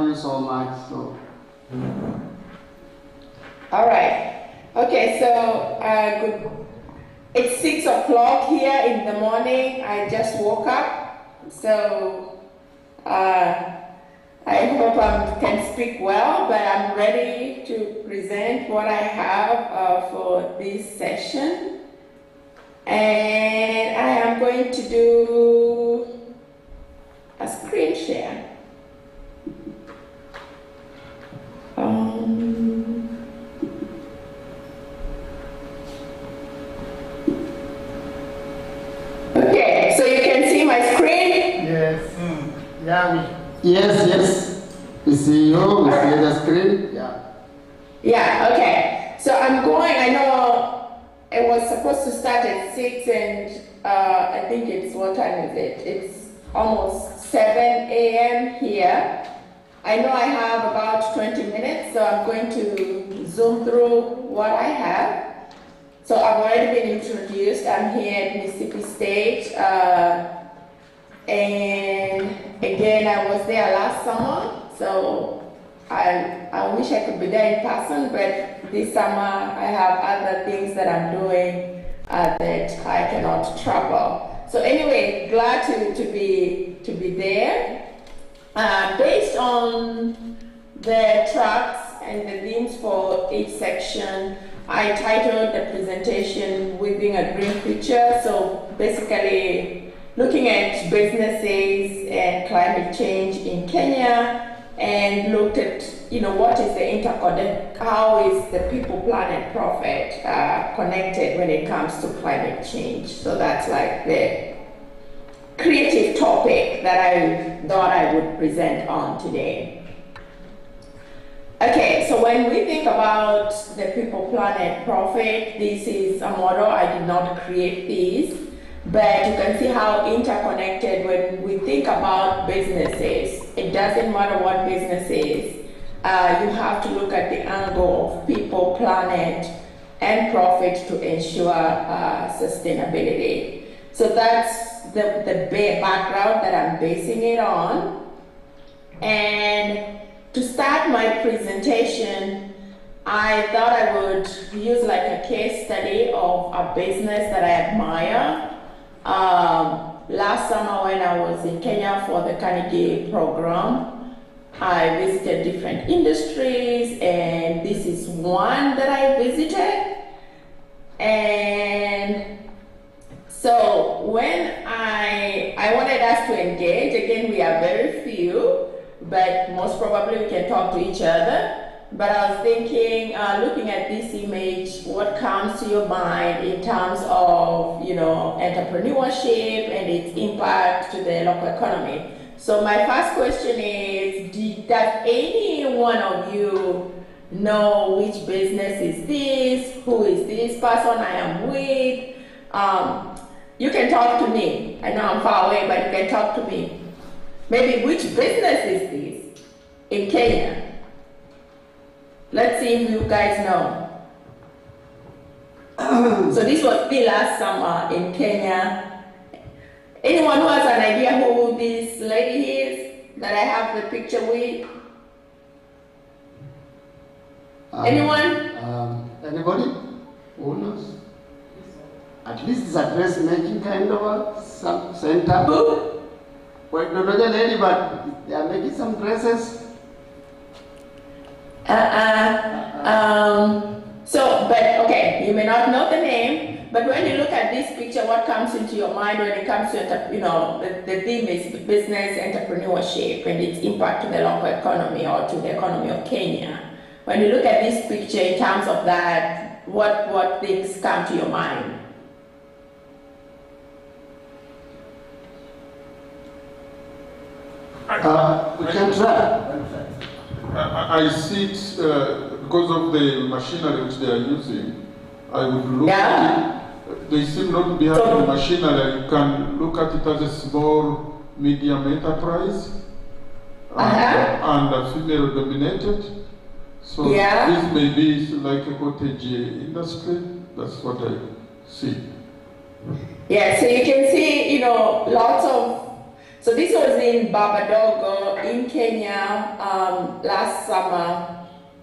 you so much. So. All right. Okay, so good. It's 6 o'clock here in the morning. I just woke up, so I hope I can speak well, but I'm ready to present what I have for this session. And I am going to do a screen share. Okay, so you can see my screen? Yes. Yeah. Yes. We see you. We see the screen. Yeah. Yeah. Okay. So I'm going. I know it was supposed to start at 6, and I think it's, what time is it? It's almost 7 a.m. here. I know I have about 20 minutes, so I'm going to zoom through what I have. So I've already been introduced. I'm here at Mississippi State, and again, I was there last summer, so I wish I could be there in person, but this summer I have other things that I'm doing that I cannot travel. So anyway, glad to be there. Based on the tracks and the themes for each section, I titled the presentation "Weaving a Green Future." So basically, looking at businesses and climate change in Kenya, and looked at what is the interconnect, how is the people, planet, profit connected when it comes to climate change. So that's like the creative topic that I thought I would present on today. Okay, so when we think about the people, planet, profit, this is a model. I did not create this, but you can see how interconnected when we think about businesses. It doesn't matter what business is. You have to look at the angle of people, planet, and profit to ensure sustainability. So that's the background that I'm basing it on. And to start my presentation, I thought I would use like a case study of a business that I admire. Last summer when I was in Kenya for the Carnegie program, I visited different industries, and this is one that I visited. And so when I wanted us to engage, again, we are very few, but most probably we can talk to each other. But I was thinking, looking at this image, what comes to your mind in terms of, entrepreneurship and its impact to the local economy? So my first question is, does any one of you know which business is this? Who is this person I am with? You can talk to me. I know I'm far away, but you can talk to me. Maybe which business is this in Kenya? Let's see if you guys know. So this was me last summer in Kenya. Anyone who has an idea who this lady is that I have the picture with? Anyone? Anybody? Who knows? At least it's a dressmaking kind of a center. Who? Well, don't know the lady, but they are making some dresses. But okay, you may not know the name, but when you look at this picture, what comes into your mind when it comes to, the theme is business entrepreneurship and its impact to the local economy or to the economy of Kenya. When you look at this picture in terms of that, what things come to your mind? We can try. I see it because of the machinery which they are using. I would look at it. They seem not to be having machinery. You can look at it as a small, medium enterprise and female dominated. So this may be like a cottage industry. That's what I see. Yeah, so you can see, lots of So this was in Babadogo in Kenya last summer.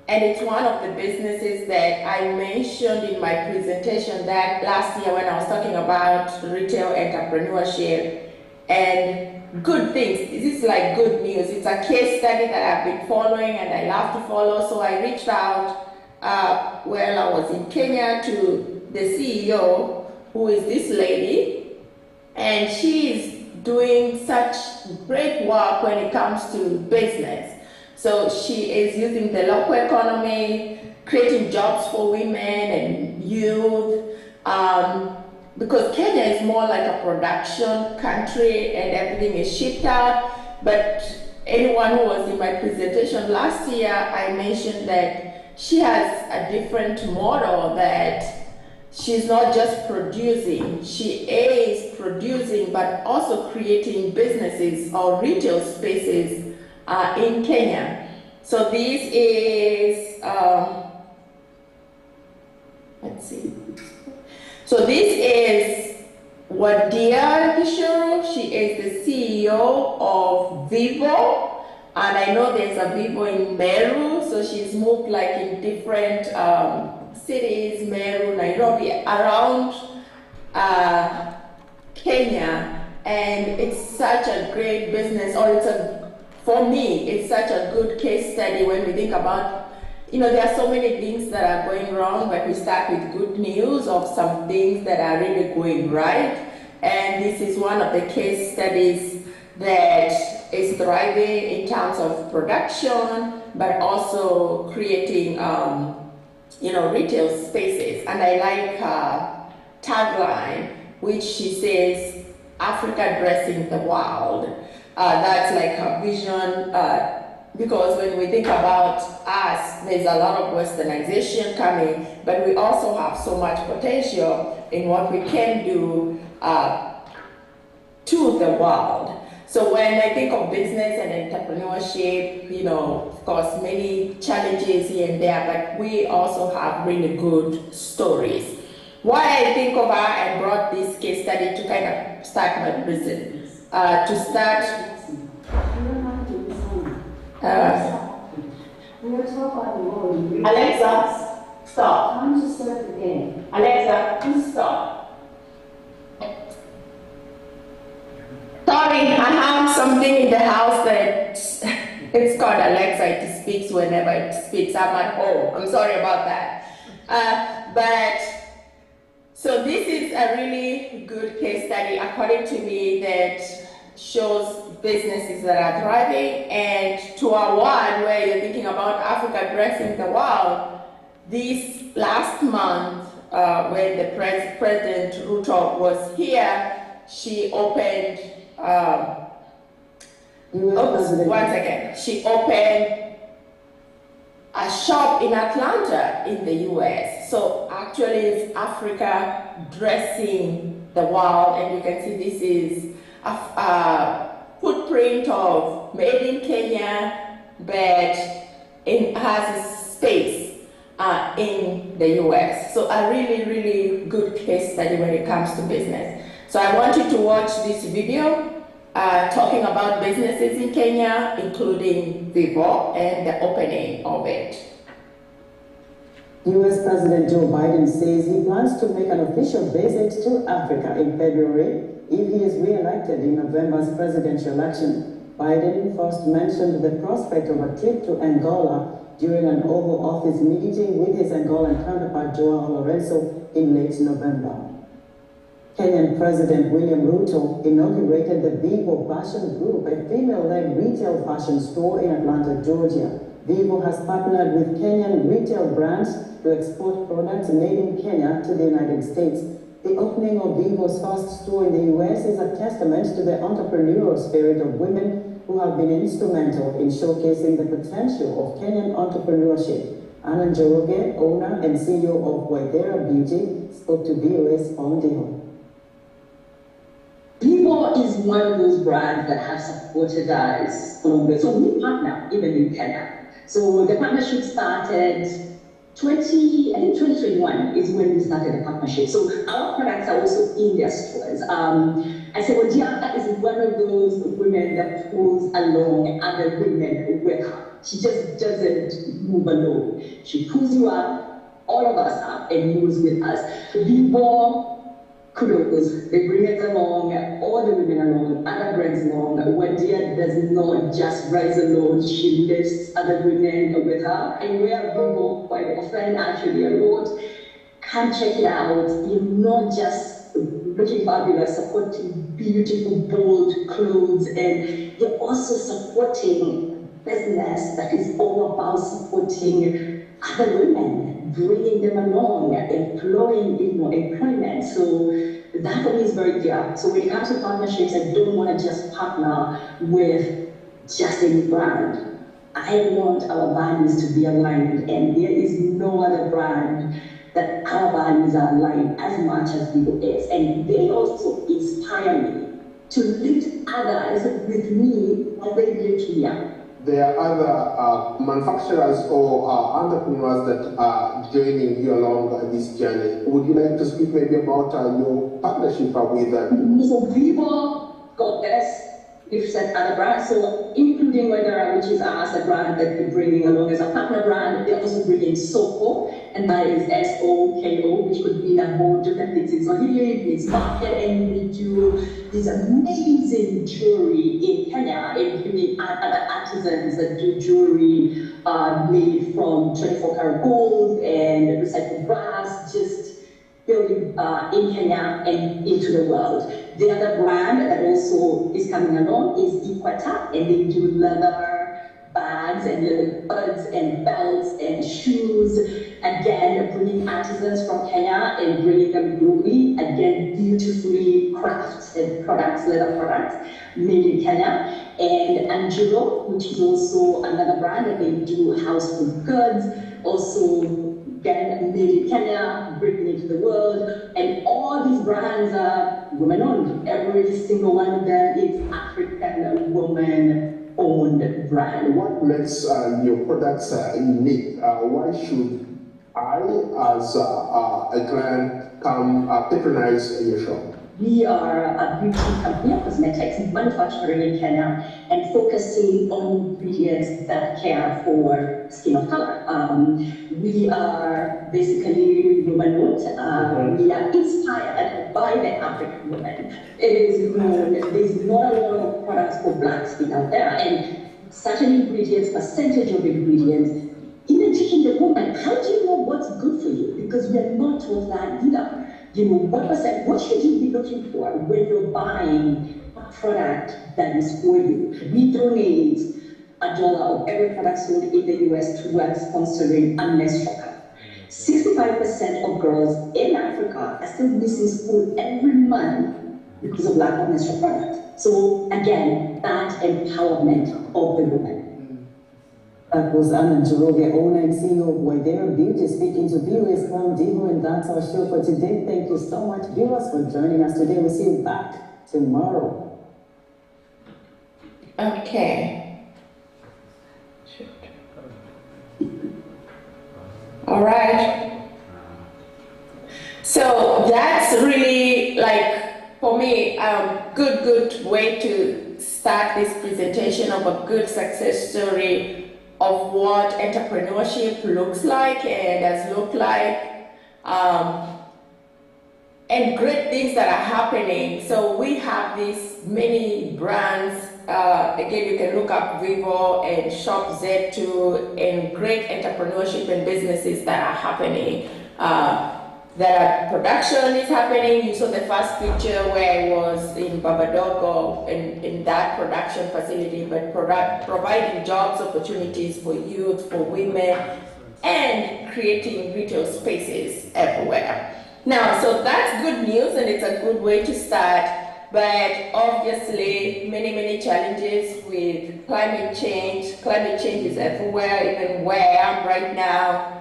And it's one of the businesses that I mentioned in my presentation that last year when I was talking about retail entrepreneurship and good things. This is like good news. It's a case study that I've been following and I love to follow. So I reached out while I was in Kenya to the CEO, who is this lady, and she's doing such great work when it comes to business. So she is using the local economy, creating jobs for women and youth, because Kenya is more like a production country and everything is shipped out. But anyone who was in my presentation last year, I mentioned that she has a different model, that she's not just producing, she is producing but also creating businesses or retail spaces in Kenya. So this is, let's see. So this is Wadia Gishuru. She is the CEO of Vivo. And I know there's a Vivo in Meru, so she's moved like in different cities, Meru, Nairobi, around Kenya. And it's such a great business, or for me, it's such a good case study when we think about, there are so many things that are going wrong, but we start with good news of some things that are really going right. And this is one of the case studies that is thriving in terms of production, but also creating, retail spaces. And I like her tagline, which she says, Africa dressing the world. That's like her vision, because when we think about us, there's a lot of westernization coming, but we also have so much potential in what we can do to the world. So when I think of business and entrepreneurship, of course, many challenges here and there, but we also have really good stories. Why I think of her, I brought this case study to kind of start my visit. Alexa, stop. Time to start the game. Alexa, please stop. Sorry, I have something in the house that it's called Alexa. It speaks whenever it speaks. I'm at home. I'm sorry about that. So this is a really good case study, according to me, that shows businesses that are thriving. And to our one, where you're thinking about Africa dressing the world, this last month, when the President Ruto was here, she opened, she opened a shop in Atlanta in the US. So actually it's Africa dressing the world, and you can see this is a footprint of made in Kenya, but it has a space in the US. So a really, really good case study when it comes to business. So I want you to watch this video talking about businesses in Kenya, including Vivo and the opening of it. US President Joe Biden says he plans to make an official visit to Africa in February if he is re-elected in November's presidential election. Biden first mentioned the prospect of a trip to Angola during an Oval Office meeting with his Angolan counterpart Joao Lorenzo in late November. Kenyan President William Ruto inaugurated the Vivo Fashion Group, a female-led retail fashion store in Atlanta, Georgia. Vivo has partnered with Kenyan retail brands to export products made in Kenya to the United States. The opening of Vivo's first store in the US is a testament to the entrepreneurial spirit of women who have been instrumental in showcasing the potential of Kenyan entrepreneurship. Anna Njoroge, owner and CEO of Waithera Beauty, spoke to VOS on the Hill. Vivo is one of those brands that have supported us along the way. So we partner even in Kenya. So the partnership started 2021 is when we started the partnership. So our products are also in their stores. I said, Odiaka is one of those women that pulls along other women with her. She just doesn't move alone. She pulls you up, all of us up, and moves with us. People, kudos, they bring us along, all the women along, other brands along. Wadia does not just rise alone, she lifts other women with her. And we are people quite often, actually a lot. Come check it out. You're not just looking fabulous, supporting beautiful, bold clothes, and you're also supporting business that is all about supporting other women, bringing them along, employing, employment. So that for me is very clear. So when it comes to partnerships, I don't want to just partner with just any brand. I want our values to be aligned, and there is no other brand that our values are aligned as much as Vivo is. And they also inspire me to lift others with me as they lift me up. There are other manufacturers or entrepreneurs that are joining you along this journey. Would you like to speak maybe about your partnership with them? So Vivo got this. We've set other brands, so including Weather, which is us, a brand that we're bringing along as a partner brand. They're also bringing Soko, and that is SOKO, which could mean a whole different things. It's Swahili, it's market, and we do this amazing jewelry in Kenya, and bringing other artisans that do jewelry made from 24-karat gold and recycled brass, just building in Kenya and into the world. The other brand that also is coming along is Equator, and they do leather bags and leather buds and belts and shoes. Again, bringing artisans from Kenya and bringing them globally. Again, beautifully crafted products, leather products made in Kenya. And Anjuro, which is also another brand that they do household goods, also again, made in Kenya, bringing it to the world, and all these brands are women-owned. Every single one of them is African woman-owned brand. What makes your products unique? Why should I, as a client, come patronize your shop? We are a beauty company of cosmetics manufacturing in Kenya and focusing on ingredients that care for skin of color. We are basically woman-owned. We are inspired by the African woman. It is known there's not a lot of products for black skin out there, and certain ingredients, percentage of ingredients, even teaching the woman, how do you know what's good for you? Because we are not taught that either. What should you be looking for when you're buying a product that is for you? We donate $1 of every product sold in the US towards sponsoring a menstrual cup. 65% of girls in Africa are still missing school every month because of lack of menstrual product. So again, that empowerment of the woman. That was Anna Njoroge, owner and CEO of Waidera Beauty, speaking to viewers from Divo, and that's our show for today. Thank you so much, viewers, for joining us today. We'll see you back tomorrow. Okay. All right. So that's really, like, for me, good way to start this presentation of a good success story of what entrepreneurship looks like and has looked like, and great things that are happening. So we have these many brands. Again, you can look up Vivo and Shop Z2 and great entrepreneurship and businesses that are happening. That production is happening. You saw the first picture where I was in Babadogo in that production facility, but providing jobs opportunities for youth, for women, and creating retail spaces everywhere. Now, so that's good news, and it's a good way to start, but obviously many challenges with climate change. Climate change is everywhere, even where I am right now.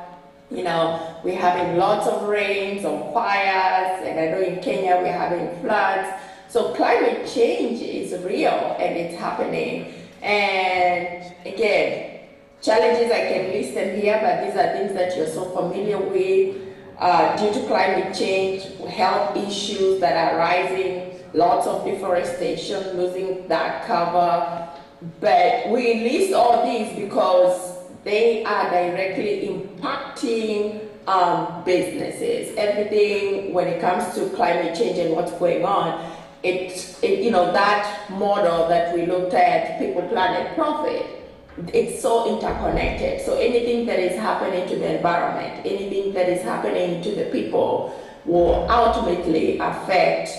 You know, we're having lots of rains or fires, and I know in Kenya we're having floods. So climate change is real and it's happening. And again, challenges, I can list them here, but these are things that you're so familiar with. Due to climate change, health issues that are rising, lots of deforestation, losing that cover. But we list all these because they are directly impacting businesses. Everything when it comes to climate change and what's going on, that model that we looked at, people, planet, profit, it's so interconnected. So anything that is happening to the environment, anything that is happening to the people will ultimately affect,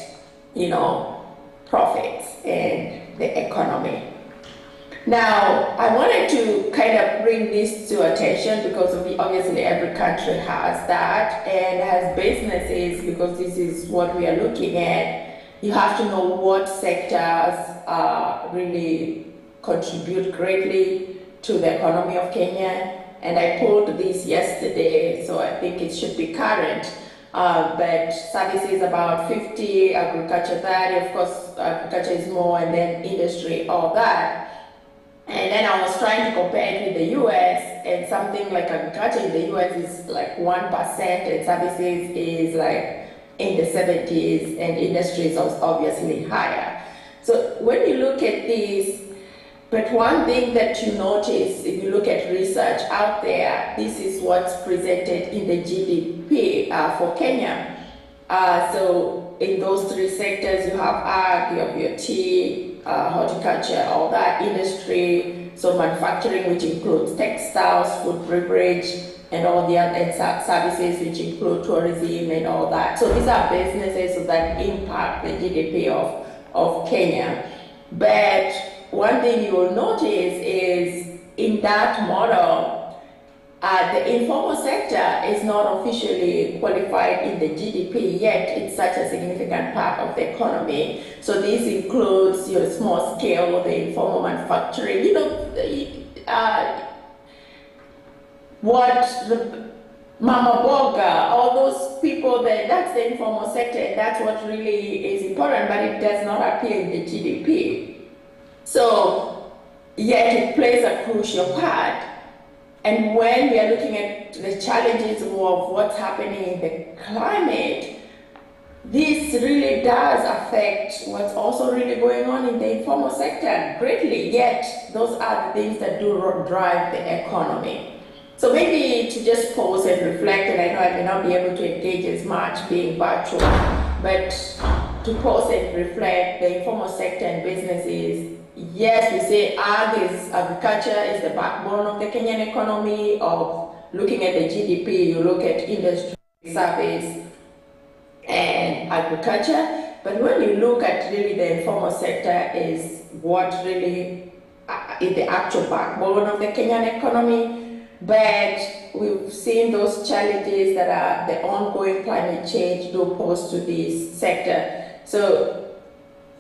profits and the economy. Now, I wanted to kind of bring this to attention because obviously every country has that and has businesses, because this is what we are looking at. You have to know what sectors really contribute greatly to the economy of Kenya. And I pulled this yesterday, so I think it should be current. But services about 50, agriculture 30, of course agriculture is more, and then industry, all that. And then I was trying to compare it with the US, and something like agriculture in the US is like 1%, and services is like in the 70s, and industry is obviously higher. So when you look at these, but one thing that you notice, if you look at research out there, this is what's presented in the GDP for Kenya. So in those three sectors, you have ag, you have your tea, horticulture, all that, industry, so manufacturing, which includes textiles, food, beverage, and all the other services, which include tourism and all that. So these are businesses that impact the GDP of Kenya. But one thing you will notice is in that model, the informal sector is not officially qualified in the GDP yet. It's such a significant part of the economy. So this includes your small scale, the informal manufacturing, what the Mama Boga, all those people, that's the informal sector, and that's what really is important, but it does not appear in the GDP. So, yet it plays a crucial part. And when we are looking at the challenges of what's happening in the climate, this really does affect what's also really going on in the informal sector greatly, yet those are the things that do drive the economy. So maybe to just pause and reflect, and I know I may not be able to engage as much being virtual, but to pause and reflect, the informal sector and businesses, yes, we say agriculture is the backbone of the Kenyan economy. Of looking at the GDP, you look at industry, service, and agriculture. But when you look at really the informal sector is what really is the actual backbone of the Kenyan economy. But we've seen those challenges that are the ongoing climate change do pose to this sector. So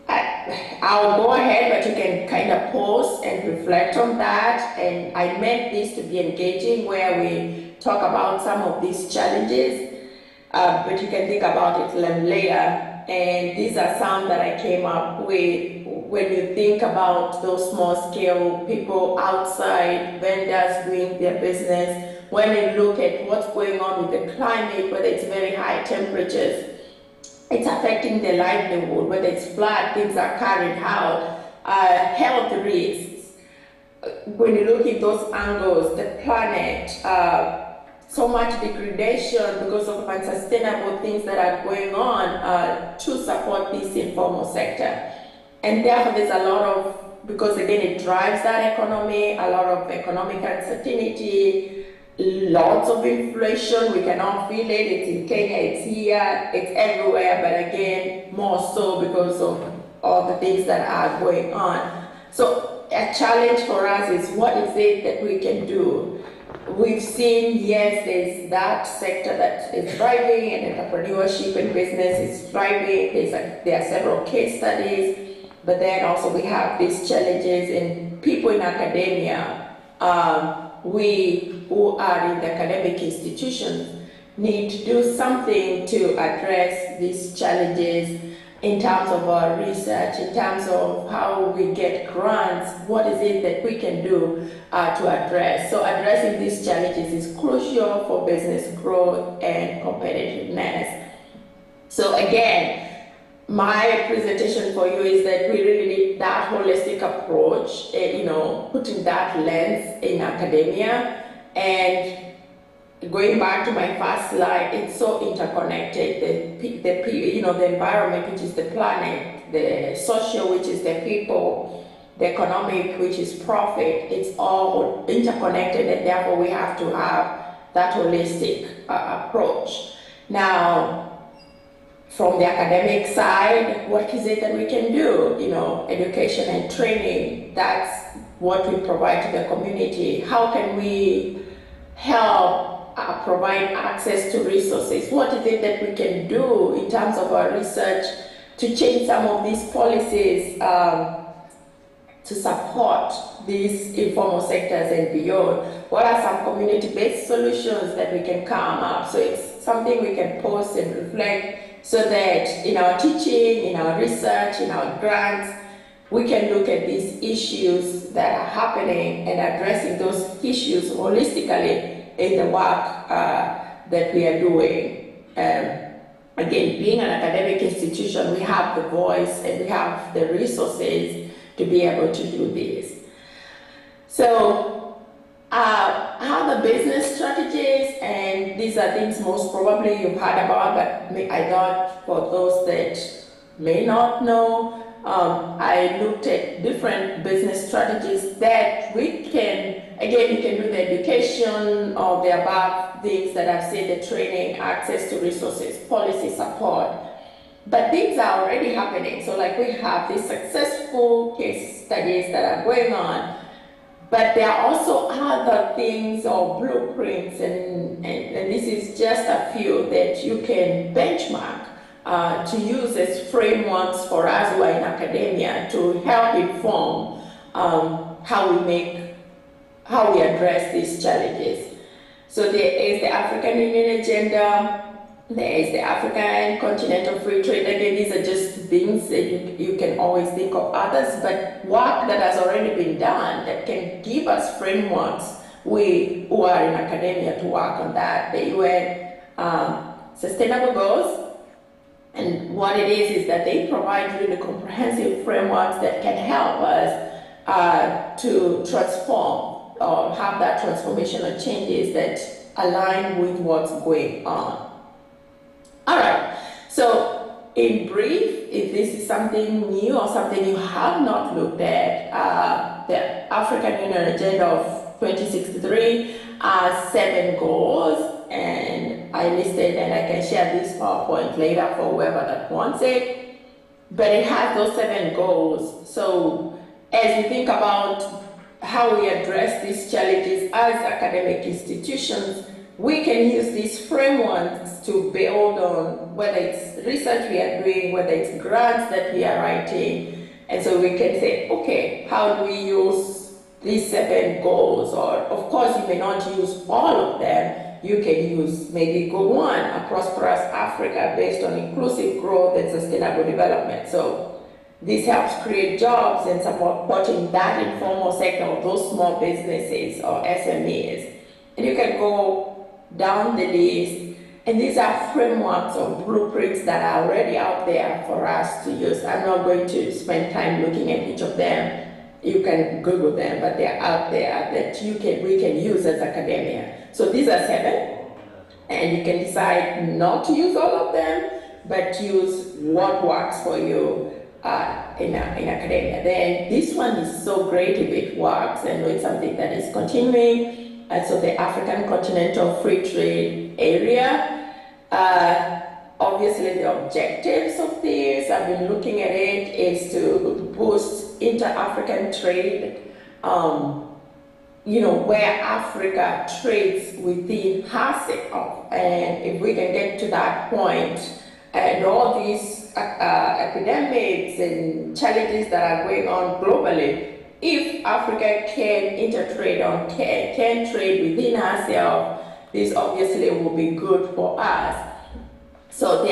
I'll go ahead, but you can kind of pause and reflect on that. And I meant this to be engaging, where we talk about some of these challenges, but you can think about it later. And these are some that I came up with. When you think about those small scale people outside, vendors doing their business, when you look at what's going on with the climate, whether it's very high temperatures, it's affecting their livelihood, whether it's flood, things are carried out, health risks. When you look at those angles, the planet, so much degradation because of unsustainable things that are going on to support this informal sector. And therefore there's a lot of, because again it drives that economy, a lot of economic uncertainty, lots of inflation, we can all feel it, it's in Kenya, it's here, it's everywhere, but again, more so because of all the things that are going on. So a challenge for us is, what is it that we can do? We've seen, yes, there's that sector that is thriving, and entrepreneurship and business is thriving. There are several case studies, but then also we have these challenges in people in academia. We who are in the academic institutions need to do something to address these challenges in terms of our research, in terms of how we get grants, what is it that we can do to address. So addressing these challenges is crucial for business growth and competitiveness. So again, my presentation for you is that we really need that holistic approach, putting that lens in academia. And going back to my first slide, it's so interconnected. The environment, which is the planet, the social, which is the people, the economic, which is profit, it's all interconnected, and therefore we have to have that holistic approach. Now, from the academic side, what is it that we can do? Education and training, that's what we provide to the community. How can we help provide access to resources? What is it that we can do in terms of our research to change some of these policies to support these informal sectors and beyond? What are some community-based solutions that we can come up? So it's something we can pause and reflect, so that in our teaching, in our research, in our grants, we can look at these issues that are happening and addressing those issues holistically in the work that we are doing. Again, being an academic institution, we have the voice and we have the resources to be able to do this. So, how the business strategies, and these are things most probably you've heard about, but I thought for those that may not know, I looked at different business strategies that we can, again, you can do the education of the above things that I've said, the training, access to resources, policy support. But things are already happening. So like we have these successful case studies that are going on, but there are also other things or blueprints, and this is just a few that you can benchmark to use as frameworks for us who are in academia to help inform how we address these challenges. So there is the African Union Agenda, there is the African Continental Free Trade. Again, these are just things that you can always think of others, but work that has already been done that can give us frameworks, we who are in academia, to work on that. The UN Sustainable Goals, and what it is that they provide really comprehensive frameworks that can help us to transform or have that transformational changes that align with what's going on. All right, so in brief, if this is something new or something you have not looked at, the African Union Agenda of 2063 are 7 goals, and I listed, and I can share this PowerPoint later for whoever that wants it, but it has those 7 goals. So as we think about how we address these challenges as academic institutions, we can use these frameworks to build on, whether it's research we are doing, whether it's grants that we are writing. And so we can say, okay, how do we use these 7 goals? Or, of course, you may not use all of them. You can use maybe goal 1, a prosperous Africa based on inclusive growth and sustainable development. So this helps create jobs and supporting that informal sector of those small businesses or SMEs. And you can go down the list, and these are frameworks or blueprints that are already out there for us to use. I'm not going to spend time looking at each of them. You can Google them, but they're out there that we can use as academia. So these are 7, and you can decide not to use all of them, but use what works for you in academia. Then this one is so great if it works, and it's something that is continuing. So the African Continental Free Trade Area, obviously the objectives of this, I've been looking at it, is to boost inter-African trade, where Africa trades within herself. And if we can get to that point, and all these epidemics and challenges that are going on globally, if Africa can intertrade or can trade within herself, this obviously will be good for us. So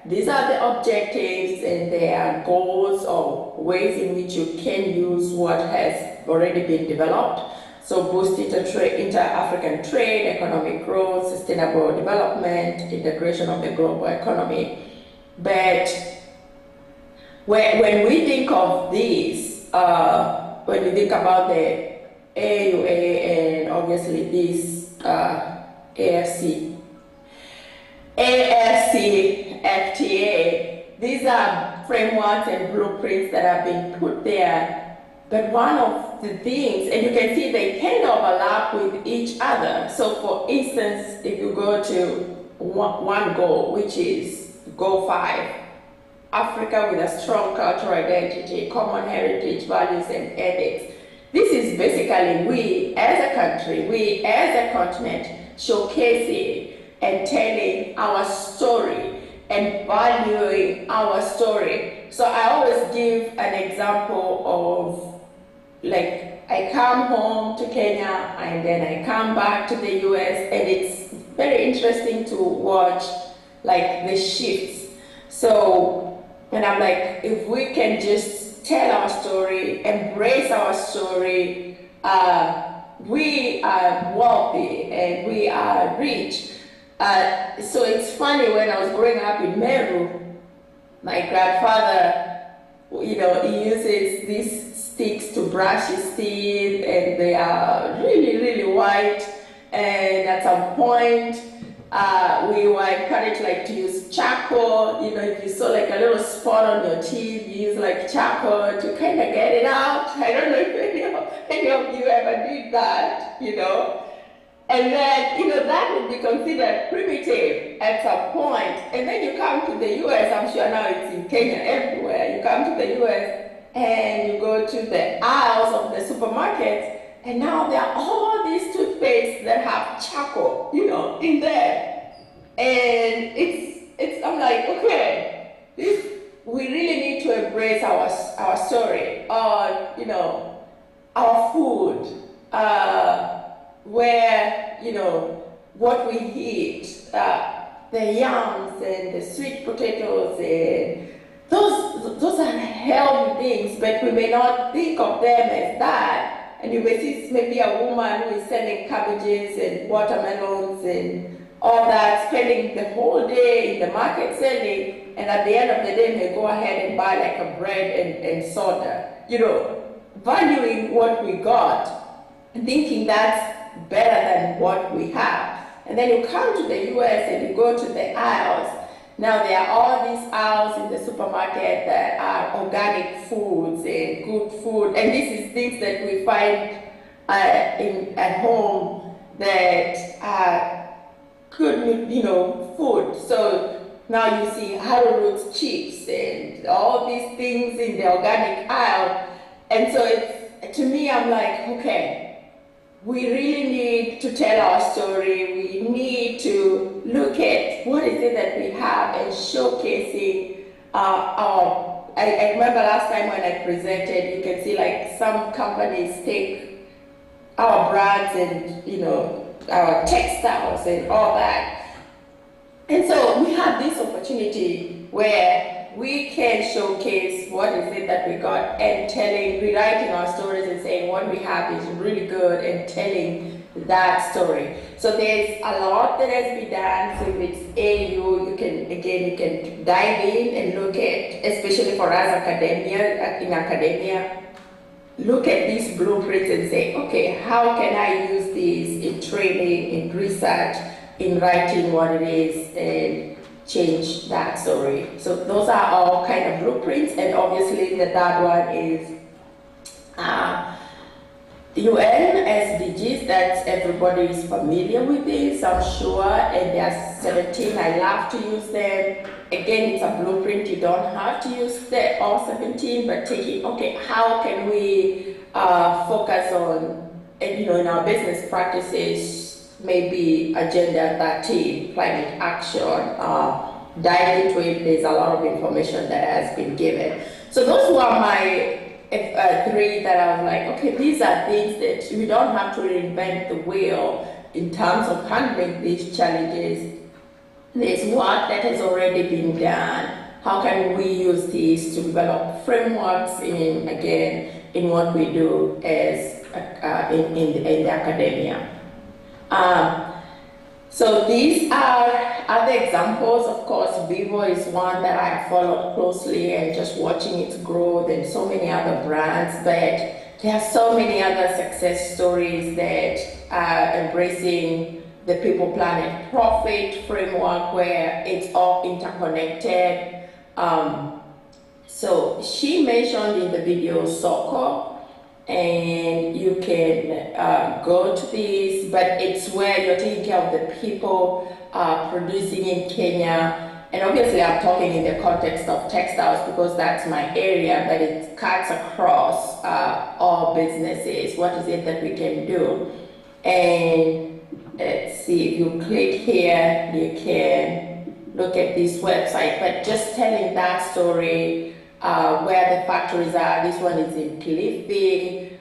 these are the objectives, and there are goals or ways in which you can use what has already been developed. So boost inter-African trade, economic growth, sustainable development, integration of the global economy. But when we think of this, when we think about the AUA and obviously this AFC, FTA, these are frameworks and blueprints that have been put there. But one of the things, and you can see they kind of overlap with each other. So for instance, if you go to one goal, which is Goal 5, Africa with a strong cultural identity, common heritage, values, and ethics. This is basically we as a country, we as a continent, showcasing and telling our story and valuing our story. So I always give an example of, like, I come home to Kenya and then I come back to the US, and it's very interesting to watch like the shifts. So, and I'm like, if we can just tell our story, embrace our story, we are wealthy and we are rich. So it's funny, when I was growing up in Meru, my grandfather, you know, he uses these sticks to brush his teeth, and they are really, really white. And at some point, we were encouraged like to use charcoal. You know, if you saw like a little spot on your teeth, you use like charcoal to kind of get it out. I don't know if any of you ever did that, you know. And then, you know, that would be considered primitive at some point. And then you come to the US, I'm sure now it's in Kenya everywhere. You come to the US and you go to the aisles of the supermarkets, and now there are all these toothpastes that have charcoal, you know, in there. And I'm like, okay, we really need to embrace our story, or, you know, our food, where, you know, what we eat, the yams and the sweet potatoes, and those are healthy things, but we may not think of them as that. And you may see maybe a woman who is selling cabbages and watermelons and all that, spending the whole day in the market selling, and at the end of the day may go ahead and buy like a bread and soda. You know, valuing what we got and thinking that's better than what we have. And then you come to the US and you go to the aisles. Now there are all these aisles in the supermarket that are organic foods and good food. And this is things that we find at home that are good, you know, food. So now you see arrowroot chips and all these things in the organic aisle. And so it's, to me, I'm like, okay, we really need to tell our story. We need to look at what is it that we have and showcasing I remember last time when I presented, you can see like some companies take our brands and, you know, our textiles and all that. And so we have this opportunity where we can showcase what is it that we got, and rewriting our stories and saying what we have is really good, and telling that story. So there's a lot that has been done. So if it's AU, you can dive in and look at, especially for us in academia, look at these blueprints and say, okay, how can I use these in training, in research, in writing what it is, and change that story. So those are all kind of blueprints, and obviously the third one is UN SDGs, that everybody is familiar with this, I'm sure, and there are 17, I love to use them. Again, it's a blueprint, you don't have to use all 17, but taking, okay, how can we focus on, and, you know, in our business practices, maybe Agenda 13, climate action, dive into it, there's a lot of information that has been given. So those were my three that I was like, okay, these are things that we don't have to reinvent the wheel in terms of handling these challenges. There's work that has already been done. How can we use these to develop frameworks in what we do as in the academia? So these are other examples. Of course, Vivo is one that I followed closely and just watching it grow. Then so many other brands, but there are so many other success stories that are embracing the People, Planet, Profit framework where it's all interconnected. So she mentioned in the video soccer, and you can go to this, but it's where you're taking care of the people producing in Kenya. And obviously I'm talking in the context of textiles because that's my area, but it cuts across all businesses. What is it that we can do? And let's see, if you click here, you can look at this website, but just telling that story, where the factories are. This one is in Cliffy,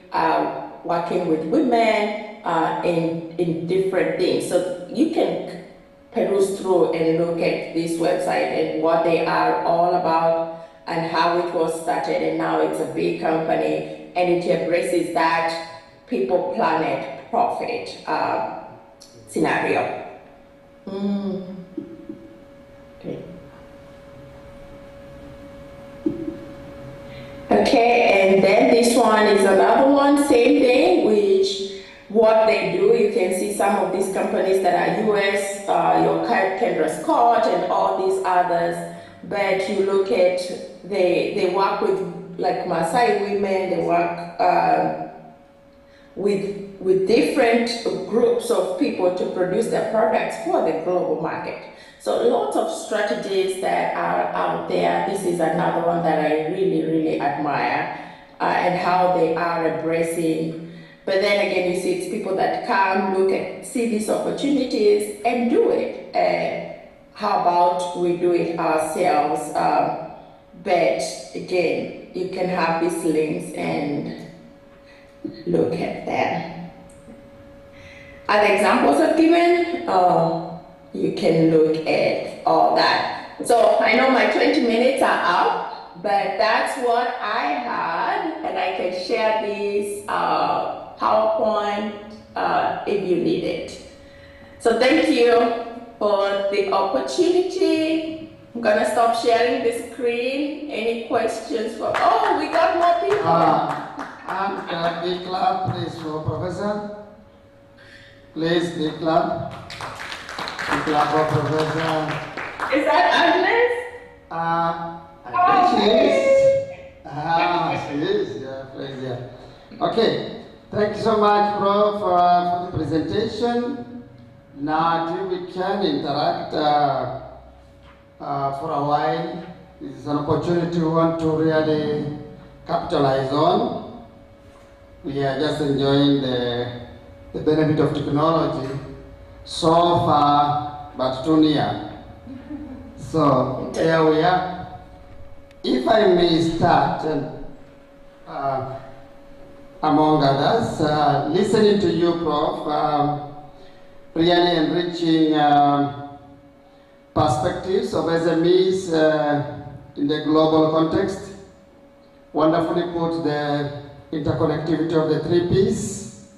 working with women in different things. So you can peruse through and look at this website and what they are all about and how it was started, and now it's a big company and it embraces that People, Planet, Profit scenario. Okay, and then this one is another one, same thing, which what they do, you can see some of these companies that are US, your Kendra Scott and all these others, but you look at, they work with like Maasai women, they work with different groups of people to produce their products for the global market. So lots of strategies that are out there. This is another one that I really admire, and how they are embracing. But then again, you see it's people that come, look at, see these opportunities and do it. How about we do it ourselves? But again, you can have these links and look at them. Other examples I've given, you can look at all that. So I know my 20 minutes are up, but that's what I had, and I can share this PowerPoint if you need it. So thank you for the opportunity. I'm gonna stop sharing the screen. Any questions for, oh, we got more people. And big clap, please, for Professor. Please, big clap. Big clap for Professor. Is that Agnes? I think she is. She is, yeah, please, yeah. Okay, thank you so much, Prof, for the presentation. Now, I think we can interact for a while. This is an opportunity we want to really capitalize on. We are just enjoying the benefit of technology so far, but too near. So here we are. If I may start, among others, listening to you, Prof, really enriching perspectives of SMEs in the global context. Wonderfully put the interconnectivity of the 3 Ps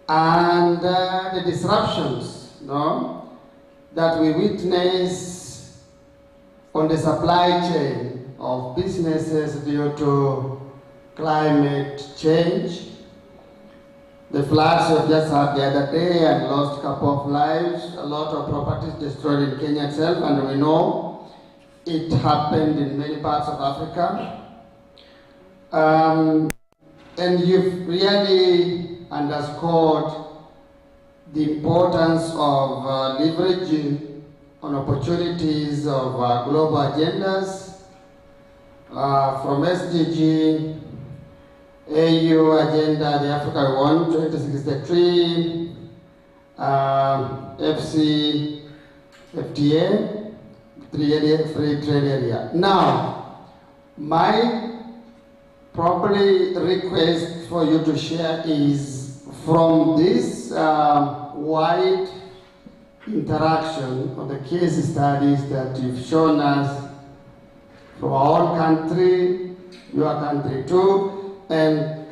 and the disruptions, that we witness on the supply chain of businesses due to climate change. The floods we have just had the other day and lost a couple of lives, a lot of properties destroyed in Kenya itself, and we know it happened in many parts of Africa. And you've really underscored the importance of leveraging on opportunities of global agendas, from SDG, AU agenda, the Africa we want, 2063, FC, FTA, free trade area. Now, my probably request for you to share is from this wide interaction of the case studies that you've shown us from our own country, your country too, and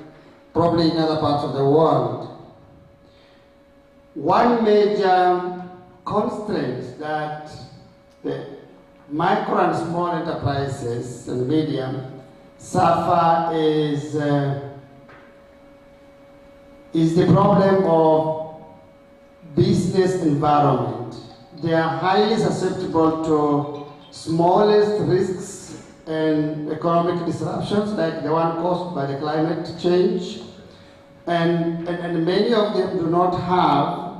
probably in other parts of the world. one major constraint that the micro and small enterprises and medium suffer is the problem of business environment. They are highly susceptible to smallest risks and economic disruptions like the one caused by the climate change. And many of them do not have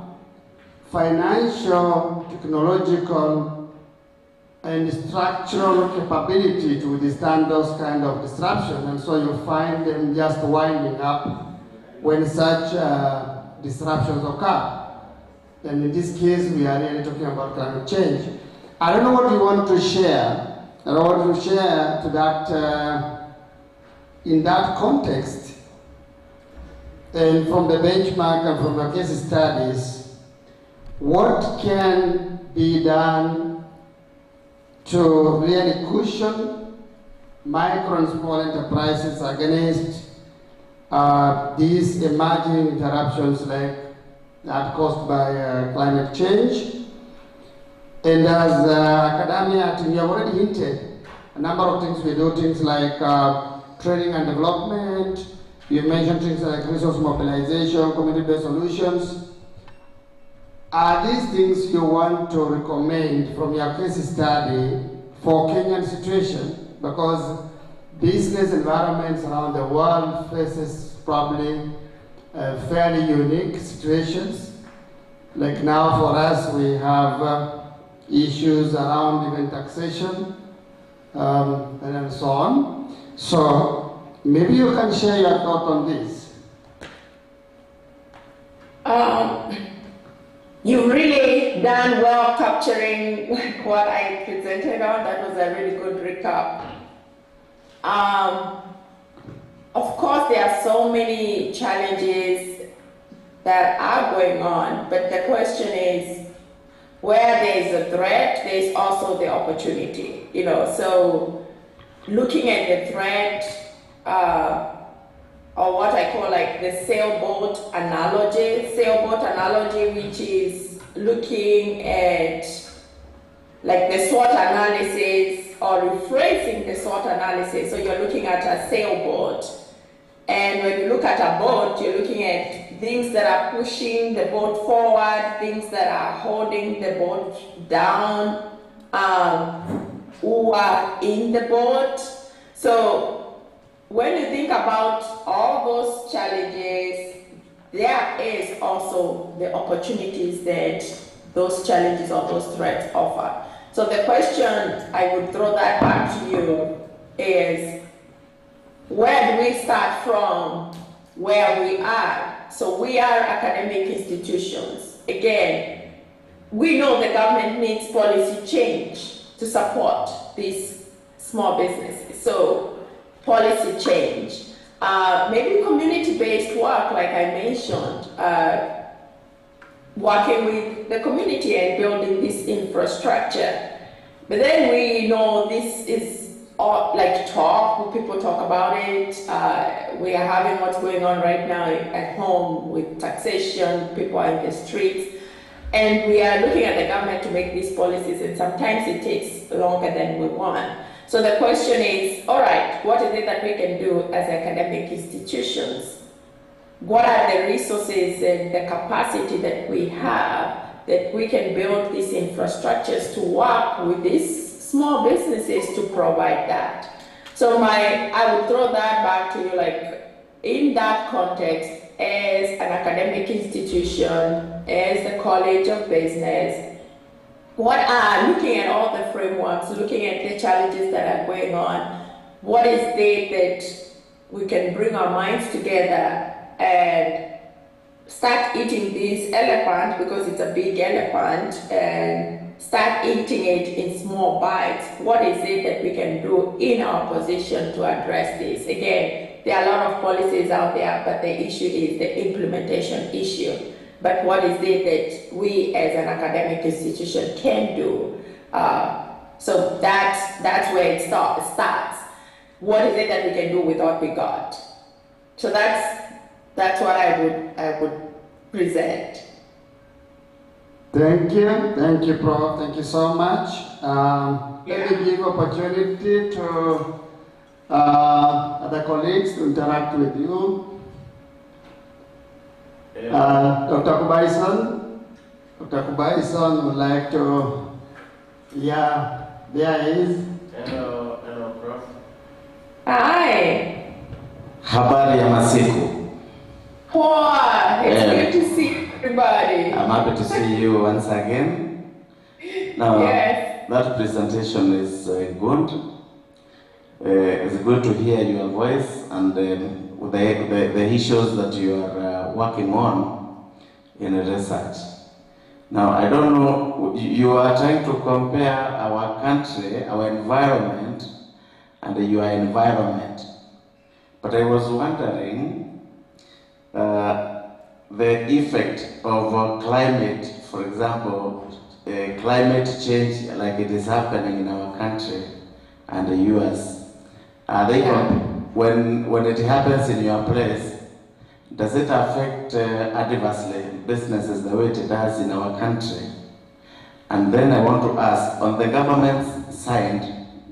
financial, technological, and structural capability to withstand those kind of disruptions. And so you find them just winding up when such disruptions occur. And in this case, we are really talking about climate change. I don't know what you want to share. I want to share to that, in that context, and from the benchmark and from the case studies, what can be done to really cushion micro and small enterprises against these emerging interruptions like that caused by climate change? And as academia, we have already hinted a number of things we do, things like training and development. You mentioned things like resource mobilization, community-based solutions. Are these things you want to recommend from your case study for Kenyan situation? Because business environments around the world faces probably fairly unique situations. Like now for us, we have issues around even taxation and so on. So maybe you can share your thought on this. You've really done well capturing what I presented on. That was a really good recap. Of course, there are so many challenges that are going on, but the question is, where there is a threat, there is also the opportunity. You know, so looking at the threat, or what I call like the sailboat analogy, which is looking at like the SWOT analysis or rephrasing the SWOT analysis. So you're looking at a sailboat, and when you look at a boat, you're looking at things that are pushing the boat forward, things that are holding the boat down, who are in the boat. So when you think about all those challenges, there is also the opportunities that those challenges or those threats offer. So the question I would throw that back to you is, where do we start from where we are? So we are academic institutions. Again, we know the government needs policy change to support these small businesses. So policy change, maybe community-based work, like I mentioned, working with the community and building this infrastructure. But then we know this is like talk, people talk about it. We are having what's going on right now at home with taxation, people are in the streets. And we are looking at the government to make these policies, and sometimes it takes longer than we want. So the question is, all right, what is it that we can do as academic institutions? What are the resources and the capacity that we have that we can build these infrastructures to work with these small businesses to provide that? So I would throw that back to you, like in that context, as an academic institution, as the College of Business, looking at all the frameworks, looking at the challenges that are going on, what is it that we can bring our minds together and start eating this elephant, because it's a big elephant, and start eating it in small bites. What is it that we can do in our position to address this? Again, there are a lot of policies out there, but the issue is the implementation issue. But what is it that we as an academic institution can do? So that's where it starts. What is it that we can do with what we got? So that's what I would present. Thank you, Prof. Thank you so much. Let me give opportunity to other colleagues to interact with you. Dr. Kubaison would like to, yeah, there he is. Hello, Prof. Hi. Habari ya masiku. Poa. It's good to see everybody. I'm happy to see you once again. Now, yes. That presentation is good. It's good to hear your voice and the issues that you are working on in research. Now, I don't know, you are trying to compare our country, our environment, and your environment. But I was wondering the effect of climate, for example, climate change like it is happening in our country and the US. Are they when it happens in your place, does it affect adversely businesses the way it does in our country? And then I want to ask, on the government's side,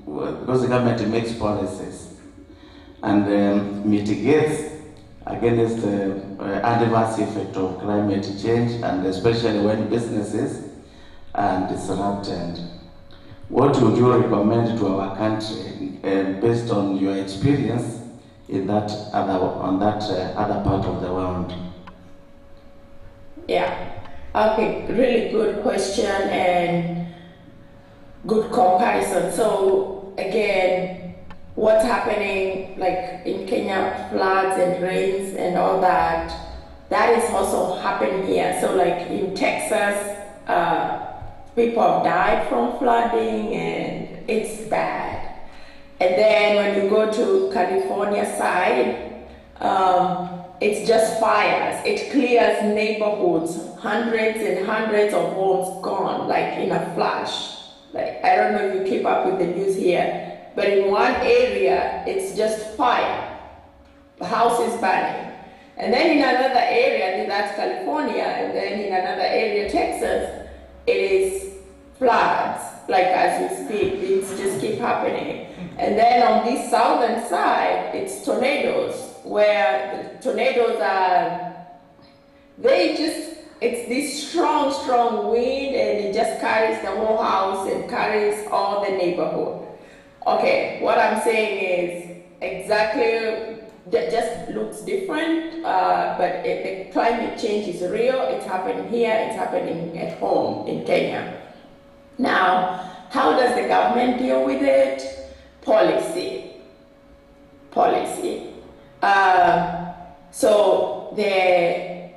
because the government makes policies and mitigates against the adverse effect of climate change, and especially when businesses are disrupted. What would you recommend to our country based on your experience in that other part of the world? Yeah. Okay. Really good question and good comparison. So again, what's happening like in Kenya, floods and rains and all that, that is also happening here. So like in Texas, people have died from flooding and it's bad. And then when you go to California side, it's just fires. It clears neighborhoods, hundreds and hundreds of homes gone, like in a flash. Like, I don't know if you keep up with the news here, but in one area, it's just fire. The house is burning. And then in another area, that's California, and then in another area, Texas, it is floods. Like as we speak, things just keep happening. And then on this southern side, it's tornadoes, where the tornadoes are, it's this strong, strong wind, and it just carries the whole house and carries all the neighborhood. Okay, what I'm saying is exactly, that just looks different, but the climate change is real. It's happening here, it's happening at home in Kenya. Now, how does the government deal with it? Policy. So there's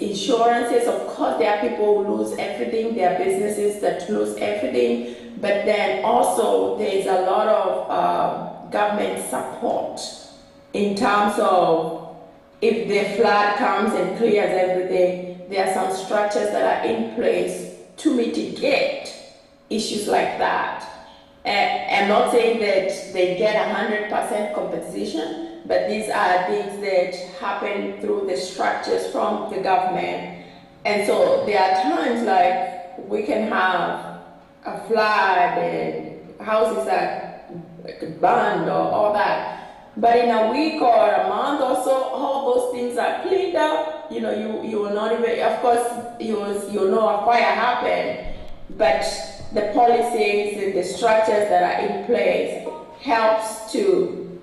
insurances. Of course, there are people who lose everything. There are businesses that lose everything. But then also there's a lot of government support in terms of if the flood comes and clears everything, there are some structures that are in place to mitigate issues like that. I'm not saying that they get 100% compensation, but these are things that happen through the structures from the government. And so there are times like we can have a flood and houses are burned or all that. But in a week or a month or so, all those things are cleaned up. You know, you will not even, of course, you'll know a fire happened, but the policies and the structures that are in place helps to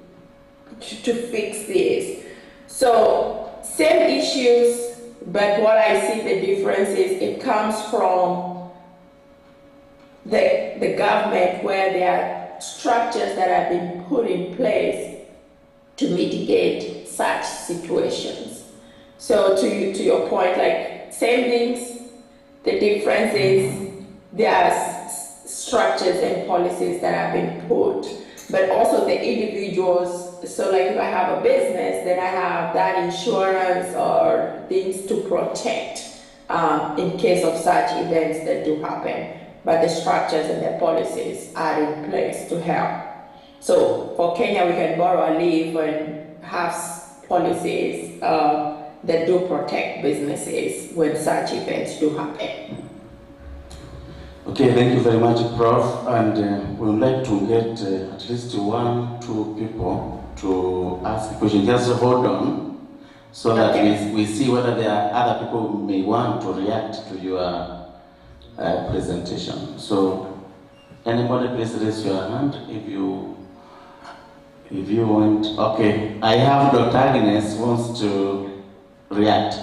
fix this. So same issues, but what I see the difference is it comes from the government, where there are structures that have been put in place to mitigate such situations. So to your point, like same things, the difference is there are structures and policies that have been put, but also the individuals. So like if I have a business, then I have that insurance or things to protect in case of such events that do happen. But the structures and the policies are in place to help. So for Kenya, we can borrow a leave and have policies that do protect businesses when such events do happen. Okay, thank you very much, Prof. And we would like to get at least 1-2 people to ask a question. Just hold on so that we see whether there are other people who may want to react to your presentation. So, anybody please raise your hand if you want. Okay, I have Dr. Agnes wants to react.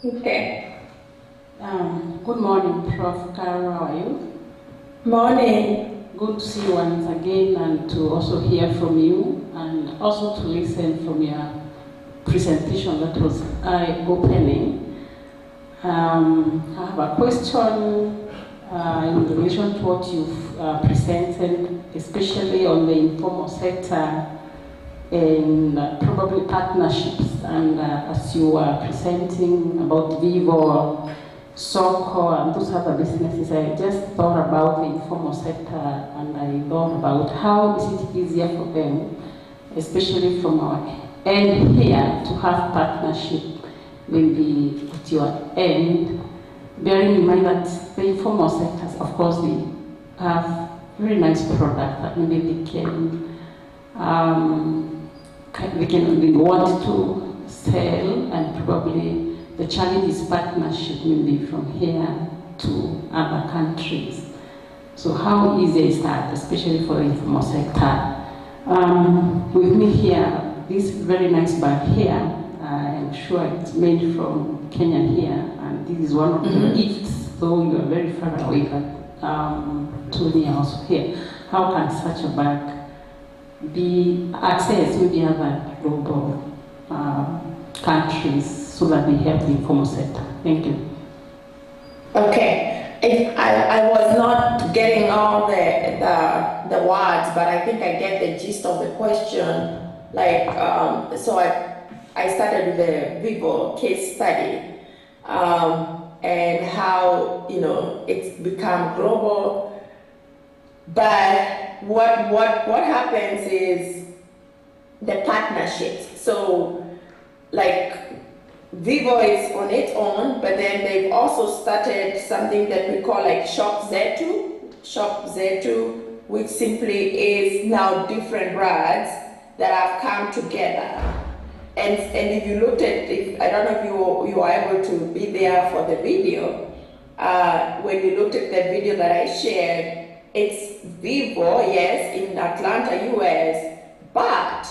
Okay. Good morning, Prof. Carol. How are you? Morning. Good to see you once again and to also hear from you and also to listen from your presentation that was eye-opening. I have a question in relation to what you've presented, especially on the informal sector and probably partnerships. And as you were presenting about Vivo, Soko, and those other businesses, I just thought about the informal sector and I thought about how is it easier for them, especially from our end here, to have partnership maybe at your end, bearing in mind that the informal sectors, of course, they have very nice product that maybe they want to sell, and probably the challenge is partnership maybe from here to other countries. So how easy is that, especially for the informal sector? With me here, this very nice bag here, I'm sure it's made from Kenya here, and this is one of the gifts, though you are very far away, but to me also here. How can such a bag be accessed with the other global countries so that they help the informal sector? Thank you. Okay. I was not getting all the words, but I think I get the gist of the question. Like, so I started with the Vivo case study and how, you know, it's become global. But what happens is the partnerships. So, like, Vivo is on its own, but then they've also started something that we call like Shop Z2, which simply is now different brands that have come together. And if you looked at, I don't know if you were able to be there for the video, when you looked at the video that I shared, it's Vivo, yes, in Atlanta, US, but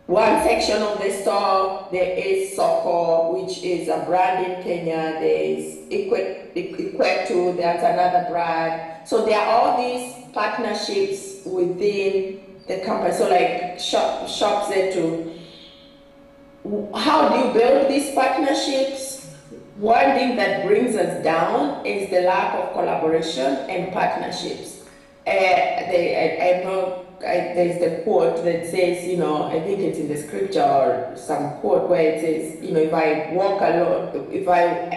one section of the store, there is Soko, which is a brand in Kenya. There is Equetu, that's another brand. So there are all these partnerships within the company. So like Shop Z2. How do you build these partnerships? One thing that brings us down is the lack of collaboration and partnerships. I know there's the quote that says, you know, I think it's in the scripture or some quote where it says, you know, if I walk alone, if I'm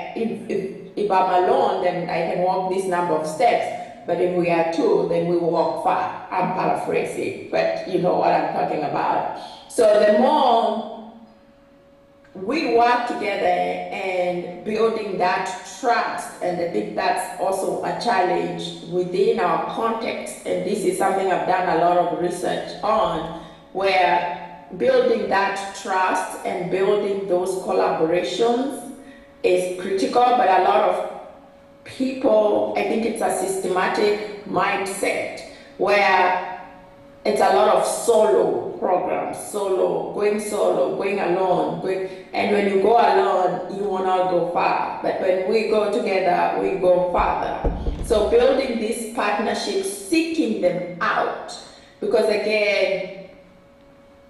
alone, then I can walk this number of steps. But if we are two, then we will walk far. I'm paraphrasing, but you know what I'm talking about. So the more we work together and building that trust, and I think that's also a challenge within our context, and this is something I've done a lot of research on, where building that trust and building those collaborations is critical, but a lot of people, I think it's a systematic mindset where it's a lot of solo programs, going alone, and when you go alone, you will not go far. But when we go together, we go farther. So building these partnerships, seeking them out, because again,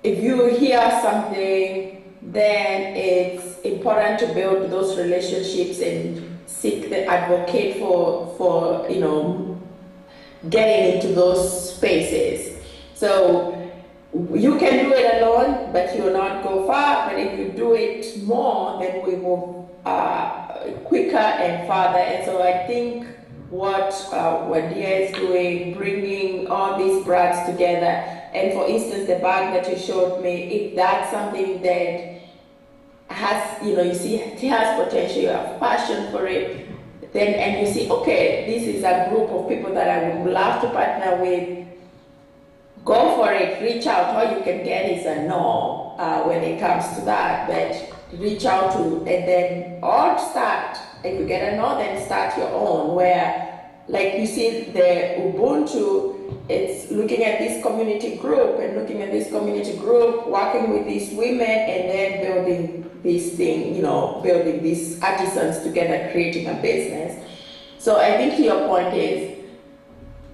if you hear something, then it's important to build those relationships and seek the advocate for you know, getting into those spaces. So you can do it alone, but you'll not go far. But if you do it more, then we move quicker and farther. And so I think what Dia is doing, bringing all these brands together, and for instance, the bag that you showed me, if that's something that has, you know, you see it has potential, you have passion for it, then and you see, okay, this is a group of people that I would love to partner with, go for it, reach out. All you can get is a no when it comes to that, but reach out to, and then, or start, if you get a no, then start your own, where, like you see the Ubuntu, it's looking at this community group and looking at this community group, working with these women, and then building this thing, you know, building these artisans together, creating a business. So I think your point is,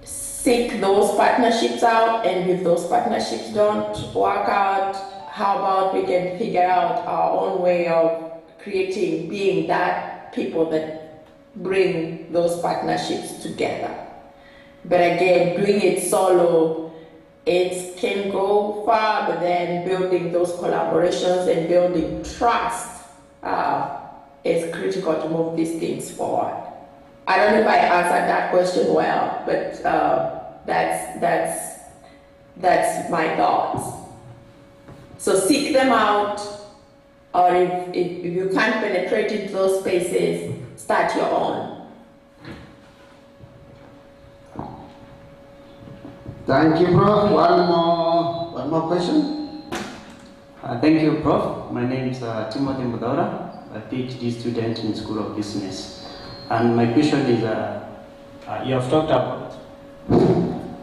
seek those partnerships out, and if those partnerships don't work out, how about we can figure out our own way of creating, being that people that bring those partnerships together. But again, doing it solo, it can go far, but then building those collaborations and building trust is critical to move these things forward. I don't know if I answered that question well, but that's my thoughts. So seek them out, or if you can't penetrate into those spaces, start your own. Thank you, Prof. One more question. Thank you, Prof. My name is Timothy Mudaura, a PhD student in School of Business. And my question is, you have talked about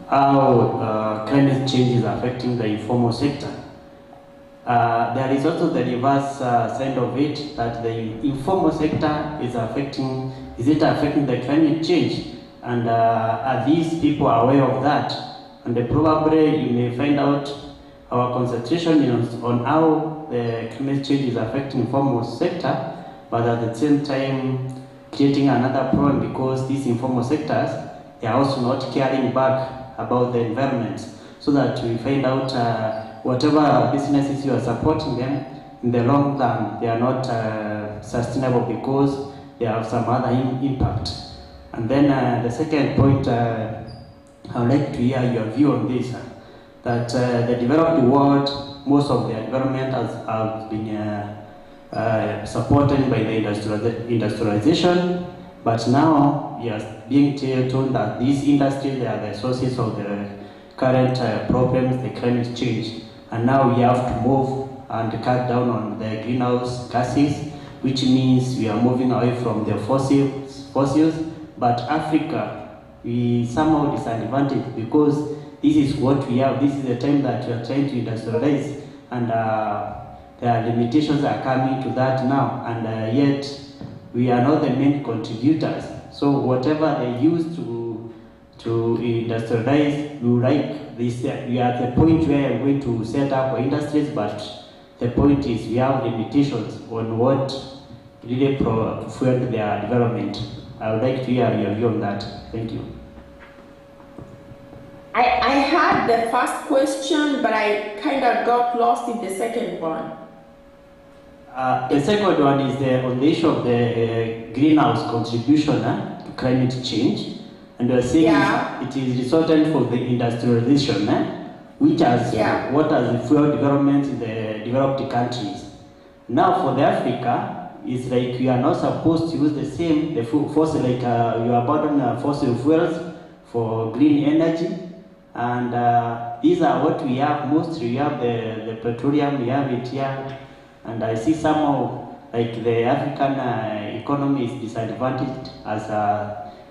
how climate change is affecting the informal sector. There is also the reverse side of it, that the informal sector is affecting the climate change? And are these people aware of that? And probably you may find out our concentration is on how the climate change is affecting the informal sector, but at the same time creating another problem, because these informal sectors, they are also not caring back about the environment, so that we find out whatever businesses you are supporting them, in the long term they are not sustainable, because they have some other impact. And then the second point, I would like to hear your view on this, that the developed world, most of the environment has been supported by the industrialization, but now we are being told that these industries are the sources of the current problems, the climate change, and now we have to move and cut down on the greenhouse gases, which means we are moving away from the fossils, but Africa, we somehow disadvantaged, because this is what we have. This is the time that we are trying to industrialize, and there are limitations are coming to that now, and yet we are not the main contributors. So whatever they use to industrialize, we like this. We are at the point where we're going to set up our industries, but the point is we have limitations on what really fueled their development. I would like to hear your view on that. Thank you. I had the first question, but I kind of got lost in the second one. The second one is on the issue of the greenhouse contribution to climate change. And we're saying it is resultant for the industrialization, which has what has fueled development in the developed countries. Now for the Africa, it's like we are not supposed to use the same, fossil, like you abandon fossil fuels for green energy. And these are what we have mostly. We have the petroleum, we have it here. And I see somehow like the African economy is disadvantaged as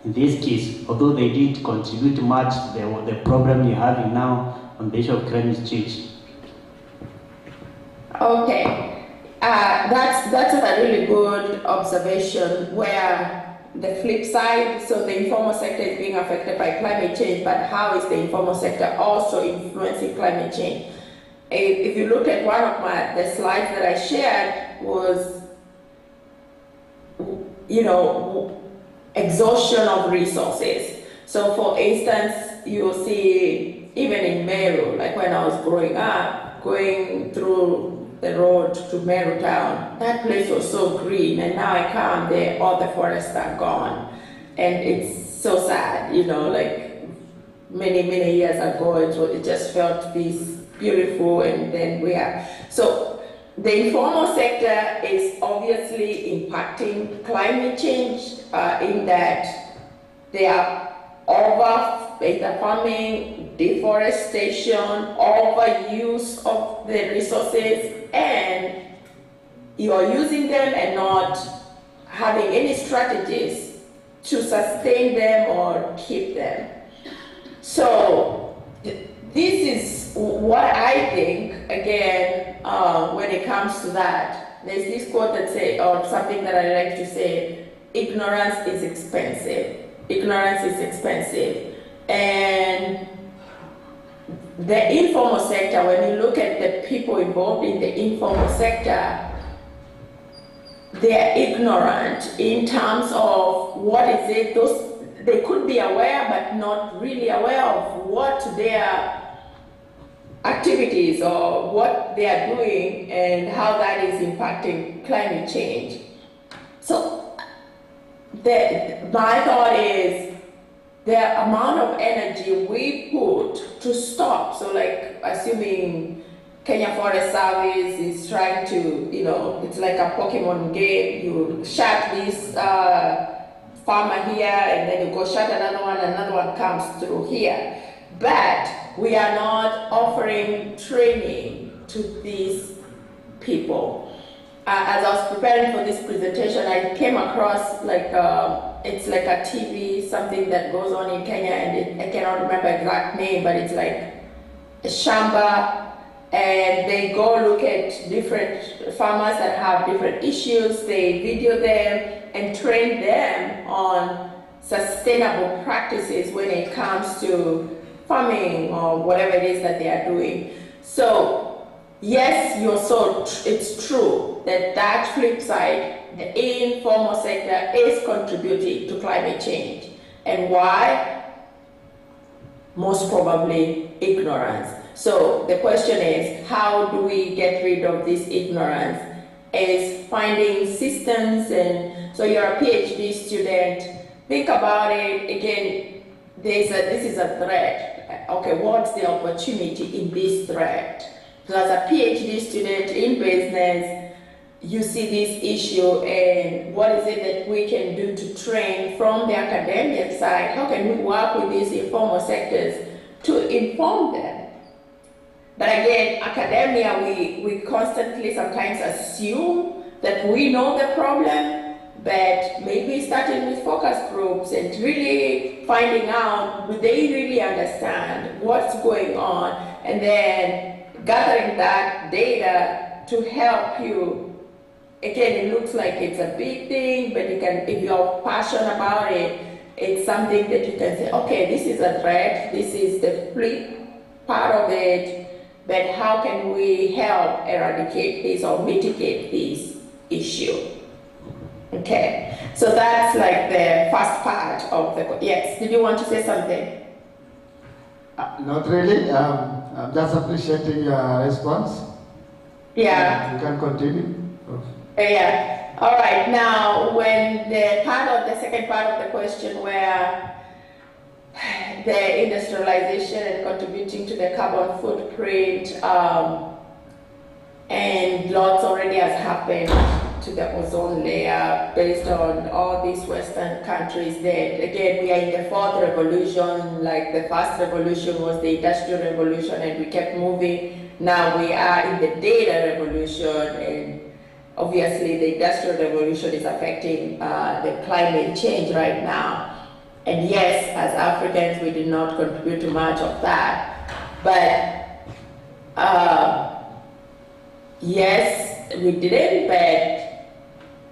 in this case, although they did contribute much to the problem you're having now on the issue of climate change. Okay, that's a really good observation, where the flip side, so the informal sector is being affected by climate change, but how is the informal sector also influencing climate change? If you look at one of the slides that I shared, was, you know, exhaustion of resources. So for instance, you'll see, even in Meru, like when I was growing up, going through the road to Meru town, that place was so green, and now I come there, all the forests are gone. And it's so sad, you know, like many years ago, it just felt this beautiful, and then we are. So the informal sector is obviously impacting climate change in that they are over farming, deforestation, overuse of the resources, and you are using them and not having any strategies to sustain them or keep them. So this is what I think, again, when it comes to that. There's this quote that says, or something that I like to say, ignorance is expensive. Ignorance is expensive. And the informal sector, when you look at the people involved in the informal sector, they are ignorant in terms of what is it. They could be aware, but not really aware of what their activities or what they are doing and how that is impacting climate change. So my thought is the amount of energy we put to stop, so like assuming Kenya Forest Service is trying to, it's like a Pokemon game. You shut this farmer here, and then you go shut another one comes through here. But we are not offering training to these people. As I was preparing for this presentation, I came across it's like a TV, something that goes on in Kenya, and I cannot remember exact name, but it's like a shamba. And they go look at different farmers that have different issues, they video them and train them on sustainable practices when it comes to farming or whatever it is that they are doing. So yes, it's true that flip side, the informal sector is contributing to climate change. And why? Most probably ignorance. So the question is, how do we get rid of this ignorance? Is finding systems, and so you're a PhD student, think about it again. This is a threat. Okay, what's the opportunity in this threat? So as a PhD student in business, you see this issue, and what is it that we can do to train from the academic side? How can we work with these informal sectors to inform them? But again, academia, we constantly sometimes assume that we know the problem, but maybe starting with focus groups and really finding out, do they really understand what's going on, and then gathering that data to help you. Again, it looks like it's a big thing, but you can, if you're passionate about it, it's something that you can say, okay, this is a threat, this is the flip part of it, but how can we help eradicate this or mitigate this issue? Okay, so that's like the first part of the, yes, did you want to say something? Not really, I'm just appreciating your response. Yeah. You can continue. Yeah, all right, now when the second part of the question where the industrialization and contributing to the carbon footprint, and lots already has happened to the ozone layer based on all these Western countries that, again, we are in the fourth revolution. Like the first revolution was the industrial revolution, and we kept moving. Now we are in the data revolution, and obviously the industrial revolution is affecting the climate change right now. And yes, as Africans, we did not contribute to much of that. But yes, we didn't, but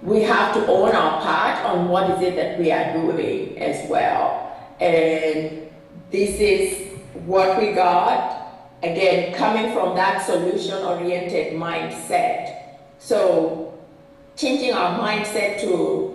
we have to own our part on what is it that we are doing as well. And this is what we got, again, coming from that solution-oriented mindset. So changing our mindset to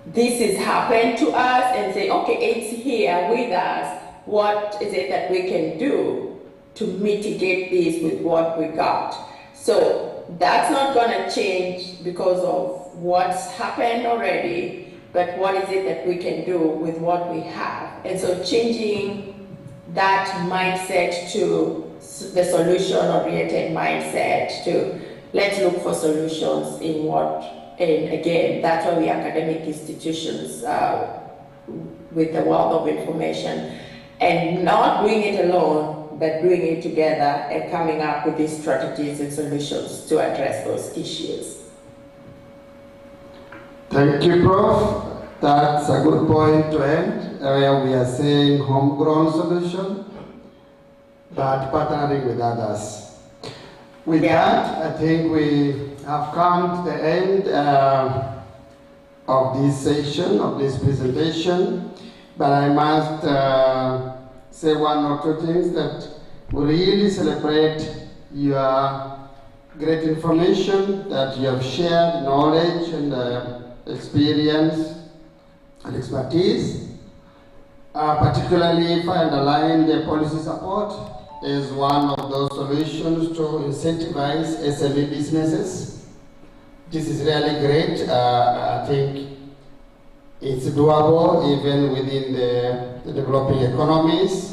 this has happened to us and say, okay, it's here with us. What is it that we can do to mitigate this with what we got? So that's not going to change because of what's happened already, but what is it that we can do with what we have? And so changing that mindset to the solution-oriented mindset, to let's look for solutions in what, and again, that's why we academic institutions with the wealth of information, and not doing it alone, but doing it together and coming up with these strategies and solutions to address those issues. Thank you, Prof. That's a good point to end, where we are saying homegrown solution, but partnering with others. With that, I think we have come to the end of this session, of this presentation, but I must say one or two things that we really celebrate your great information that you have shared, knowledge and experience and expertise. Particularly if I underline the policy support is one of those solutions to incentivize SME businesses. This is really great. I think it's doable even within the developing economies.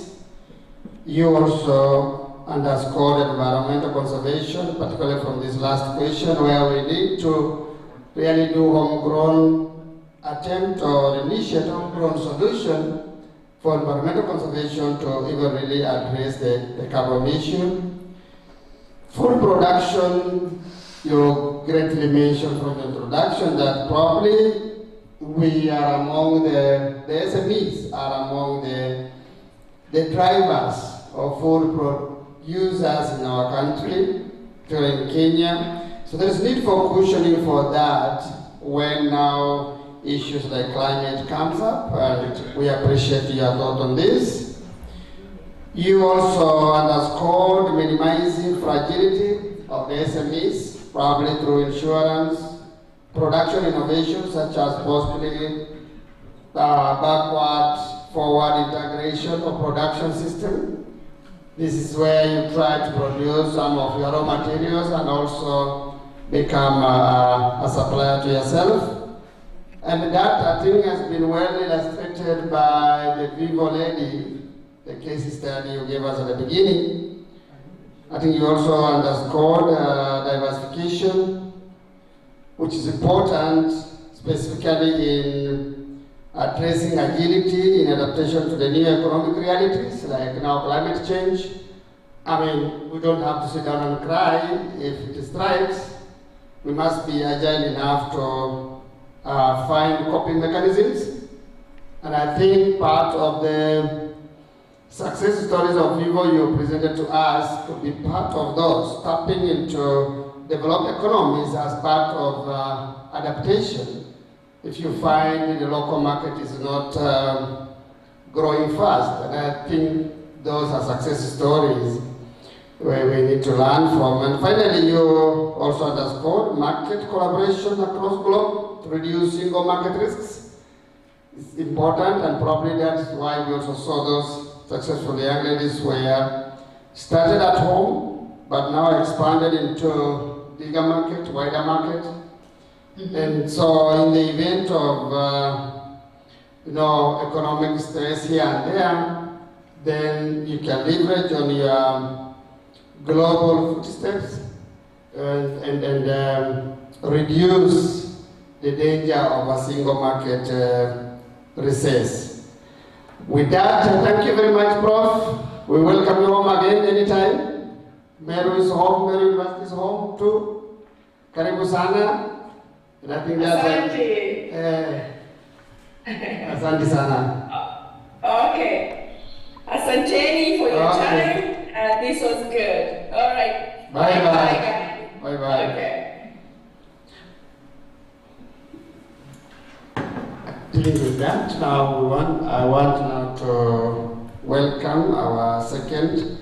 You also underscored environmental conservation, particularly from this last question, where we need to really do homegrown attempt or initiate homegrown solution for environmental conservation to even really address the carbon issue. Food production, you greatly mentioned from the introduction that probably we are among the SMEs are among the drivers of food users in our country, in Kenya. So there's need for cushioning for that when now issues like climate comes up, and we appreciate your thought on this. You also underscored minimizing fragility of the SMEs, probably through insurance, production innovations such as possibly backward, forward integration of production system. This is where you try to produce some of your raw materials and also become a supplier to yourself. And that, I think, has been well illustrated by the Vivo lady, the case study you gave us at the beginning. I think you also underscored diversification, which is important, specifically in addressing agility in adaptation to the new economic realities, like now climate change. I mean, we don't have to sit down and cry if it strikes. We must be agile enough to find coping mechanisms. And I think part of the success stories of Vivo you presented to us could be part of those, tapping into developed economies as part of adaptation. If you find the local market is not growing fast, and I think those are success stories where we need to learn from. And finally, you also underscored market collaboration across globe to reduce single market risks. It's important, and probably that's why we also saw those successful young ladies were started at home, but now expanded into bigger market, wider market. Mm-hmm. And so in the event of economic stress here and there, then you can leverage on your global footsteps and reduce the danger of a single market recess. With that, thank you very much, Prof. We welcome you home again anytime. Meru is home, Meru University is home too. Karibu sana. And I think that's Asante sana. Okay. Asanteni for your time. This was good. All right. Bye-bye. Bye-bye. Okay. Dealing with that, now I want now to welcome our second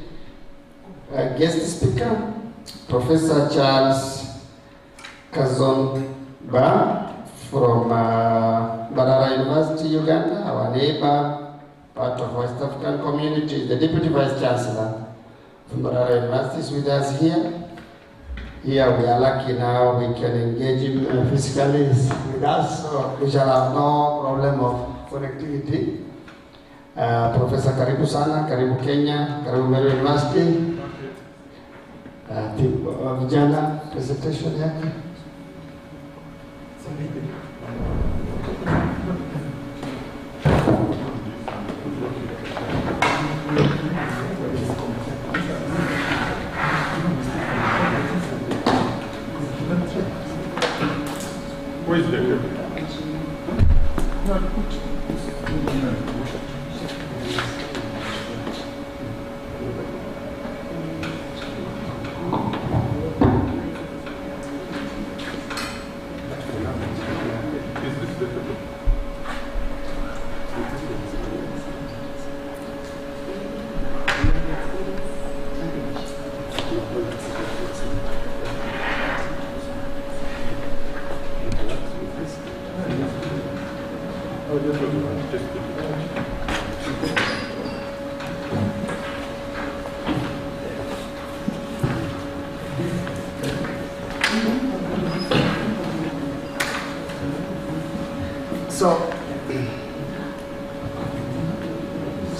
guest speaker, Professor Charles Kazomba from Barara University, Uganda, our neighbor, part of West African community, the Deputy Vice Chancellor from Barara University is with us here. Here we are lucky now we can engage him physically with us, so we shall have no problem of connectivity. Professor, karibu sana, karibu Kenya, karibu Meru University. vijana presentation yake. Where is the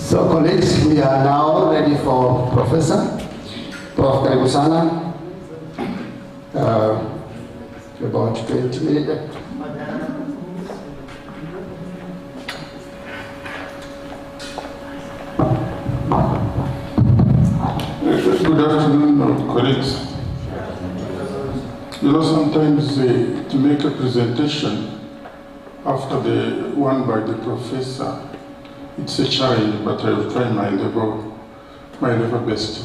So colleagues, we are now ready for Professor. Prof. Karibu sana. About 20 minutes. Good afternoon, colleagues. You know, sometimes to make a presentation after the one by the professor, it's a challenge, but I will try my level best.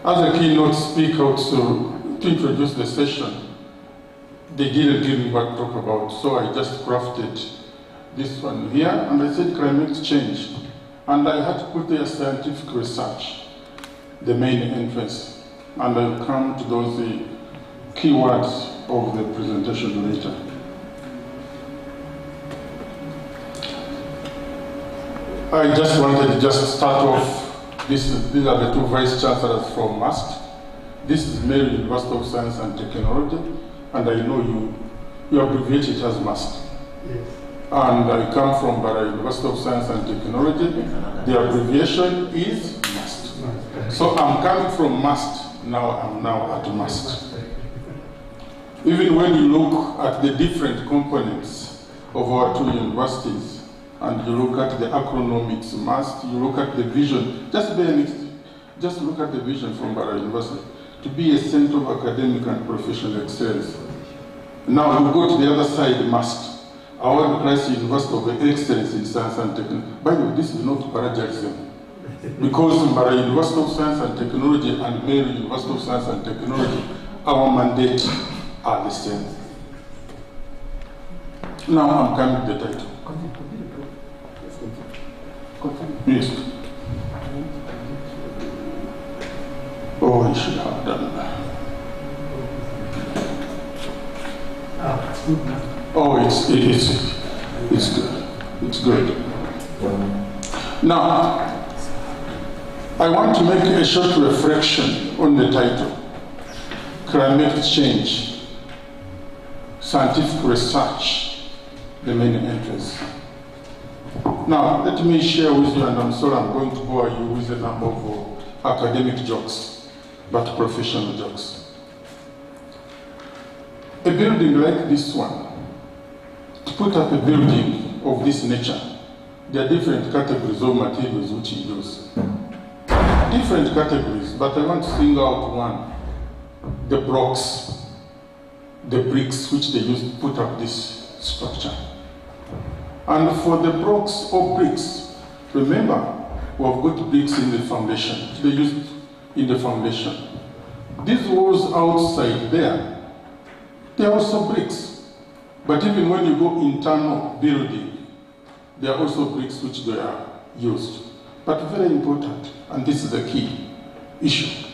As a keynote speaker, also to introduce the session, they didn't give me what to talk about, so I just crafted this one here, and I said climate change. And I had to put there scientific research, the main entrance, and I'll come to those keywords of the presentation later. I just wanted to just start off, these are the two vice chancellors from MUST. This is Mary University of Science and Technology, and I know you abbreviate it as MUST. Yes. And I come from Bara University of Science and Technology. The abbreviation is MUST. So I'm coming from MUST, now I'm now at MUST. Even when you look at the different components of our two universities, and you look at the acronym, it's MUST, you look at the vision, just look at the vision from Bara University, to be a center of academic and professional excellence. Now you go to the other side, MUST. Our Christ University of Excellence in Science and Technology. By the way, this is not plagiarism. Because Bara University of Science and Technology and Mary University of Science and Technology, our mandate are the same. Now I'm coming to the title. Yes. Oh, I should have done that. Oh, it's good. It's good. Now, I want to make a short reflection on the title, Climate Change, Scientific Research, the main entrance. Now, let me share with you, and I'm sorry I'm going to bore you with a number of academic jokes, but professional jokes. A building like this one, to put up a building of this nature, there are different categories of materials which you use. Different categories, but I want to single out one. The blocks, the bricks which they use to put up this structure. And for the blocks or bricks, remember, we have got bricks in the foundation. They used in the foundation. These walls outside there, they are also bricks. But even when you go internal building, there are also bricks which they are used. But very important, and this is the key issue,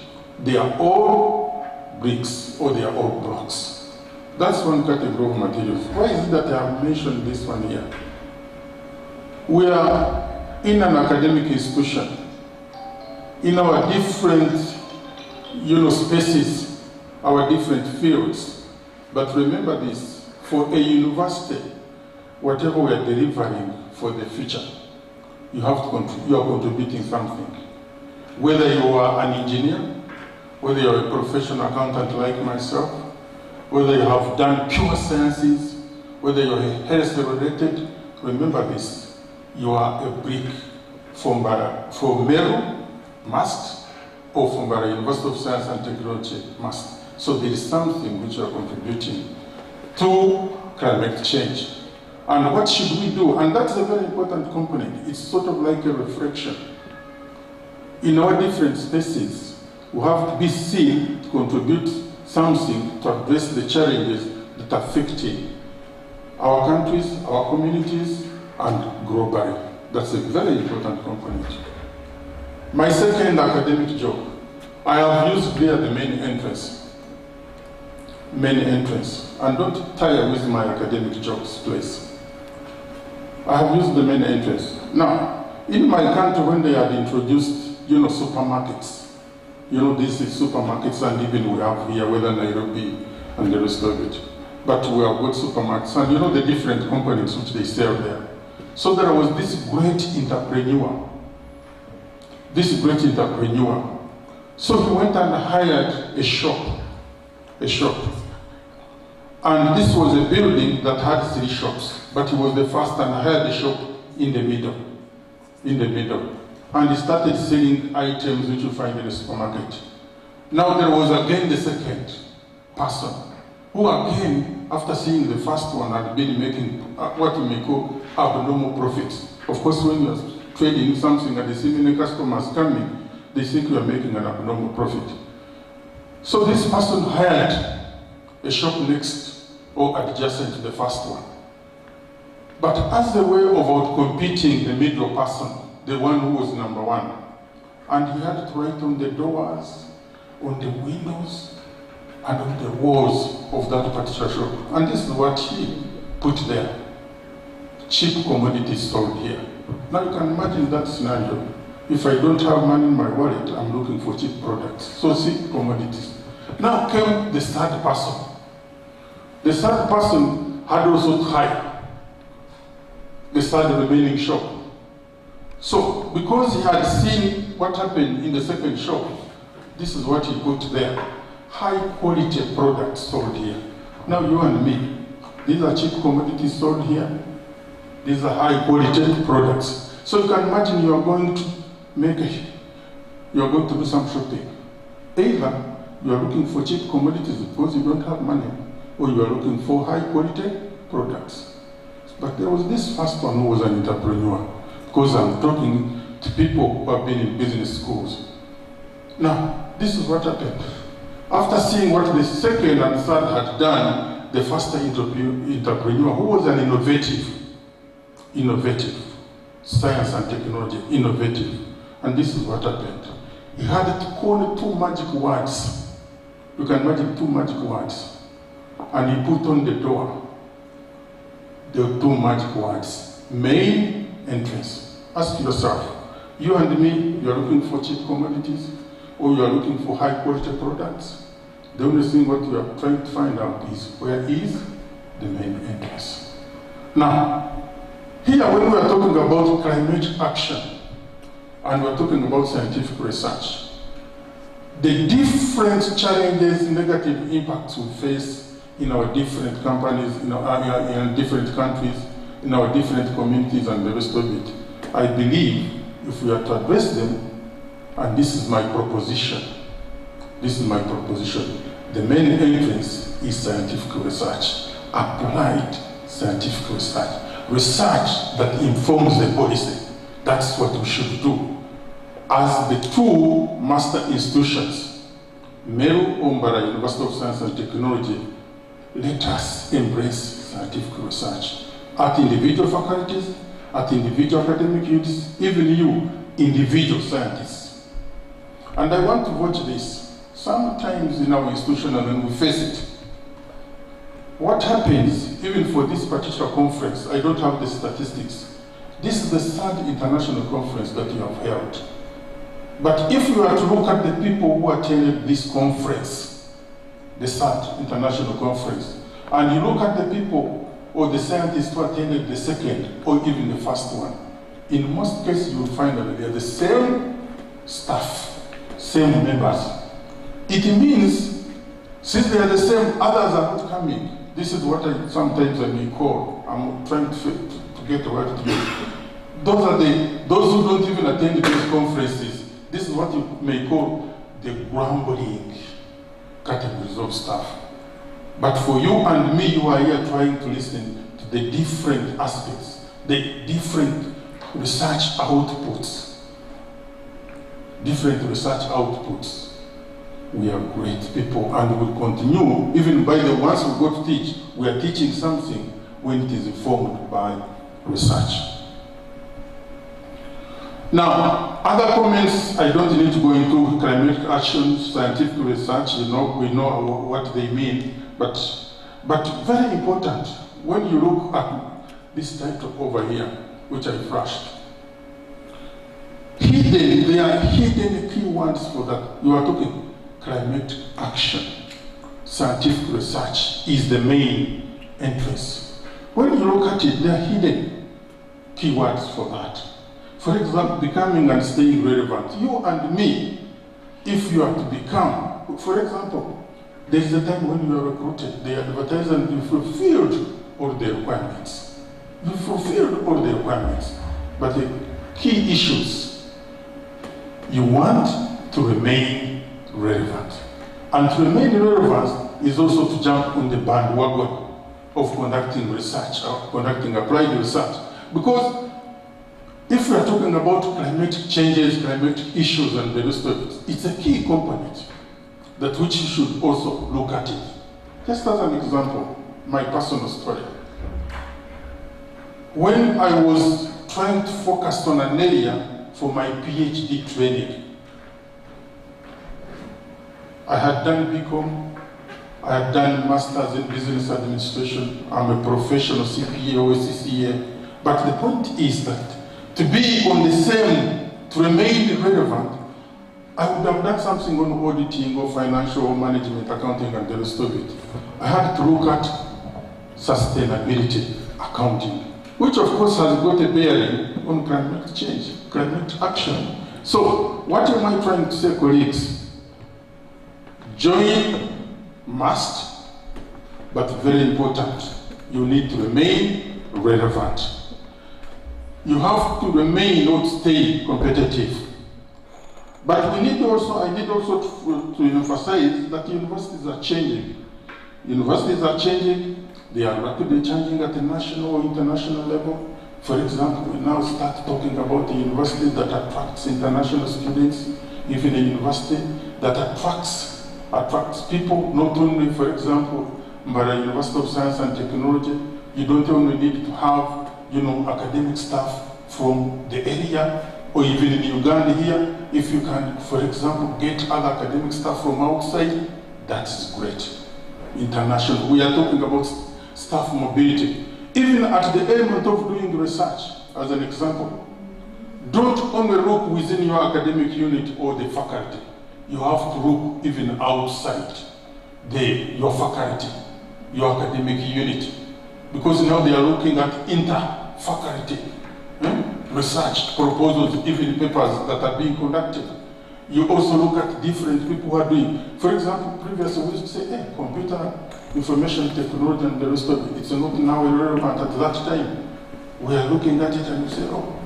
they are all bricks or they are all blocks. That's one category of materials. Why is it that I have mentioned this one here? We are in an academic institution, in our different spaces, our different fields. But remember this, for a university, whatever we are delivering for the future, you are contributing something. Whether you are an engineer, whether you're a professional accountant like myself, whether you have done pure sciences, whether you're health related, remember this, you are a brick from Meru, must, or from the University of Science and Technology, must. So there is something which you are contributing to climate change. And what should we do? And that's a very important component. It's sort of like a reflection. In our different spaces, we have to be seen to contribute something to address the challenges that are affecting our countries, our communities, and globally. That's a very important component. My second academic job, I have used there the main entrance. And don't tire with my academic jobs, please. I have used the main entrance. Now, in my country, when they had introduced, supermarkets, this is supermarkets, and even we have here, whether Nairobi and the rest of it. But we have got supermarkets, and the different companies which they sell there. So there was this great entrepreneur. So he went and hired a shop. And this was a building that had 3 shops, but he was the first and hired a shop in the middle. And he started selling items which you find in the supermarket. Now there was again the second person, who again, after seeing the first one, had been making what we may call abnormal profits. Of course, when you are trading something and they see many customers coming, they think you are making an abnormal profit. So this person hired a shop next or adjacent to the first one. But as a way of outcompeting the middle person, the one who was number 1, and he had to write on the doors, on the windows, and on the walls of that particular shop. And this is what he put there. Cheap commodities sold here. Now you can imagine that scenario. If I don't have money in my wallet, I'm looking for cheap products. So cheap commodities. Now came the third person. The third person had also tried the third remaining shop. So because he had seen what happened in the second shop, this is what he put there. High quality products sold here. Now you and me, these are cheap commodities sold here. These are high quality products. So you can imagine you are going to do some shopping. Either you are looking for cheap commodities because you don't have money, or you are looking for high quality products. But there was this first one who was an entrepreneur, because I'm talking to people who have been in business schools. Now, this is what happened. After seeing what the second and third had done, the first entrepreneur, who was an innovative, science and technology, innovative. And this is what happened. He had to call 2 magic words. You can imagine 2 magic words. And he put on the door the 2 magic words. Main entrance. Ask yourself, you and me, you are looking for cheap commodities, or you are looking for high quality products? The only thing what you are trying to find out is, where is the main entrance? Now, here when we are talking about climate action, and we're talking about scientific research, the different challenges, negative impacts we face in our different companies, in different countries, in our different communities and the rest of it, I believe if we are to address them, and this is my proposition, the main entrance is scientific research, applied scientific research that informs the policy. That's what we should do. As the 2 master institutions, Meru Ombara, University of Science and Technology, let us embrace scientific research at individual faculties, at individual academic units, even you, individual scientists. And I want to watch this. Sometimes in our institution, and when we face it, what happens, even for this particular conference, I don't have the statistics. This is the 3rd international conference that you have held. But if you are to look at the people who attended this conference, the 3rd international conference, and you look at the people or the scientists who attended the 2nd or even the 1st one, in most cases you will find that they are the same staff, same members. it means since they are the same, others are not coming. This is what sometimes I may call, I'm trying to get the word to use. Those who don't even attend these conferences, this is what you may call the grumbling categories of stuff. But for you and me, you are here trying to listen to the different aspects, the different research outputs. Different research outputs. We are great people and we will continue, even by the ones who go to teach, we are teaching something when it is informed by research. Now, other comments, I don't need to go into climate action, scientific research, we know what they mean, but very important, when you look at this title over here, which I flashed, there are hidden keywords for that. You are talking climate action. Scientific research is the main entrance. When you look at it, there are hidden keywords for that. For example, becoming and staying relevant. You and me, if you are to become, for example, there is a time when you are recruited, they advertise and you fulfilled all the requirements. You fulfilled all the requirements. But the key issues, you want to remain relevant. And to remain relevant is also to jump on the bandwagon of conducting research, or conducting applied research. Because if we are talking about climate changes, climate issues and the rest of it, it's a key component that which you should also look at it. Just as an example, my personal story. When I was trying to focus on an area for my PhD training, I had done BCom, I had done Masters in Business Administration, I'm a professional CPA or CCA, but the point is that to be on the same, to remain relevant, I would have done something on auditing or financial or management, accounting and the rest of it. I had to look at sustainability accounting, which of course has got a bearing on climate change, climate action. So what am I trying to say, colleagues? Join must, but very important, you need to remain relevant. You have to remain, not stay competitive. But I need also to emphasize that universities are changing. Universities are changing, they are rapidly changing at the national or international level. For example, we now start talking about a university that attracts international students, even a university that attracts people, not only, for example, but a University of Science and Technology. You don't only need to have, academic staff from the area, or even in Uganda here, if you can, for example, get other academic staff from outside, that's great. International, we are talking about staff mobility. Even at the element of doing research, as an example, don't only look within your academic unit or the faculty. You have to look even outside your faculty, your academic unit. Because now they are looking at inter-faculty research proposals, even papers that are being conducted. You also look at different people who are doing. For example, previously we used to say, hey, computer information technology and the rest of it, it's not now relevant. At that time, we are looking at it and we say, oh,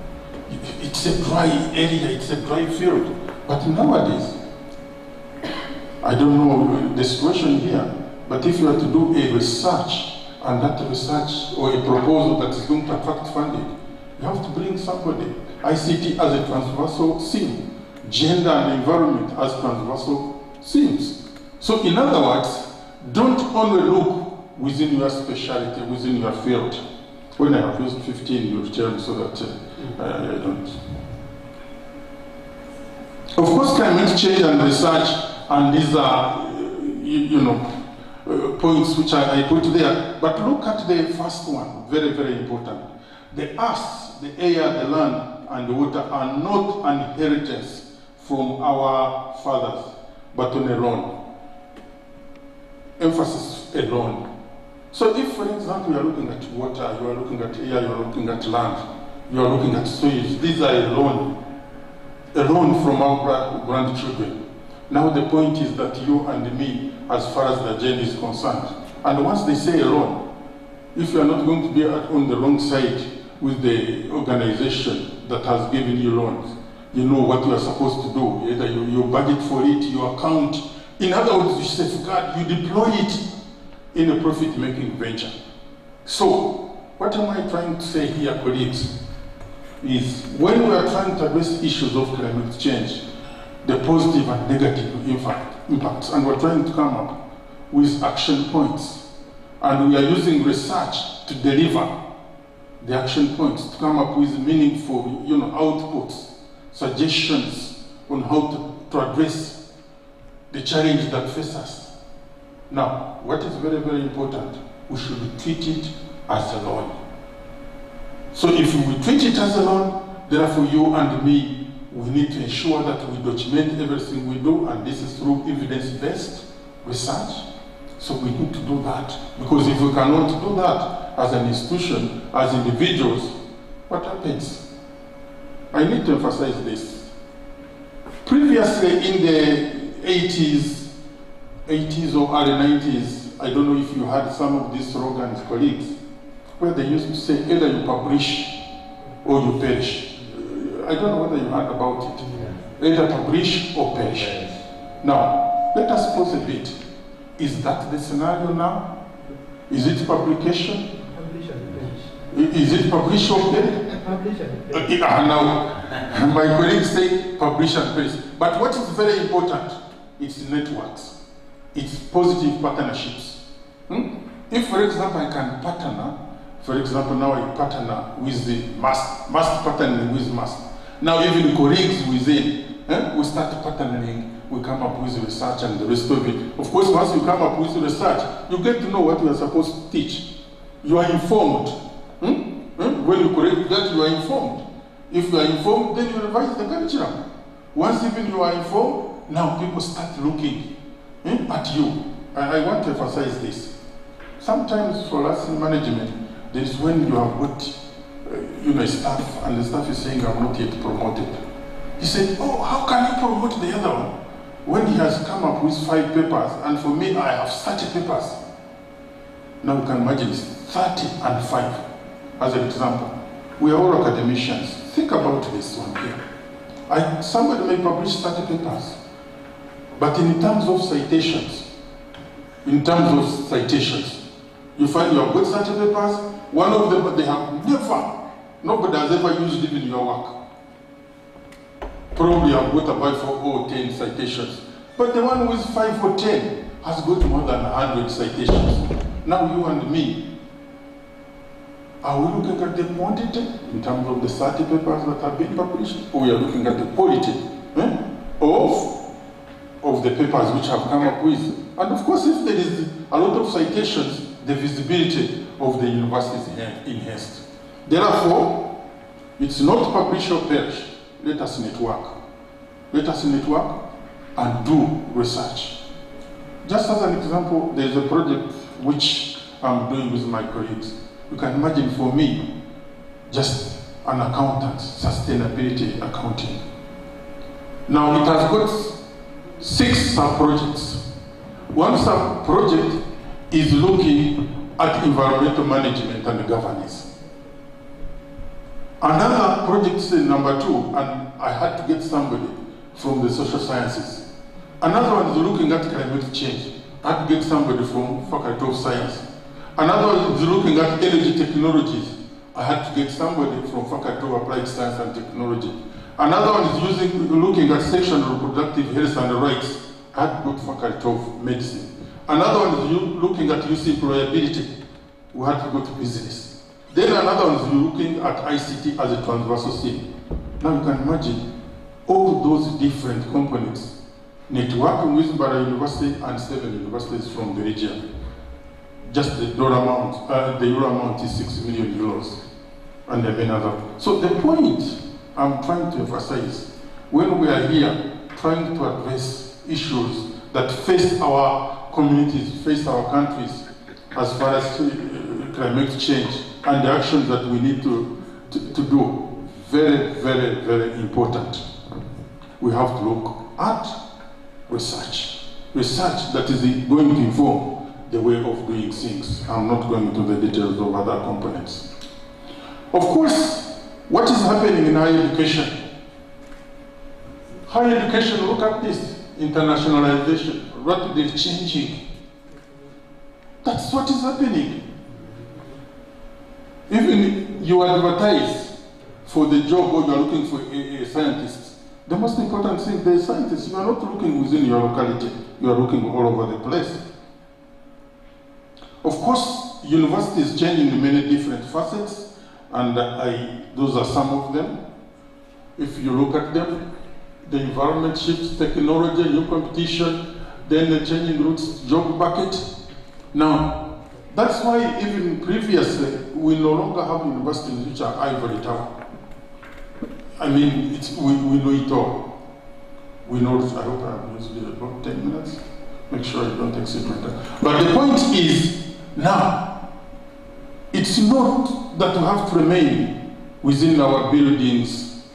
it's a dry area, it's a dry field. But nowadays, I don't know the situation here, but if you are to do a research, and that research or a proposal that is going to attract funding, you have to bring somebody. ICT as a transversal theme, gender and environment as transversal themes. So in other words, don't only look within your specialty, within your field. When I have used 15, you'll tell me so that I don't. Of course, climate change and research, and these are, points which I put there. But look at the first one, very, very important. The earth, the air, the land, and the water are not an inheritance from our fathers, but on a loan. Emphasis alone. So if, for example, you are looking at water, you are looking at air, you are looking at land, you are looking at soils, these are a loan from our grandchildren. Now the point is that you and me, as far as the journey is concerned, and once they say a loan, if you are not going to be on the wrong side with the organization that has given you loans, you know what you are supposed to do. Either you budget for it, you account. In other words, you safeguard, you deploy it in a profit-making venture. So, what am I trying to say here, colleagues, is when we are trying to address issues of climate change, the positive and negative impacts, and we're trying to come up with action points, and we are using research to deliver the action points, to come up with meaningful, outputs, suggestions on how to address the challenge that faces us. Now, what is very, very important, we should treat it as a loan. So if we treat it as a loan, therefore you and me, we need to ensure that we document everything we do, and this is through evidence-based research. So we need to do that, because if we cannot do that as an institution, as individuals, what happens? I need to emphasize this. Previously in the 80s or early 90s, I don't know if you had some of these slogans, colleagues, where they used to say either you publish or you perish. I don't know whether you heard about it. Either publish or perish. Now, let us pause a bit. Is that the scenario now? Is it publication? Publish and perish. Is it publish or perish? Publish and perish. Now, my colleagues say publish and perish. But what is very important, it's networks. It's positive partnerships. If, for example, I can partner, for example, now I partner with the must partnering with must. Now even colleagues within, we start partnering, we come up with research and the rest of it. Of course, once you come up with research, you get to know what you are supposed to teach. You are informed. When you correct that, you are informed. If you are informed, then you revise the curriculum. Once even you are informed, now people start looking at you. I want to emphasize this. Sometimes for us in management, there is when you have got staff, and the staff is saying, I'm not yet promoted. He said, oh, how can you promote the other one? When he has come up with 5 papers, and for me, I have 30 papers. Now you can imagine it's 30 and 5, as an example. We are all academicians. Think about this one here. Somebody may publish 30 papers, but in terms of citations, you find you have got 30 papers, one of them, they have nobody has ever used even your work. Probably have got about 4 or 10 citations. But the one with 5 or 10 has got more than 100 citations. Now you and me, are we looking at the quantity in terms of the 30 papers that have been published? Or we are looking at the quality of the papers which have come up with? And of course, if there is a lot of citations, the visibility of the university is enhanced. Therefore, it's not publish or perish. Let us network. Let us network and do research. Just as an example, there is a project which I'm doing with my colleagues. You can imagine for me, just an accountant, sustainability accounting. Now it has got 6 sub-projects. One sub-project is looking at environmental management and governance. Another project is number 2, and I had to get somebody from the social sciences. Another one is looking at climate change. I had to get somebody from Faculty of Science. Another one is looking at energy technologies. I had to get somebody from Faculty of Applied Science and Technology. Another one is looking at sexual and reproductive health and rights. I had to go to Faculty of Medicine. Another one is looking at youth employability. We had to go to business. Then another one is looking at ICT as a transversal theme. Now you can imagine all those different components networking with Bara University and 7 universities from the region. Just the dollar amount, the euro amount is 6 million euros, and there are many other. So the point I'm trying to emphasize, when we are here trying to address issues that face our communities, face our countries, as far as climate change and the actions that we need to do, very, very, very important. We have to look at research. Research that is going to inform the way of doing things. I'm not going into the details of other components. Of course, what is happening in higher education? Higher education, look at this, internationalization, rapidly changing. That's what is happening. Even you advertise for the job or you are looking for a scientist. The most important thing, the scientist, you are not looking within your locality, you are looking all over the place. Of course, university is changing in many different facets, and those are some of them. If you look at them, the environment shifts, technology, new competition, then the changing routes, job market. Now, that's why even previously, we no longer have universities which are ivory tower. I mean, we know it all. We know, I hope I have used about 10 minutes. Make sure I don't exceed my time. But the point is, now, it's not that we have to remain within our buildings,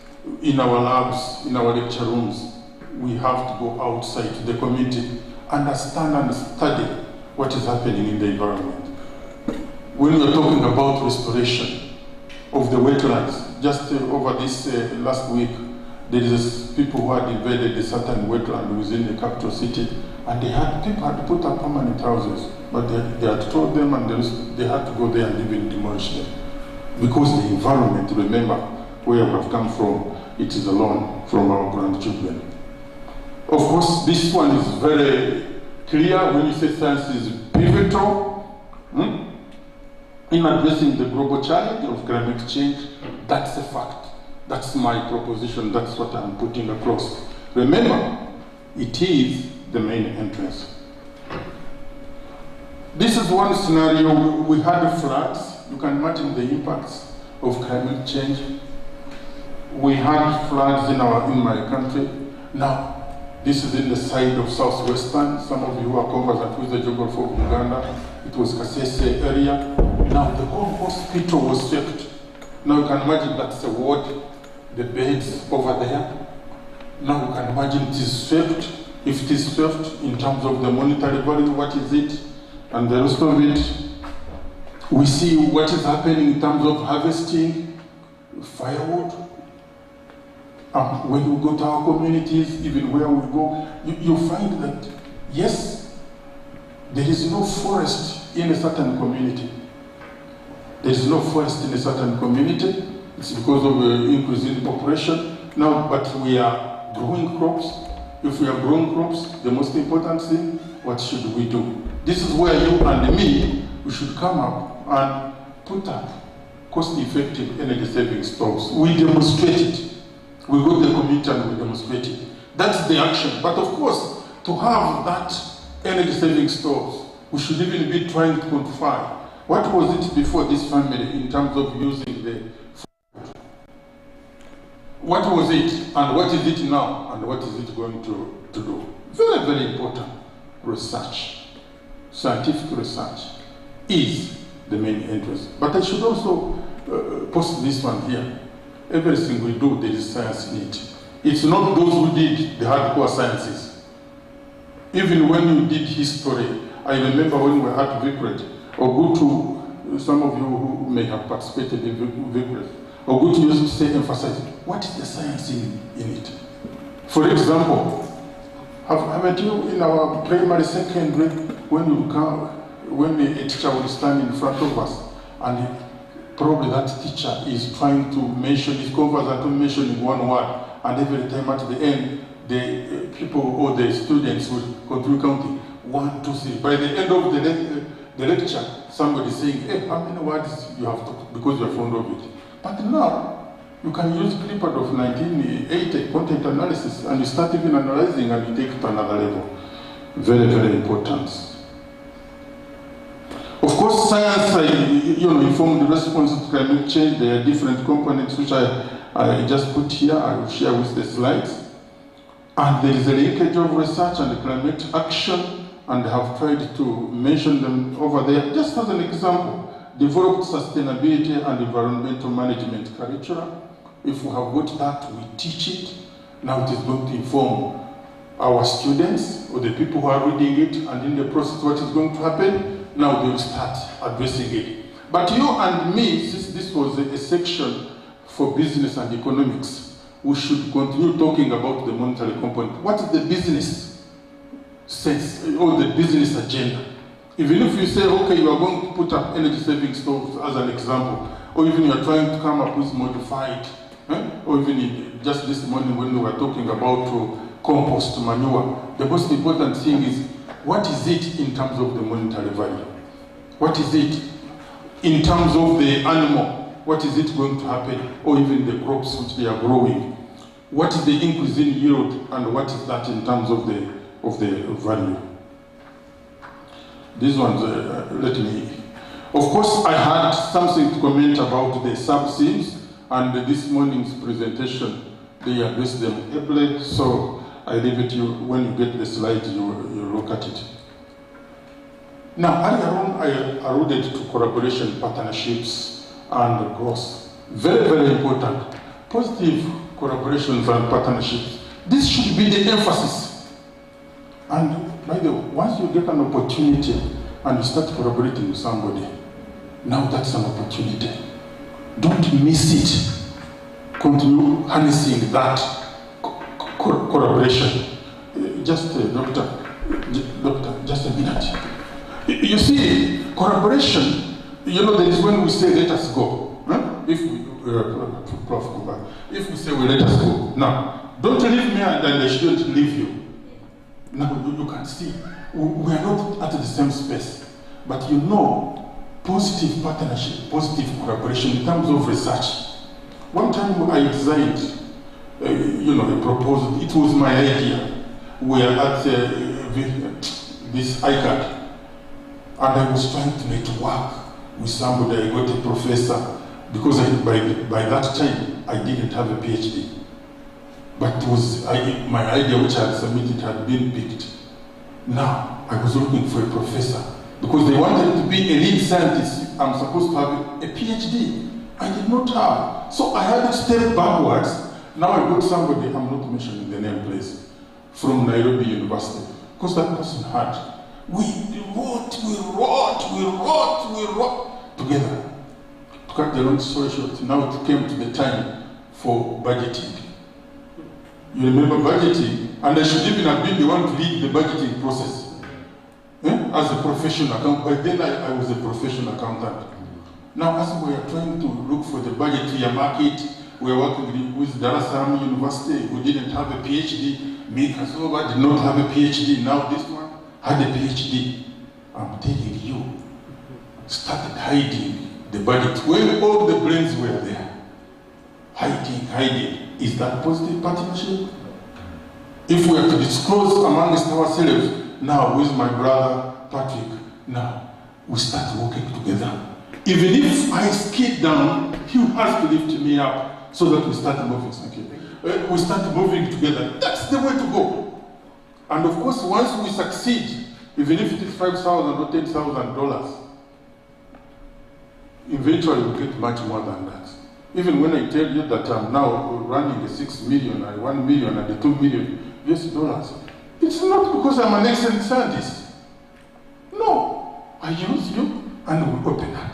in our labs, in our lecture rooms. We have to go outside to the community, understand and study what is happening in the environment. When we are talking about restoration of the wetlands, just over this last week, there is people who had invaded a certain wetland within the capital city, and people had put up permanent houses, but they had told them and they had to go there and even demolish them. Because the environment, remember where we have come from, it is alone from our grandchildren. Of course, this one is very clear when you say science is pivotal in addressing the global challenge of climate change. That's a fact. That's my proposition. That's what I'm putting across. Remember, it is the main entrance. This is one scenario. We had floods. You can imagine the impacts of climate change. We had floods in my country. Now, this is in the side of southwestern. Some of you are conversant with the geography of Uganda. It was Kasese area. Now the whole hospital was swept. Now you can imagine that's a ward, the beds over there. Now you can imagine it is swept. If it is swept in terms of the monetary value, what is it? And the rest of it, we see what is happening in terms of harvesting firewood. When we go to our communities, even where we go, you find that, yes, there is no forest in a certain community. There is no forest in a certain community. It's because of the increase in population. Now, but we are growing crops. If we are growing crops, the most important thing, what should we do? This is where you and me, we should come up and put up cost-effective energy-saving stoves. We demonstrate it. We go to the community and we demonstrate it. That's the action. But of course, to have that energy-saving stoves, we should even be trying to quantify what was it before this family in terms of using the food. What was it and what is it now and what is it going to do? Very, very important research. Scientific research is the main interest. But I should also post this one here. Everything we do, there is science in it. It's not those who did the hardcore sciences. Even when you did history, I remember when we had Vicred, or go to some of you who may have participated in Vicred, or go to used to say, emphasize, what is the science in it? For example, haven't you in our primary, secondary, when a teacher will stand in front of us and probably that teacher is trying to mention, is conversant to mentioning one word, and every time at the end, the people or the students will continue counting 1, 2, 3. By the end of the lecture, somebody is saying, hey, how many words you have to, because you're fond of it. But now, you can use Clifford of 1980 content analysis, and you start even analyzing and you take it to another level. Very, very important. Of course, science, informed the response to climate change. There are different components which I just put here. I will share with the slides. And there is a linkage of research and climate action, and I have tried to mention them over there. Just as an example, developed sustainability and environmental management curricula. If we have got that, we teach it. Now it is going to inform our students or the people who are reading it, and in the process what is going to happen, now they will start addressing it. But you and me, since this was a section for business and economics, we should continue talking about the monetary component. What is the business sense or the business agenda? Even if you say, okay, you are going to put up energy saving stoves as an example, or even you are trying to come up with modified, or even just this morning when we were talking about compost manure, the most important thing is, what is it in terms of the monetary value? What is it in terms of the animal? What is it going to happen? Or even the crops which they are growing? What is the increase in yield, and what is that in terms of the value? These ones, let me. Of course, I had something to comment about the sub-themes, and this morning's presentation, they address them ably, so I leave it to you. When you get the slide, you look at it. Now, earlier on, I alluded to collaboration, partnerships, and growth. Very, very important. Positive collaborations and partnerships. This should be the emphasis. And by the way, once you get an opportunity and you start collaborating with somebody, now that's an opportunity. Don't miss it. Continue harnessing that collaboration. Just doctor, just a minute. You see, collaboration, there is when we say let us go. If we say let us go, now, don't leave me and I shouldn't leave you. Now, you can see, we are not at the same space, but positive partnership, positive collaboration in terms of research. One time I designed, a proposal, it was my idea. We are at this ICAD, and I was trying to network with somebody. I got a professor, because by that time I didn't have a PhD. But it was my idea which I had submitted had been picked. Now, I was looking for a professor, because they wanted to be a lead scientist. I'm supposed to have a PhD. I did not have. So I had to step backwards. Now I got somebody, I'm not mentioning the name, please, from Nairobi University, because that person had. We wrote together. To cut the long story short, now it came to the time for budgeting. You remember budgeting? And I should even have been the one to lead the budgeting process. As a professional accountant. By then I was a professional accountant. Now as we are trying to look for the budget to market, we are working with Dar es Salaam University, who didn't have a PhD. Me, Kasova, did not have a PhD. Now this one had a PhD. I'm telling you, started hiding the budget when all the brains were there. Hiding. Is that positive partnership? If we are to disclose amongst ourselves, now with my brother Patrick, now we start working together. Even if I skid down, he has to lift me up so that we start moving. We start moving together. That's the way to go. And of course, once we succeed, even if it is $5,000 or $10,000, eventually we get much more than that. Even when I tell you that I'm now running a 6 million, and 1 million, and a 2 million US dollars, it's not because I'm an excellent scientist. No, I use you and we open up.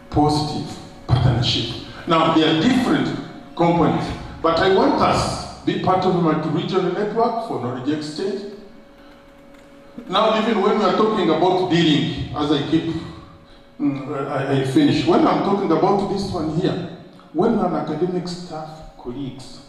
Positive partnership. Now, they are different components, but I want us to be part of a multi-regional network for knowledge exchange. Now, even when we are talking about dealing, as I finish, when I'm talking about this one here, when an academic staff colleagues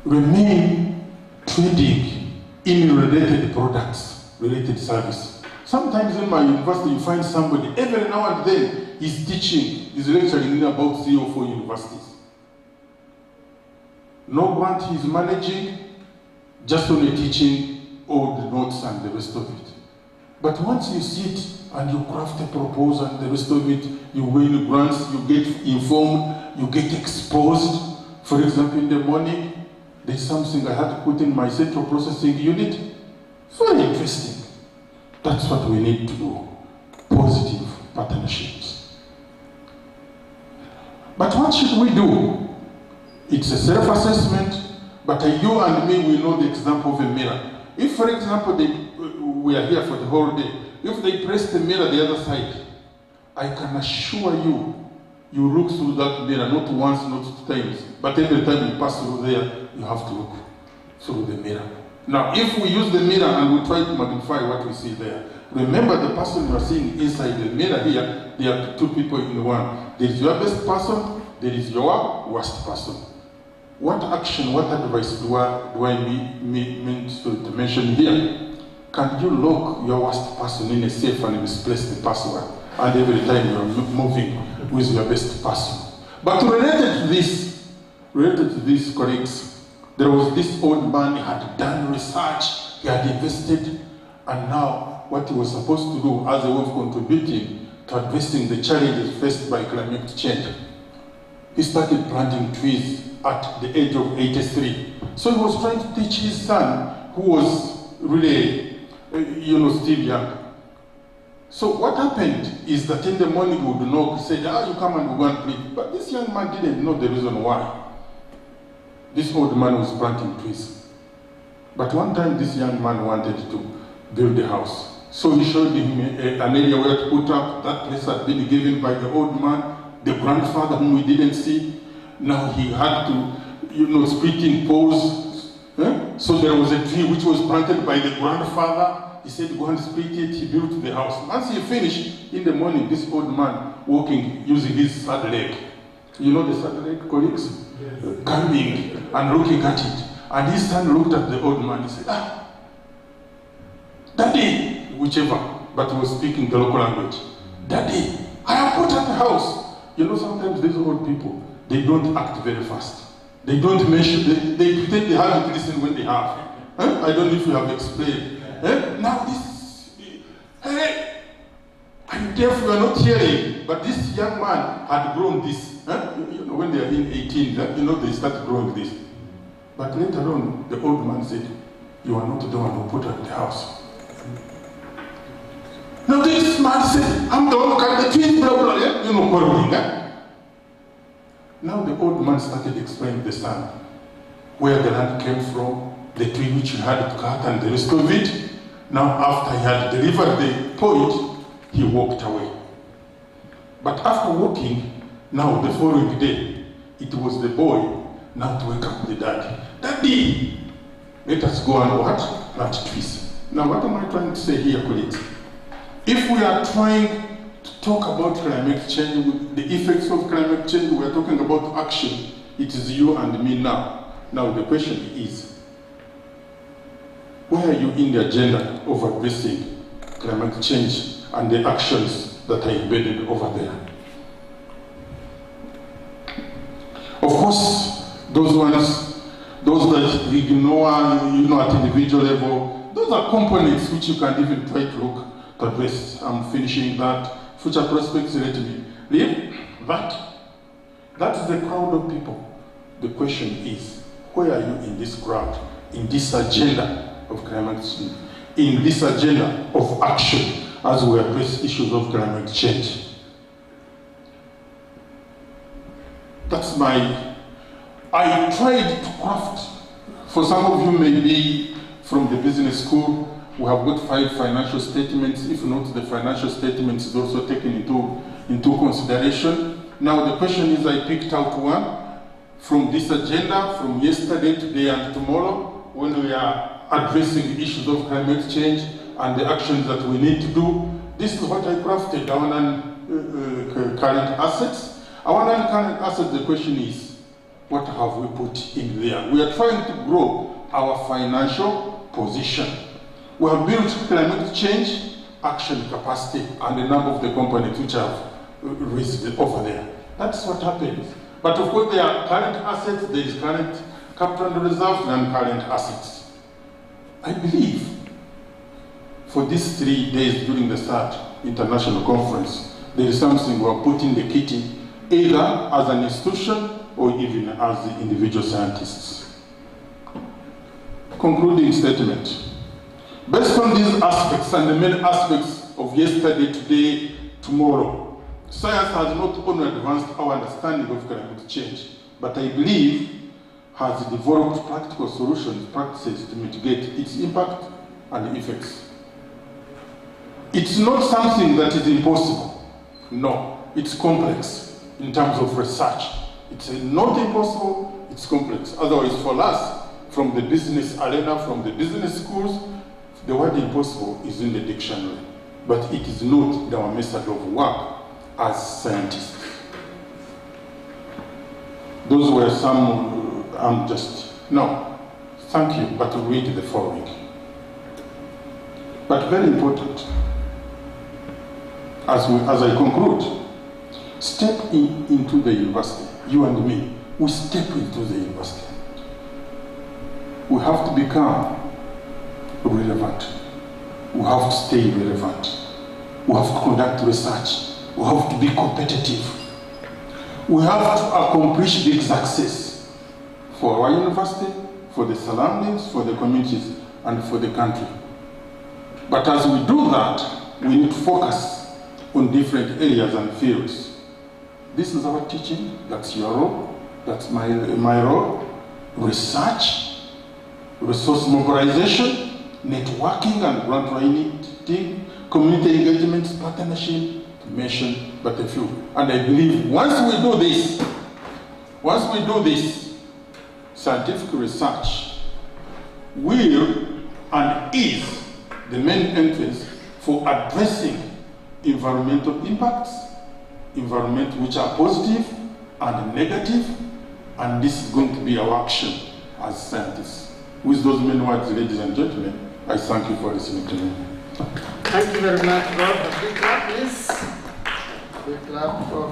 remain trading in related products, related service. Sometimes in my university you find somebody, every now and then he's teaching, he's lecturing about 3 or 4 universities. No grant he's managing, just only teaching all the notes and the rest of it. But once you sit and you craft a proposal and the rest of it, you win grants, you get informed, you get exposed. For example, in the morning, there's something I had to put in my central processing unit. Very interesting. That's what we need to do. Positive partnerships. But what should we do? It's a self-assessment, but you and me, we know the example of a mirror. If, for example, we are here for the whole day, if they press the mirror the other side, I can assure you, you look through that mirror, not once, not two times, but every time you pass through there, you have to look through the mirror. Now, if we use the mirror and we try to magnify what we see there, remember the person you are seeing inside the mirror here, there are two people in one. There is your best person, there is your worst person. What action, what advice do I mean to mention here? Can you lock your worst person in a safe and misplace the password? And every time you are moving with your best person. But related to this, colleagues, there was this old man, he had done research, he had invested, and now what he was supposed to do as a way of contributing to addressing the challenges faced by climate change, he started planting trees at the age of 83. So he was trying to teach his son, who was really, still young. So what happened is that in the morning he would knock, say, you come and we go and play. But this young man didn't know the reason why. This old man was planting trees. But one time this young man wanted to build a house. So he showed him an area where to put up. That place had been given by the old man, the grandfather whom we didn't see. Now he had to, split in poles. So there was a tree which was planted by the grandfather. He said, go and split it. He built the house. Once he finished, in the morning, this old man walking using his third leg. You know the third leg, colleagues? Yes. Coming and looking at it. And his son looked at the old man. He said, Daddy, whichever, but he was speaking the local language. Daddy, I have put up the house. Sometimes these old people, they don't act very fast. They don't mention, they pretend they haven't listened when they have. I don't know if you have explained. Now this, I'm deaf, you are not hearing, but this young man had grown this. When they are in 18, they start growing this. But later on, the old man said, you are not the one who put up the house. Now this man said, I'm the one who cut the tree, blah, blah, quarreling. Now the old man started explaining to the son where the land came from, the tree which he had to cut and the rest of it. Now after he had delivered the point, he walked away. But after walking, now the following day, it was the boy now to wake up the dad. Daddy, let us go and what? Plant trees. Now what am I trying to say here, colleagues? If we are trying to talk about climate change, the effects of climate change, we are talking about action. It is you and me now. Now the question is, where are you in the agenda of addressing climate change and the actions that are embedded over there? Of course, those that we ignore, at individual level, those are components which you can even try to look to address. I'm finishing that. Future prospects, let me leave that. That is the crowd of people. The question is, where are you in this crowd, in this agenda of climate change, in this agenda of action as we address issues of climate change? That's I tried to craft, for some of you maybe from the business school, we have got 5 financial statements. If not, the financial statements is also taken into consideration. Now the question is, I picked out one from this agenda, from yesterday, today, and tomorrow, when we are addressing issues of climate change and the actions that we need to do. This is what I crafted, our non-current assets. Our non-current assets, the question is, what have we put in there? We are trying to grow our financial position. We have built climate change action capacity and a number of the components which have raised over there. That's what happens. But of course, there are current assets, there is current capital reserves and current assets. I believe for these 3 days during the third international conference, there is something we are putting the kitty either as an institution or even as the individual scientists. Concluding statement. Based on these aspects and the many aspects of yesterday, today, tomorrow, science has not only advanced our understanding of climate change, but I believe has developed practical solutions, practices to mitigate its impact and effects. It's not something that is impossible. No, it's complex in terms of research. It's not impossible, it's complex. Otherwise, for us, from the business arena, from the business schools, the word impossible is in the dictionary, but it is not in our method of work as scientists. Those were some, no, thank you, but read the following. But very important, as I conclude, step into the university, you and me, we step into the university. We have to become relevant. We have to stay relevant. We have to conduct research. We have to be competitive. We have to accomplish big success for our university, for the surroundings, for the communities, and for the country. But as we do that, we need to focus on different areas and fields. This is our teaching, that's your role, that's my role. Research, resource mobilization, networking and grant writing, community engagements, partnership, to mention but a few. And I believe once we do this, scientific research will and is the main entrance for addressing environmental impacts, environment which are positive and negative, and this is going to be our action as scientists. With those many words, ladies and gentlemen, I thank you for listening to me. Thank you very much, Rob. A big clap, please. Big clap for...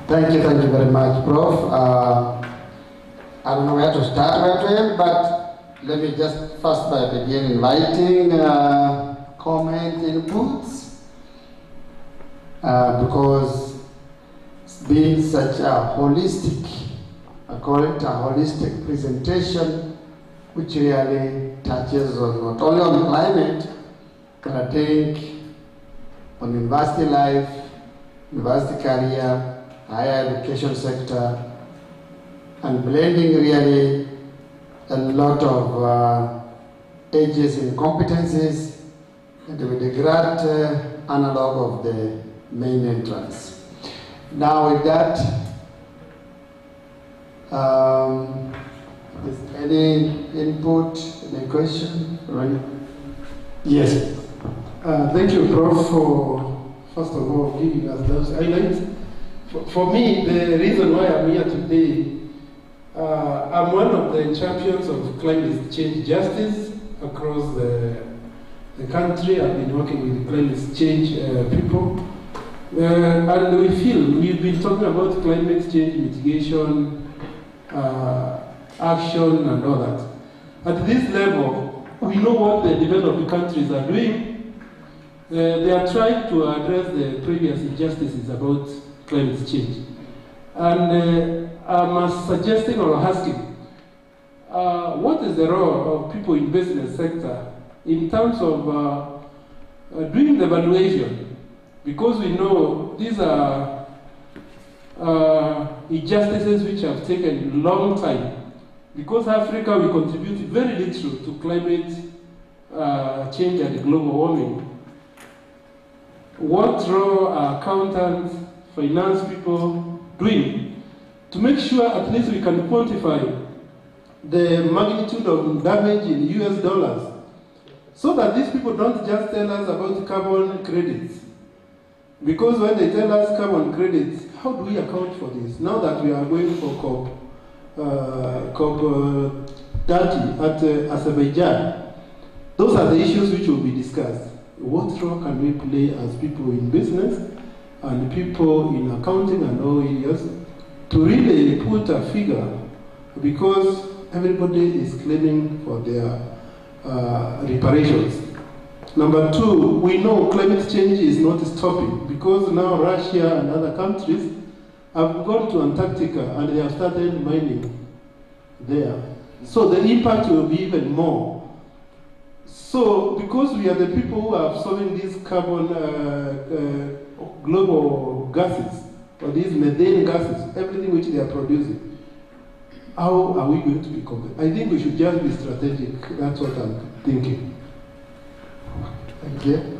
Thank you very much, Prof. I don't know where to start right away, but let me just first begin inviting comment inputs, because it's been such a holistic, I call it a holistic presentation, which really touches on not only on climate, but I think on university life, university career, higher education sector, and blending really a lot of ages and competencies, and with the grad analog of the main entrance. Now with that, is any input, any question? Right? Yes. Thank you, Prof, for first of all giving us those highlights. For me, the reason why I'm here today, I'm one of the champions of climate change justice across the country. I've been working with climate change people. And we feel we've been talking about climate change mitigation, action and all that. At this level, we know what the developing countries are doing. They are trying to address the previous injustices about climate change. And I'm suggesting or asking, what is the role of people in business sector in terms of doing the evaluation? Because we know these are injustices which have taken a long time. Because Africa, we contribute very little to climate change and global warming. What role are accountants, finance people doing to make sure at least we can quantify the magnitude of damage in US dollars, so that these people don't just tell us about carbon credits? Because when they tell us carbon credits, how do we account for this? Now that we are going for COP30 at Azerbaijan, those are the issues which will be discussed. What role can we play as people in business and people in accounting and all areas to really put a figure, because everybody is claiming for their reparations. Number two, we know climate change is not stopping, because now Russia and other countries have gone to Antarctica and they have started mining there. So the impact will be even more. So because we are the people who are solving this carbon global gases, or these methane gases, everything which they are producing, how are we going to be competitive? I think we should just be strategic. That's what I'm thinking. Thank you.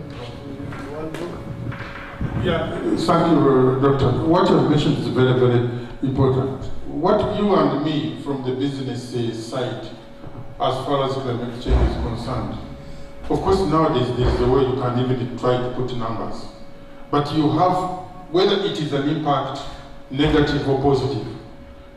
Yeah, thank you, Doctor. What you have mentioned is very, very important. What you and me from the business side, as far as climate change is concerned, of course nowadays there is a way you can even try to put numbers. But you have, whether it is an impact, negative or positive.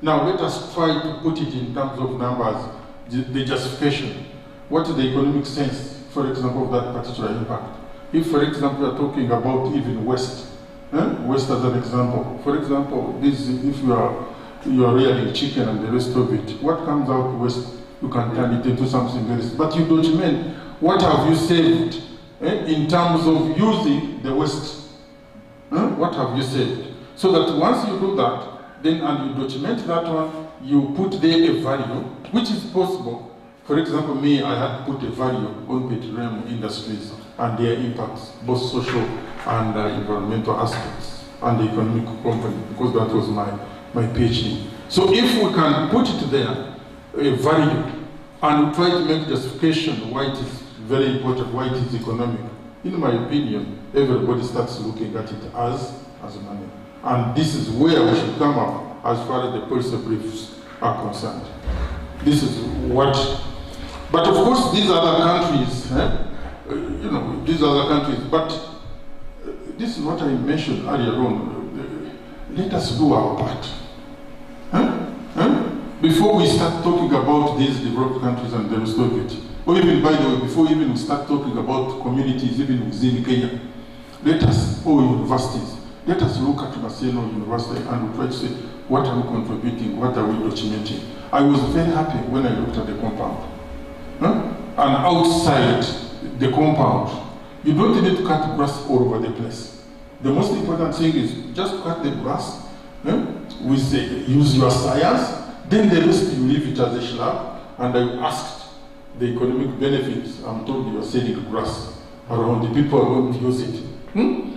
Now let us try to put it in terms of numbers, the justification. What is the economic sense, for example, of that particular impact? If, for example, we are talking about even waste, waste as an example. For example, this, if you are rearing chicken and the rest of it, what comes out waste, you can turn it into something else. But you document what have you saved in terms of using the waste. What have you saved? So that once you do that, then and you document that one, you put there a value, which is possible. For example, me, I had put a value on petroleum industries and their impacts, both social and environmental aspects, and the economic component, because that was my PhD. So if we can put it there, a value, and we try to make justification why it is very important, why it is economic, in my opinion, everybody starts looking at it as money. And this is where we should come up as far as the policy briefs are concerned. This is what, but of course these other countries, these other countries, but this is what I mentioned earlier on. Let us do our part. Before we start talking about these developed countries and the rest of it, or even, by the way, before even we start talking about communities, even within Kenya, let us, or universities, let us look at Maseno University and we try to say, what are we contributing, what are we documenting? I was very happy when I looked at the compound. And outside the compound, you don't need to cut grass all over the place. The most important thing is just cut the grass, use your science, then the rest you leave it as a slab, and I asked the economic benefits. I'm told you are selling grass around, the people are going to use it.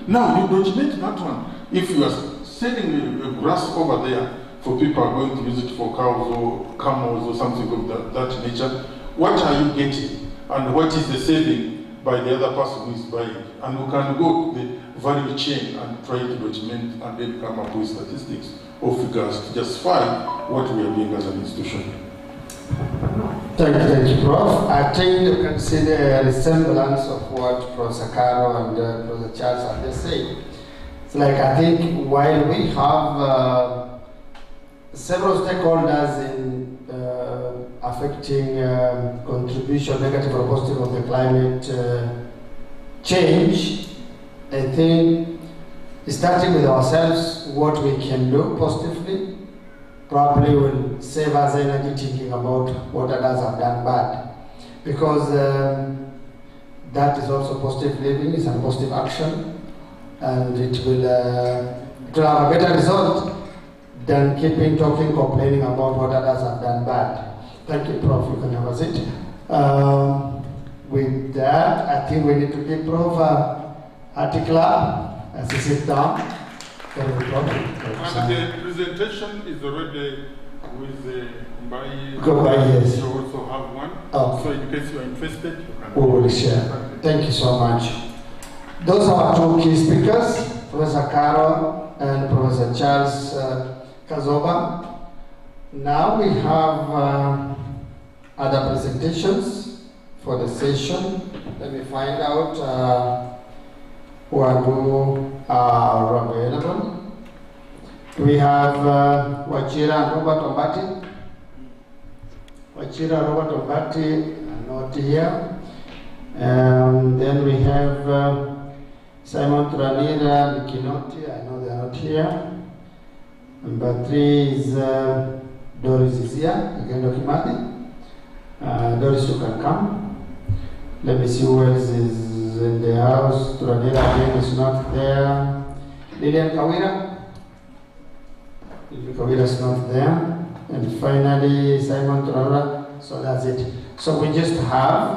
Now you document that one. If you are selling grass over there for people are going to use it for cows or camels or something of that nature, what are you getting? And what is the saving by the other person who is buying? And we can go to the value chain and try to document and then come up with statistics or figures to justify what we are doing as an institution. Thank you, Prof. I think you can see the resemblance of what Professor Caro and Professor Charles are just saying. It's like, I think while we have several stakeholders in affecting contribution, negative or positive, of the climate change, I think starting with ourselves, what we can do positively probably will save us energy thinking about what others have done bad. Because that is also positive living, it's a positive action, and it will have a better result than keeping talking, complaining about what others have done bad. Thank you, Prof. You can have a seat. With that, I think we need to give Prof a clap as he sits down. And the presentation is already with the yes. You also have one. Oh. So in case you are interested, you can. We will share. Thank you so much. Those are our two key speakers, Professor Caro and Professor Charles Kazoba. Now we have other presentations for the session. Let me find out who are available. We have Wachira and Robert Ombati. Wachira and Robert Ombati are not here. Then we have Simon Tranira and Kinoti. I know they are not here. Number 3 is Doris Izia, again Dokimadi. Doris, you can come. Let me see who else is in the house. Tranira again is not there. Lilian Kawira. Lilian Kawira is not there. And finally, Simon Tranira. So that's it. So we just have.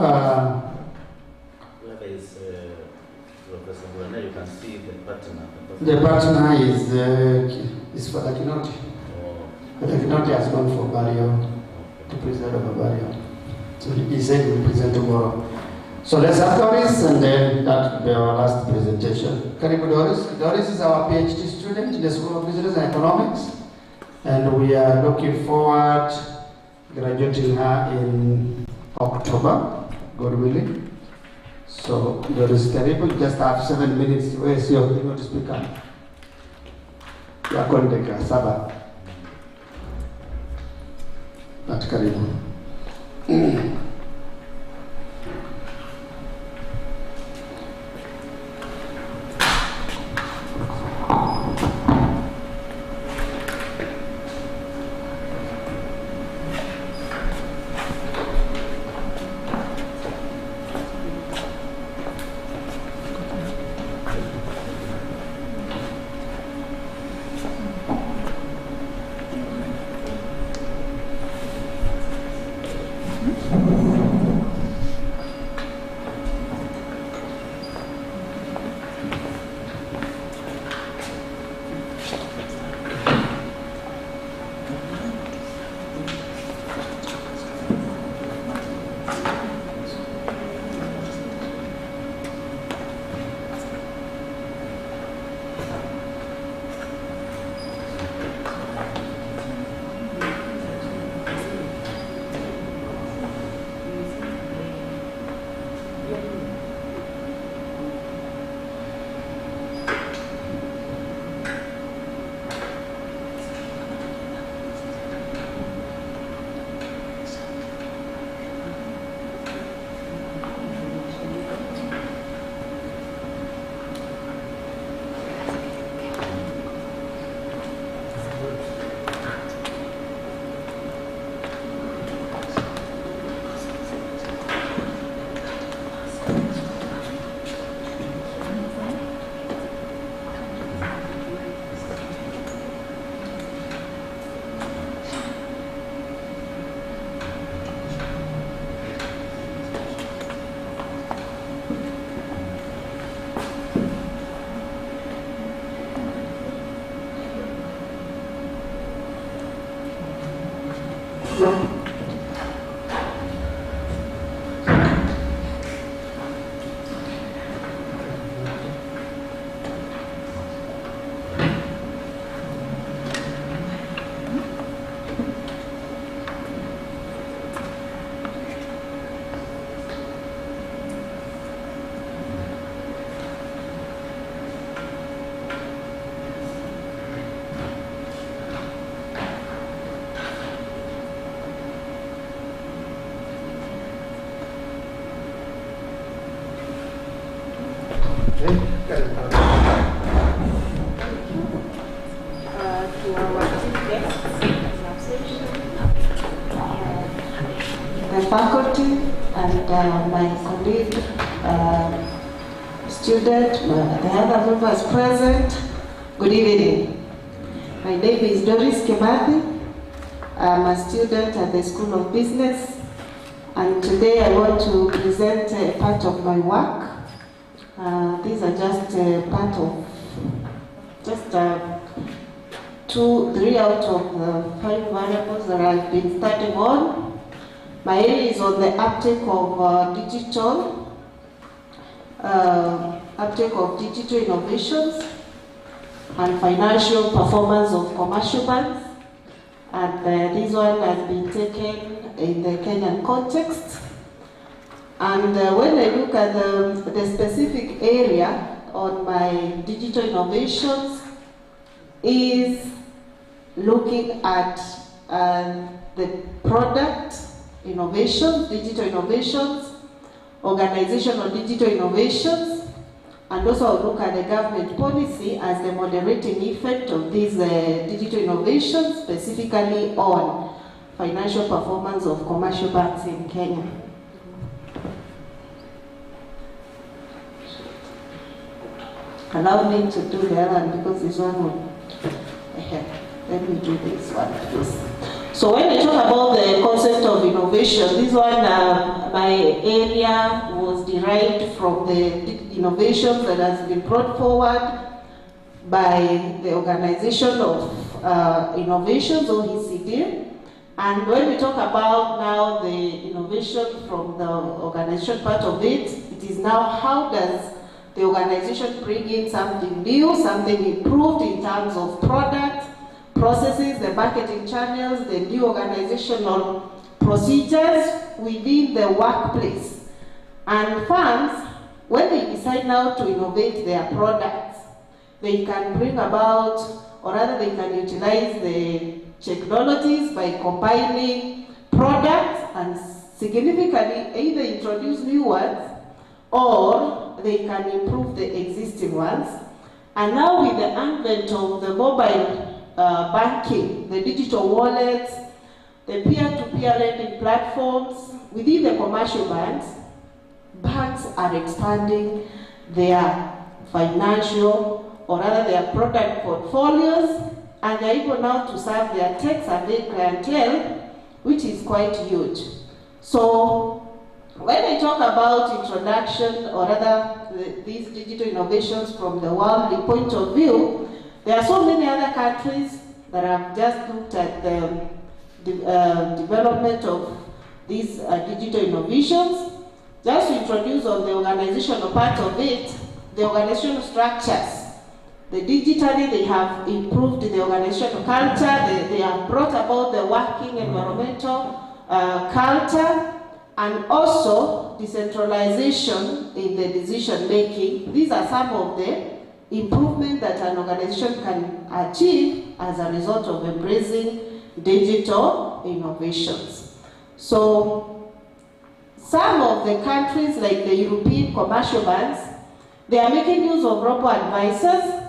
Professor Burane, you can see the partner. The partner is for Kinoti. Oh. Kinoti has gone for burial, to present over burial. So he said he will present tomorrow. So let's have Doris, and then that will be our last presentation. Karibu Doris. Doris is our PhD student in the School of Business and Economics, and we are looking forward graduating her in October, God willing. So Doris Karibu, just have 7 minutes. Where's your speaker? Yakondeka Saba. That Karibu. The faculty and my colleague, student, the other members present, good evening. My name is Doris Kimathi. I'm a student at the School of Business, and today I want to present a part of my work. These are just part of, just 2, 3 out of the 5 variables that I've been studying on. My area is on the uptake of digital innovations and financial performance of commercial banks. And this one has been taken in the Kenyan context. And when I look at the specific area on my digital innovations is looking at the product innovations, digital innovations, organizational digital innovations, and also I'll look at the government policy as the moderating effect of these digital innovations, specifically on financial performance of commercial banks in Kenya. Allow me to do the other one because this one will, let me do this one, please. So when I talk about the concept of innovation, this one, my area was derived from the innovations that has been brought forward by the Organization of Innovations, OECD. And when we talk about now the innovation from the organization part of it, it is now how does the organization bring in something new, something improved in terms of product, processes, the marketing channels, the new organizational procedures within the workplace. And firms, when they decide now to innovate their products, they can bring about, or rather they can utilize the technologies by combining products and significantly either introduce new ones or they can improve the existing ones. And now with the advent of the mobile banking, the digital wallets, the peer-to-peer lending platforms, within the commercial banks are expanding their financial or rather their product portfolios, and they're able now to serve their tech-savvy clientele, which is quite huge. So when I talk about introduction or rather these digital innovations from the worldly point of view, there are so many other countries that have just looked at the development of these digital innovations. Just to introduce on the organizational part of it, the organizational structures. Digitally, they have improved the organizational culture, they have brought about the working environmental culture, and also decentralization in the decision making. These are some of the improvements that an organization can achieve as a result of embracing digital innovations. So some of the countries like the European commercial banks, they are making use of robo-advisors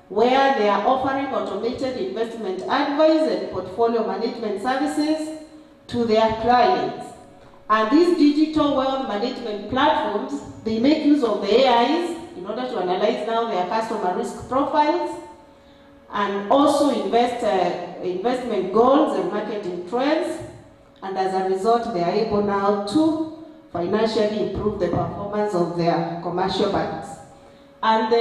where they are offering automated investment advice and portfolio management services to their clients. And these digital wealth management platforms, they make use of the AIs in order to analyze now their customer risk profiles and also investment goals and marketing trends. And as a result, they are able now to financially improve the performance of their commercial banks. And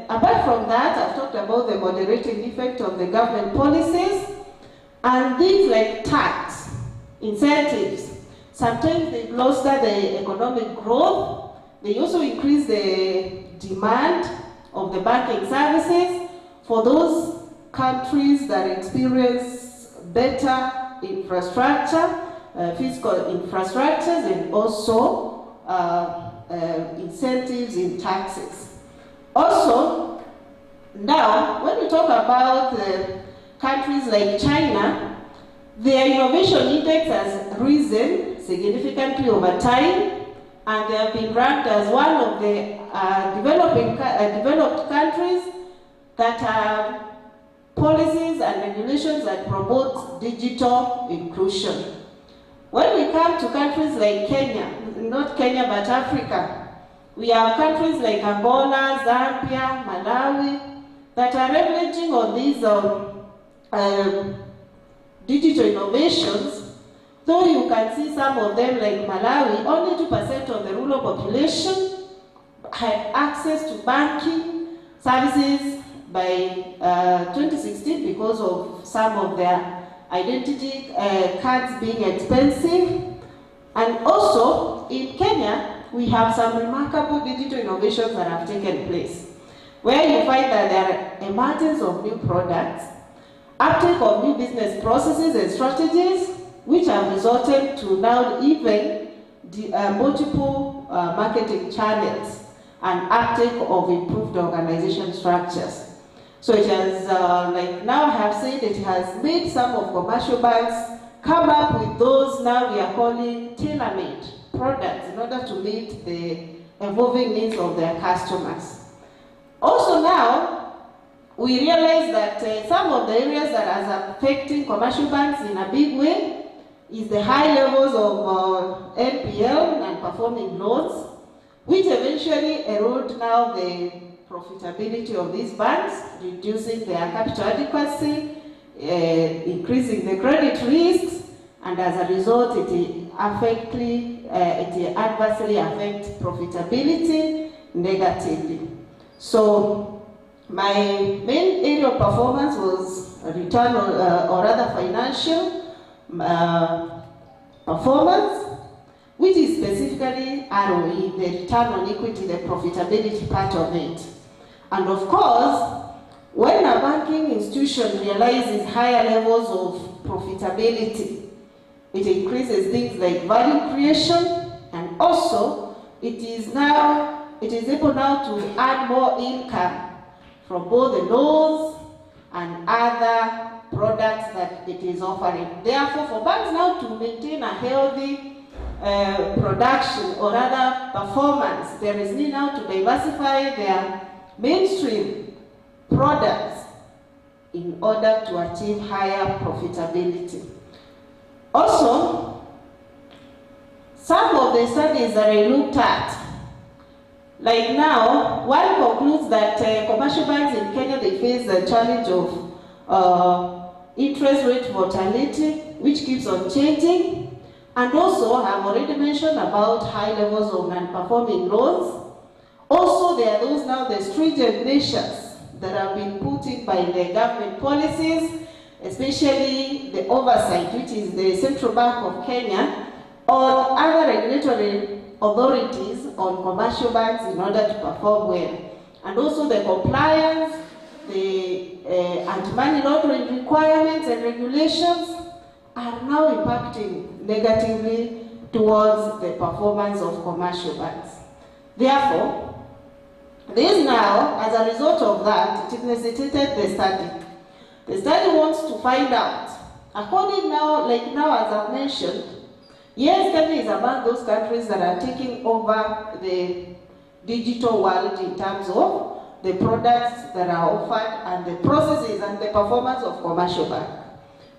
apart from that, I've talked about the moderating effect of the government policies and things like tax, incentives. Sometimes they bolster the economic growth. They also increase the demand of the banking services for those countries that experience better infrastructure, fiscal infrastructures, and also incentives in taxes. Also, now, when we talk about countries like China, their innovation index has risen significantly over time, and they have been ranked as one of the developed countries that have policies and regulations that promote digital inclusion. When we come to countries like Kenya, not Kenya but Africa, we have countries like Angola, Zambia, Malawi that are leveraging on these digital innovations, though you can see some of them like Malawi, only 2% of the rural population had access to banking services by 2016 because of some of their identity cards being expensive. And also in Kenya, we have some remarkable digital innovations that have taken place, where you find that there are emergence of new products, uptake of new business processes and strategies, which have resulted to now even multiple marketing channels and uptake of improved organization structures. So it has, like now I have said, it has made some of commercial banks come up with those now we are calling tailor-made products in order to meet the evolving needs of their customers. Also now, we realize that some of the areas that are affecting commercial banks in a big way is the high levels of NPL and performing loans, which eventually erode now the profitability of these banks, reducing their capital adequacy, increasing the credit risks, and as a result, it adversely affects profitability negatively. So my main area of performance was return or rather financial performance, which is specifically ROE, the return on equity, the profitability part of it. And of course, when a banking institution realizes higher levels of profitability, it increases things like value creation, and also it is able now to add more income from both the loans and other products that it is offering. Therefore, for banks now to maintain a healthy production or rather performance, there is need now to diversify their mainstream products in order to achieve higher profitability. Also, some of the studies that I looked at, like now, one concludes that commercial banks in Kenya, they face the challenge of interest rate volatility, which keeps on changing, and also have already mentioned about high levels of non-performing loans. Also, there are those now, the stringent measures that have been put in by the government policies, especially the oversight, which is the Central Bank of Kenya, or other regulatory authorities on commercial banks in order to perform well. And also the compliance, the anti-money laundering requirements and regulations are now impacting negatively towards the performance of commercial banks. Therefore, this now, as a result of that, it necessitated the study. The study wants to find out, according now, like now as I've mentioned, yes, Kenya is among those countries that are taking over the digital world in terms of the products that are offered and the processes and the performance of commercial bank.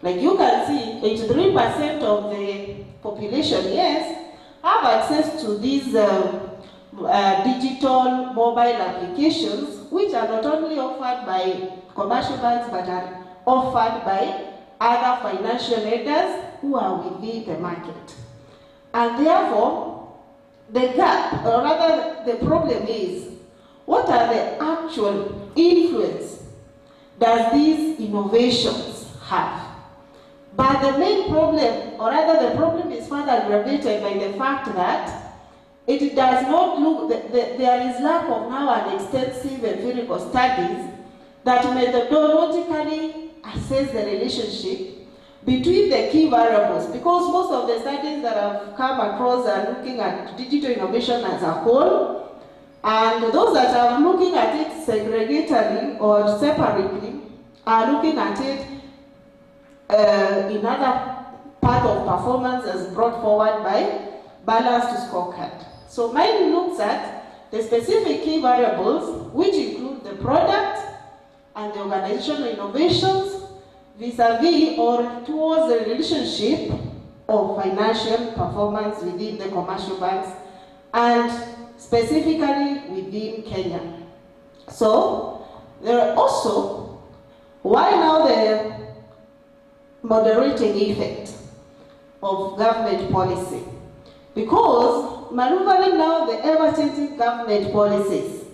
Like you can see, 83% of the population, yes, have access to these digital mobile applications, which are not only offered by commercial banks but are offered by other financial lenders who are within the market. And therefore, the gap, or rather the problem is, what are the actual influence does these innovations have? But the main problem, or rather the problem is further aggravated by the fact that it does not look, there is lack of now an extensive empirical studies that methodologically assess the relationship between the key variables, because most of the studies that have come across are looking at digital innovation as a whole, and those that are looking at it segregatedly or separately are looking at it in other part of performance as brought forward by balanced scorecard. So mine looks at the specific key variables, which include the product and the organizational innovations vis-a-vis or towards the relationship of financial performance within the commercial banks and specifically within Kenya. So there are also, why now the moderating effect of government policy? Because maneuvering now the ever-changing government policies,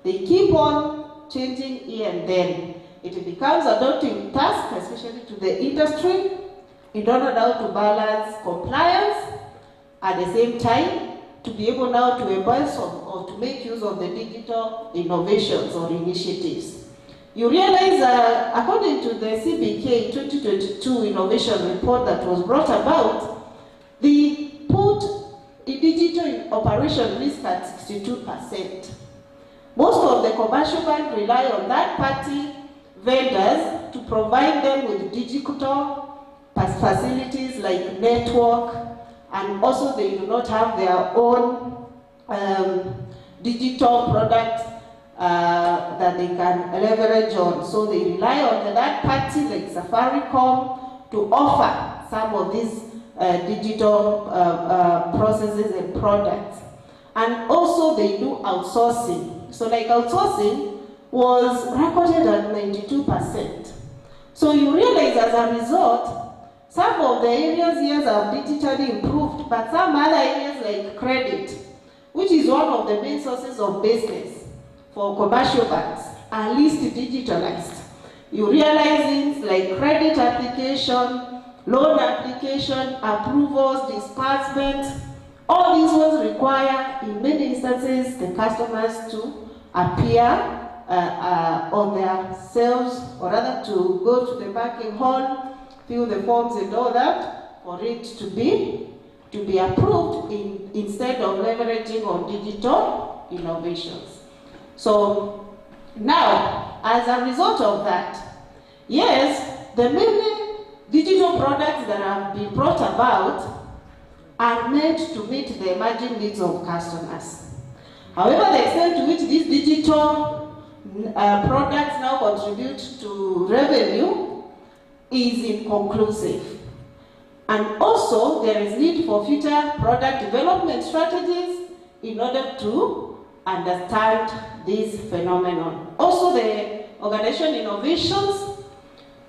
they keep on changing here and then. It becomes a daunting task, especially to the industry, in order now to balance compliance at the same time to be able now to embrace or to make use of the digital innovations or initiatives. You realize, according to the CBK 2022 innovation report that was brought about, they put the digital operation risk at 62%. Most of the commercial banks rely on third-party vendors to provide them with digital facilities like network, and also they do not have their own digital products that they can leverage on. So they rely on the third party like Safaricom to offer some of these digital processes and products. And also they do outsourcing. So like outsourcing was recorded at 92%. So you realize as a result, some of the areas here have digitally improved, but some other areas like credit, which is one of the main sources of business for commercial banks, are least digitalized. You realize things like credit application, loan application, approvals, disbursement, all these ones require, in many instances, the customers to appear on their selves, or rather to go to the banking hall, fill the forms and all that, for it to be approved instead of leveraging on digital innovations. So now, as a result of that, yes, the many digital products that have been brought about are meant to meet the emerging needs of customers. However, the extent to which these digital products now contribute to revenue is inconclusive. And also, there is need for future product development strategies in order to understand this phenomenon. Also, the organization innovations,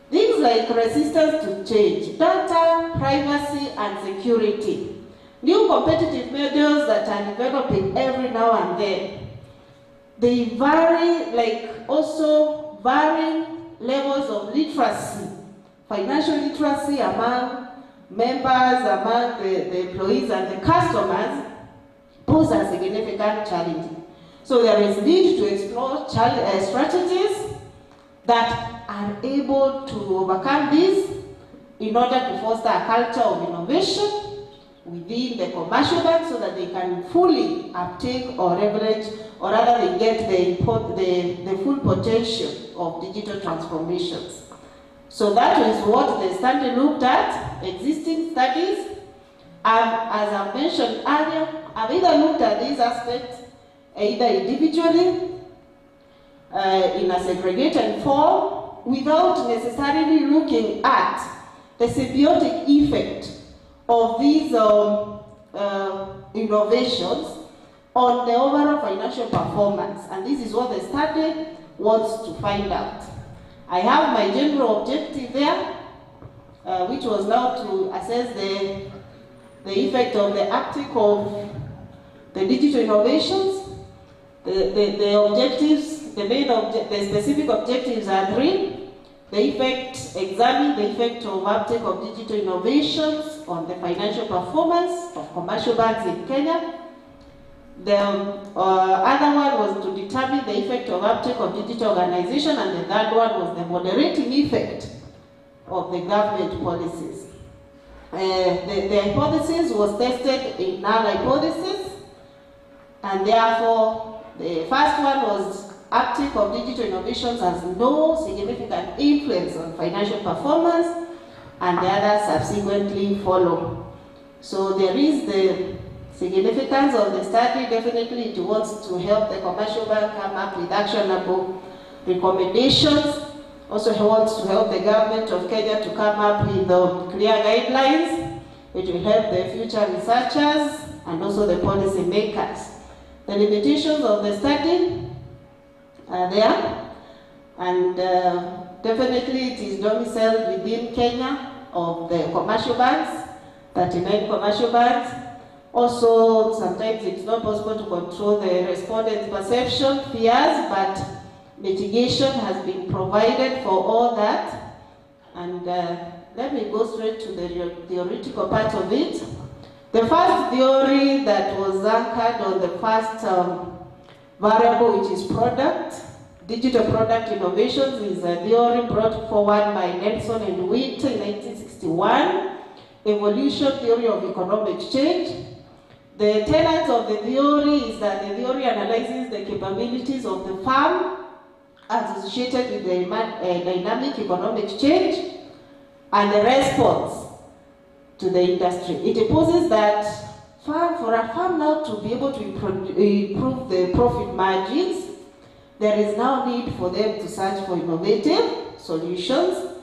things like resistance to change, data, privacy, and security. New competitive models that are developing every now and then. They vary, like also varying levels of literacy, financial literacy among members, among the employees and the customers, pose a significant challenge. So there is need to explore strategies that are able to overcome this in order to foster a culture of innovation within the commercial bank so that they can fully uptake or leverage, or rather they get the full potential of digital transformations. So that is what the study looked at. Existing studies, as I mentioned earlier, have either looked at these aspects either individually, in a segregated form, without necessarily looking at the symbiotic effect of these innovations on the overall financial performance. And this is what the study wants to find out. I have my general objective there, which was now to assess the effect of the uptick of the digital innovations. The objectives, the specific objectives are 3. The effect, examine the effect of uptake of digital innovations on the financial performance of commercial banks in Kenya. The other one was to determine the effect of uptake of digital organization, and the third one was the moderating effect of the government policies. The hypothesis was tested in null hypothesis, and therefore the first one was uptake of digital innovations has no significant influence on financial performance, and the others subsequently follow. So there is the significance of the study. Definitely it wants to help the commercial bank come up with actionable recommendations. Also wants to help the government of Kenya to come up with clear guidelines. It will help the future researchers and also the policy makers. The limitations of the study are there, and definitely it is domiciled within Kenya of the commercial banks, 39 commercial banks. Also, sometimes it's not possible to control the respondents' perception, fears, but mitigation has been provided for all that. And let me go straight to the theoretical part of it. The first theory that was anchored on the first variable, which is product, digital product innovations, is a theory brought forward by Nelson and Witt in 1961, evolution theory of economic change. The tenets of the theory is that the theory analyzes the capabilities of the firm associated with the dynamic economic change and the response to the industry. It poses that for a firm now to be able to improve the profit margins, there is now need for them to search for innovative solutions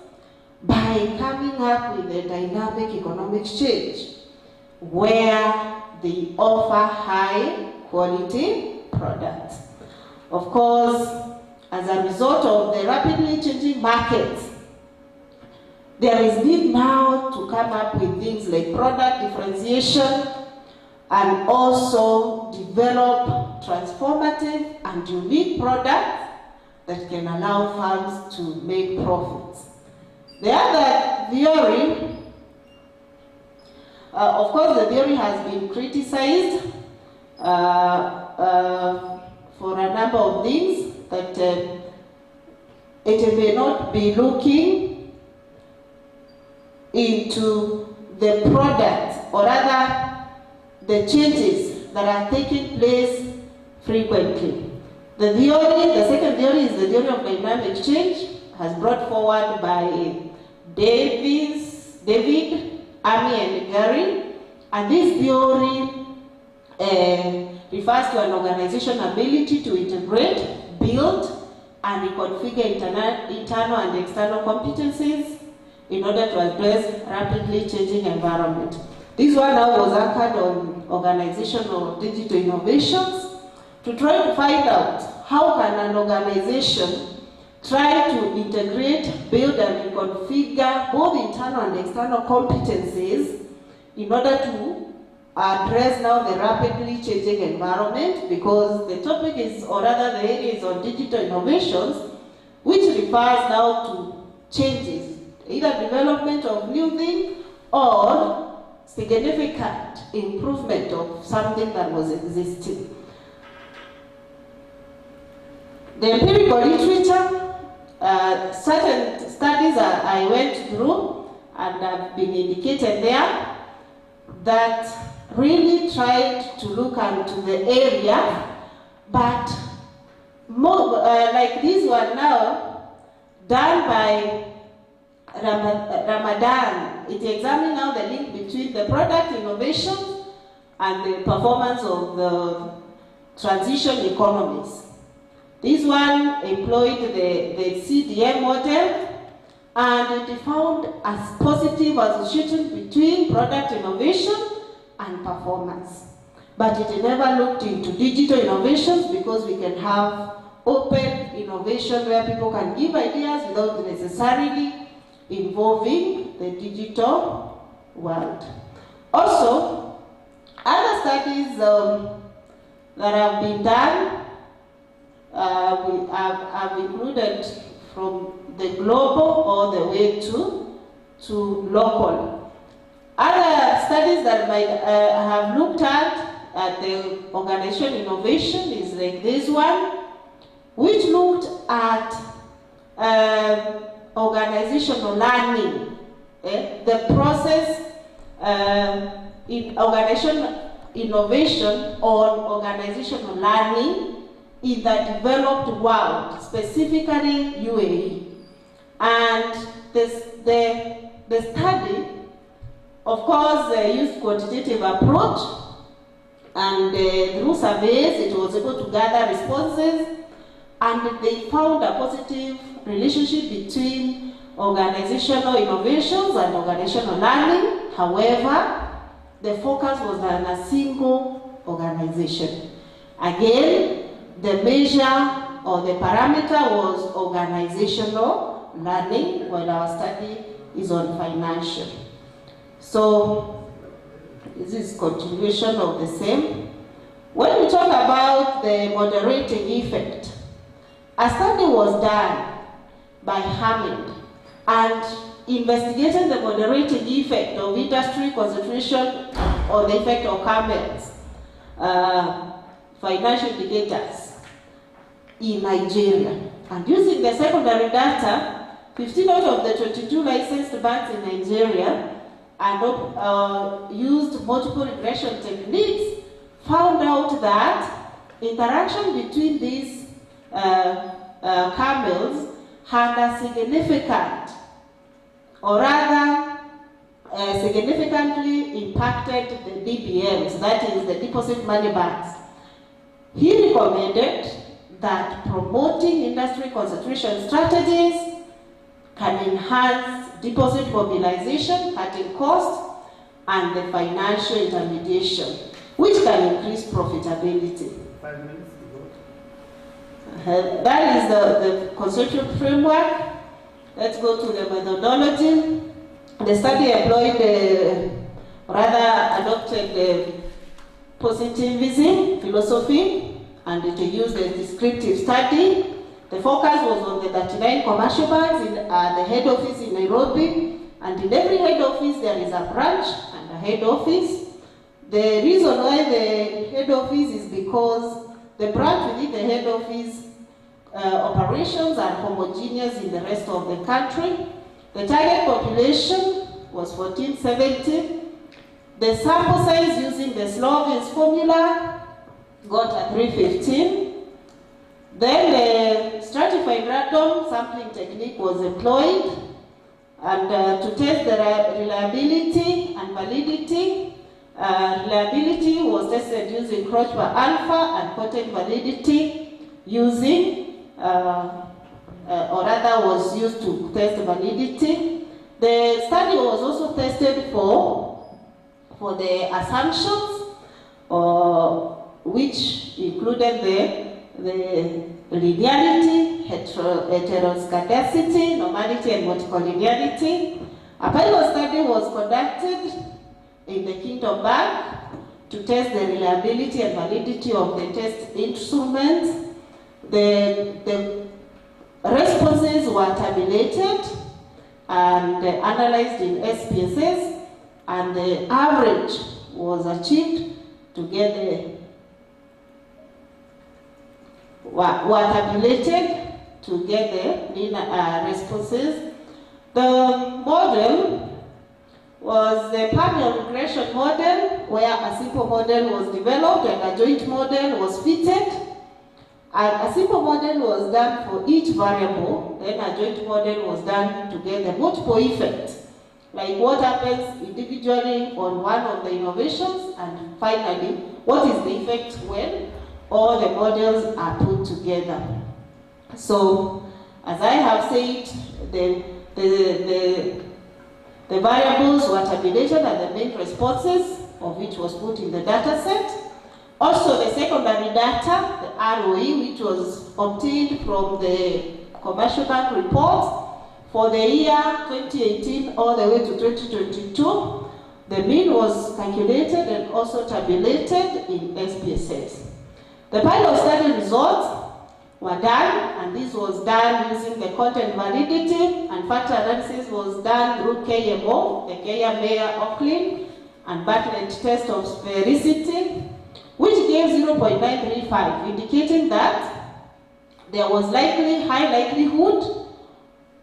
by coming up with a dynamic economic change where they offer high quality products. Of course, as a result of the rapidly changing markets there is need now to come up with things like product differentiation and also develop transformative and unique products that can allow farms to make profits. The other theory, of course, the theory has been criticized for a number of things, that it may not be looking into the products, or rather the changes that are taking place frequently. The second theory is the theory of dynamic change, has brought forward by David, Amy, and Gary. And this theory refers to an organization's ability to integrate, build, and reconfigure internal and external competencies in order to address rapidly changing environment. This one now was anchored on organizational digital innovations to try to find out how can an organization try to integrate, build, and reconfigure both internal and external competencies in order to address now the rapidly changing environment, because the topic is, or rather the area is on digital innovations, which refers now to changes, either development of new things or significant improvement of something that was existing. The empirical literature, certain studies I went through and have been indicated there that really tried to look into the area, but more, like this one now, done by Ramadan, it examined now the link between the product innovation and the performance of the transition economies. This one employed the CDM model, and it found a positive association between product innovation and performance. But it never looked into digital innovations, because we can have open innovation where people can give ideas without necessarily involving the digital world. Also, other studies that have been done have included from the global all the way to local. Other studies that might have looked at the organization innovation is like this one, which looked at organizational learning, the process in organization innovation on organizational learning in the developed world, specifically UAE. And the study, of course, used quantitative approach, and through surveys it was able to gather responses, and they found a positive relationship between organizational innovations and organizational learning. However, the focus was on a single organization. Again, the measure or the parameter was organizational learning, while our study is on financial. So, this is continuation of the same. When we talk about the moderating effect, a study was done by Hammond and investigated the moderating effect of industry concentration on the effect of CAMEL's financial indicators in Nigeria. And using the secondary data, 15 out of the 22 licensed banks in Nigeria and used multiple regression techniques, found out that interaction between these CAMELs had a significant, or rather significantly impacted the DPMs, that is the deposit money banks. He recommended that promoting industry concentration strategies can enhance deposit mobilization, cutting costs, and the financial intermediation, which can increase profitability. 5 minutes to go. That is the conceptual framework. Let's go to the methodology. The study employed, adopted positivism philosophy, and it used a descriptive study. The focus was on the 39 commercial banks in the head office in Nairobi, and in every head office there is a branch and a head office. The reason why the head office is because the branch within the head office operations are homogeneous in the rest of the country. The target population was 1470. The sample size using the Sloven's formula got a 315. Then the stratified random sampling technique was employed, and to test the reliability and validity. Reliability was tested using Crotch alpha, and potent validity using was used to test validity. The study was also tested for the assumptions, which included the linearity, heteroscedasticity, normality, and multicollinearity. A pilot study was conducted in the Kingdom Bank to test the reliability and validity of the test instruments. The responses were tabulated and analyzed in SPSS, and the average was achieved to get were tabulated to get the responses. The model was the parallel regression model, where a simple model was developed and a joint model was fitted. And a simple model was done for each variable, then a joint model was done to get the multiple effects, like what happens individually on one of the innovations, and finally, what is the effect when all the models are put together. So, as I have said, the variables were tabulated and the main responses of which was put in the data set. Also, the secondary data, the ROE, which was obtained from the commercial bank report for the year 2018 all the way to 2022, the mean was calculated and also tabulated in SPSS. The pilot study results were done, and this was done using the content validity, and factor analysis was done through KMO, the Kaya-Meyer-Oakley, and Bartlett test of sphericity, which gave 0.935, indicating that there was high likelihood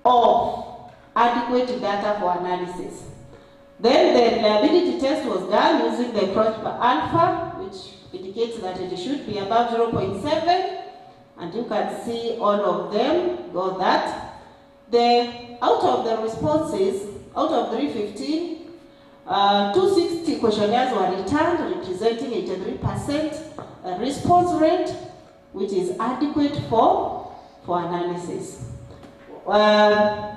of adequate data for analysis. Then the reliability test was done using the Crotch alpha, which indicates that it should be above 0.7, and you can see all of them got that. Out of the responses, out of 315, 260 questionnaires were returned, representing 83% response rate, which is adequate for analysis. On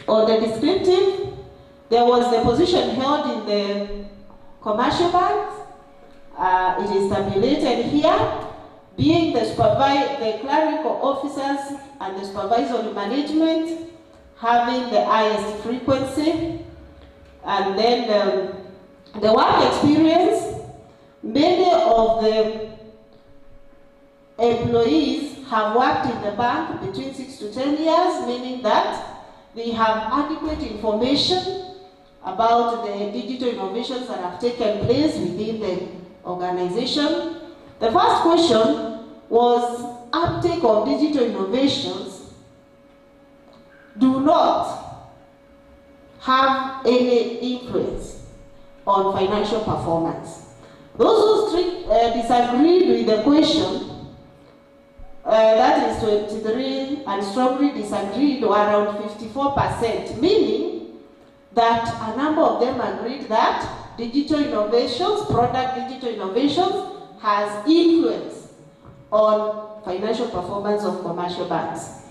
the descriptive, there was the position held in the commercial banks. It is tabulated here, being the clerical officers and the supervisory management having the highest frequency. And then the work experience, many of the employees have worked in the bank between 6 to 10 years, meaning that they have adequate information about the digital innovations that have taken place within the organization. The first question was, uptake of digital innovations do not have any influence on financial performance. Those who disagreed with the question, that is 23, and strongly disagreed, were around 54%, meaning that a number of them agreed that digital innovations, product digital innovations, has influence on financial performance of commercial banks.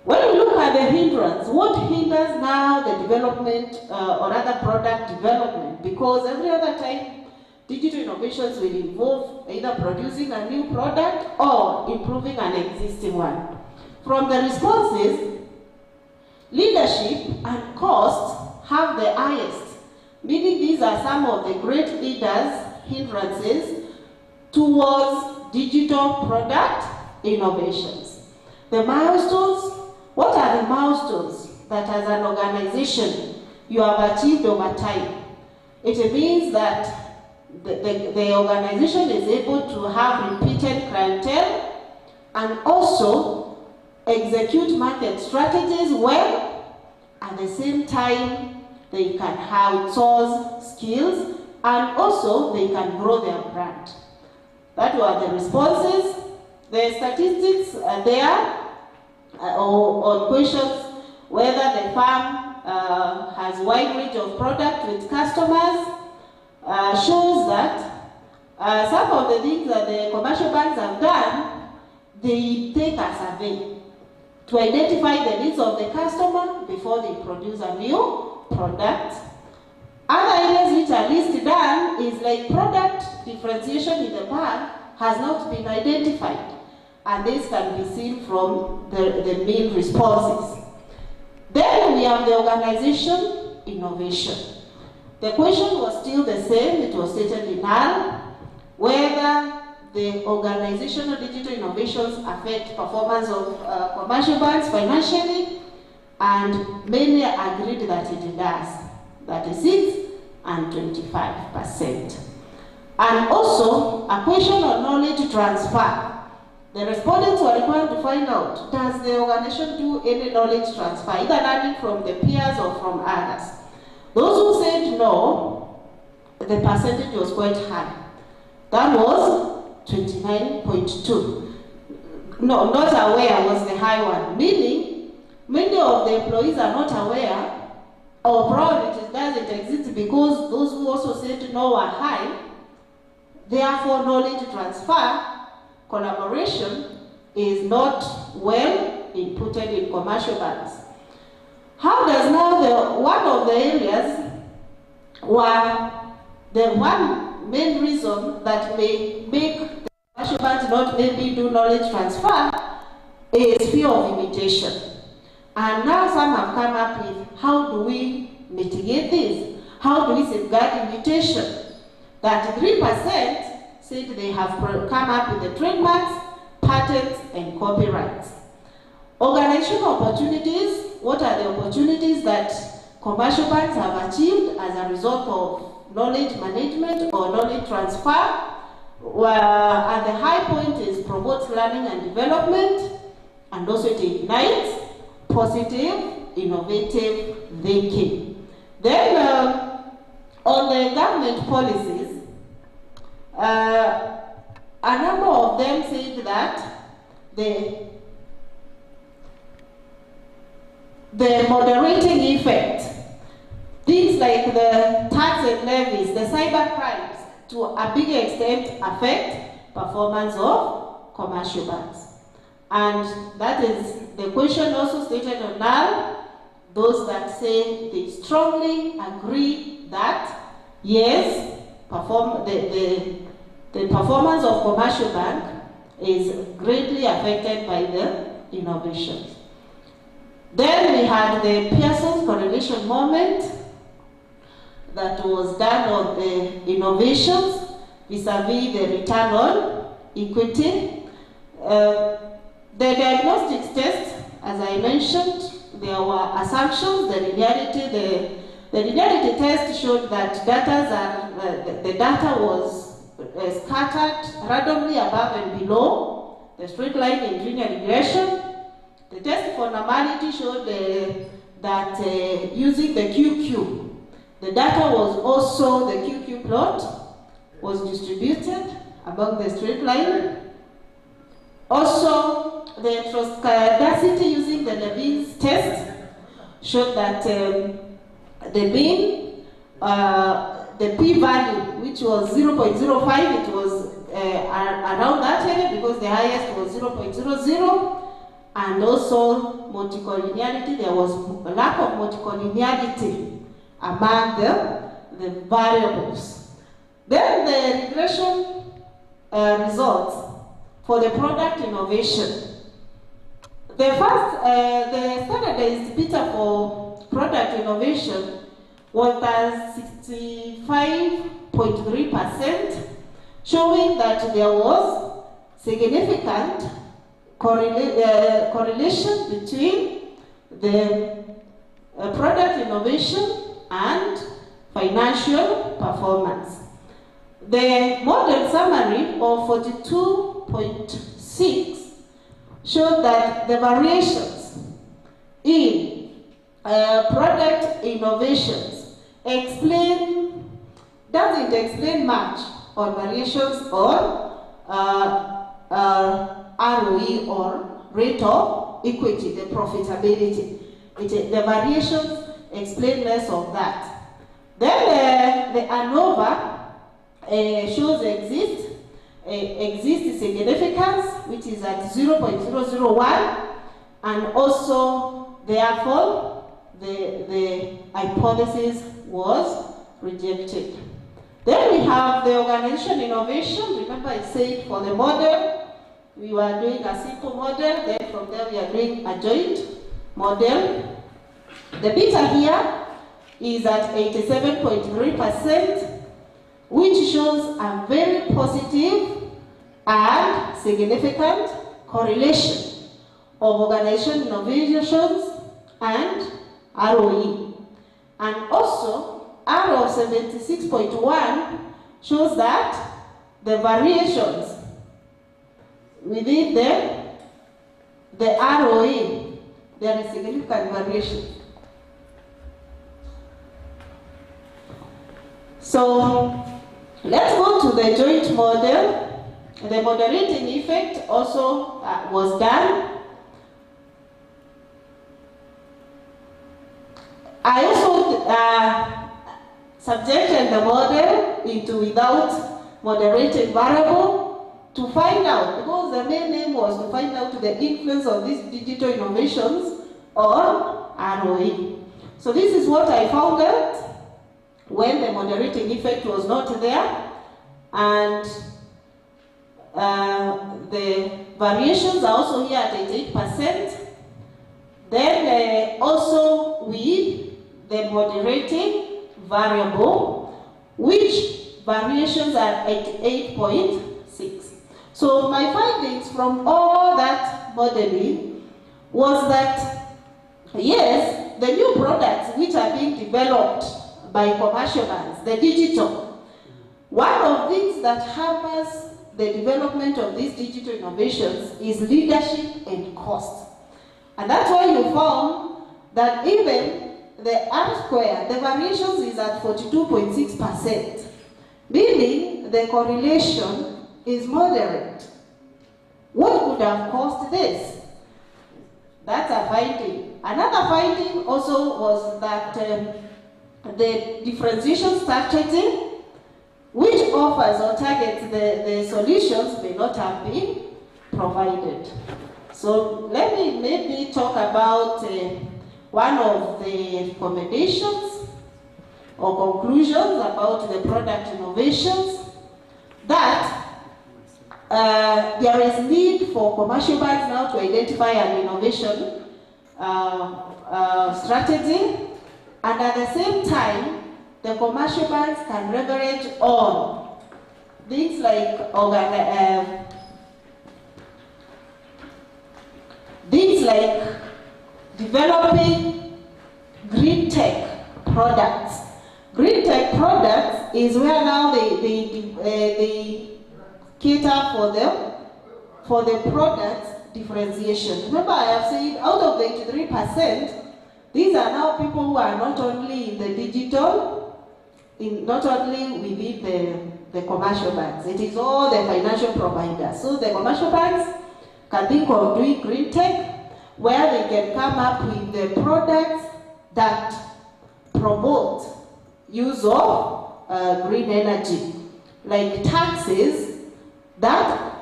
When we look at the hindrance, what hinders now the development or other product development? Because every other time, digital innovations will involve either producing a new product or improving an existing one. From the responses, leadership and cost have the highest, meaning these are some of the great leaders' hindrances towards digital product innovations. The milestones, what are the milestones that as an organization you have achieved over time? It means that the organization is able to have repeated clientele and also execute market strategies well. At the same time, they can outsource skills and also they can grow their brand. That were the responses. The statistics are there on questions whether the firm has wide range of product with customers, shows that some of the things that the commercial banks have done, they take a survey to identify the needs of the customer before they produce a new product. Other areas which are least done is like product differentiation in the bank has not been identified, and this can be seen from the main responses. Then we have the organization innovation. The question was still the same, it was stated in null, whether the organizational digital innovations affect performance of commercial banks financially, and many agreed that it does, 36 and 25%. And also, a question on knowledge transfer. The respondents were required to find out, does the organization do any knowledge transfer, either learning from the peers or from others? Those who said no, the percentage was quite high. That was 29.2. No, not aware was the high one, meaning many of the employees are not aware, or probably it doesn't exist because those who also said no were high. Therefore, knowledge transfer, collaboration is not well inputted in commercial banks. How does now one of the areas where the one main reason that may make the commercial banks not maybe do knowledge transfer is fear of imitation. And now some have come up with how do we mitigate this? How do we safeguard imitation? That 3% said they have come up with the trademarks, patents, and copyrights. Organizational opportunities, what are the opportunities that commercial banks have achieved as a result of knowledge management or knowledge transfer? At the high point is promotes learning and development, and also it ignites positive, innovative thinking. Then on the government policies, a number of them said that the moderating effect, things like the tax and levies, the cyber crimes, to a big extent affect performance of commercial banks. And that is the question also stated on null. Those that say they strongly agree that yes, the performance of commercial bank is greatly affected by the innovations. Then we had the Pearson's correlation moment that was done on the innovations vis-a-vis the return on equity. The diagnostics test, as I mentioned, there were assumptions. The linearity test showed that the data was scattered randomly above and below the straight line in linear regression. The test for normality showed that using the QQ, the data was also, the QQ plot was distributed among the straight line. Also, the heteroscedasticity using the Levin's test showed that the mean, the p-value, which was 0.05, it was around that area because the highest was 0.00. And also multicollinearity, there was a lack of multicollinearity among the variables. Then the regression results for the product innovation. The standardized beta for product innovation was at 65.3%, showing that there was significant correlation between the product innovation and financial performance. The model summary of 42.6 showed that the variations in product innovations doesn't explain much on variations on ROE or rate of equity, the profitability. The variations explain less of that. Then the ANOVA shows exist significance, which is at 0.001, and also therefore the hypothesis was rejected. Then we have the organization innovation. Remember I said for the model, we were doing a simple model, then from there we are doing a joint model. The beta here is at 87.3%, which shows a very positive and significant correlation of organization innovations and ROE. And also, R of 76.1 shows that the variations within the ROE, there is significant variation. So let's go to the joint model. The moderating effect also was done. I also subjected the model into without moderating variable to find out, because the main aim was to find out the influence of these digital innovations on ROE. So this is what I found out when the moderating effect was not there, and the variations are also here at 88%. Then also with the moderating variable, which variations are 88.6. So my findings from all that modeling was that, yes, the new products which are being developed by commercial banks, the digital, one of the things that hampers the development of these digital innovations is leadership and cost. And that's why you found that even the R-square, the variations is at 42.6%, meaning the correlation is moderate. What could have caused this? That's a finding. Another finding also was that the differentiation strategy, which offers or targets the solutions, may not have been provided. So let me maybe talk about one of the recommendations or conclusions about the product innovations, that there is need for commercial banks now to identify an innovation strategy, and at the same time, the commercial banks can leverage on things like developing green tech products. Green tech products is where now they cater for the products differentiation. Remember, I have said out of the 83%, these are now people who are not only in the digital, not only within the commercial banks. It is all the financial providers. So the commercial banks can think of doing green tech, where they can come up with the products that promote use of green energy, like taxes that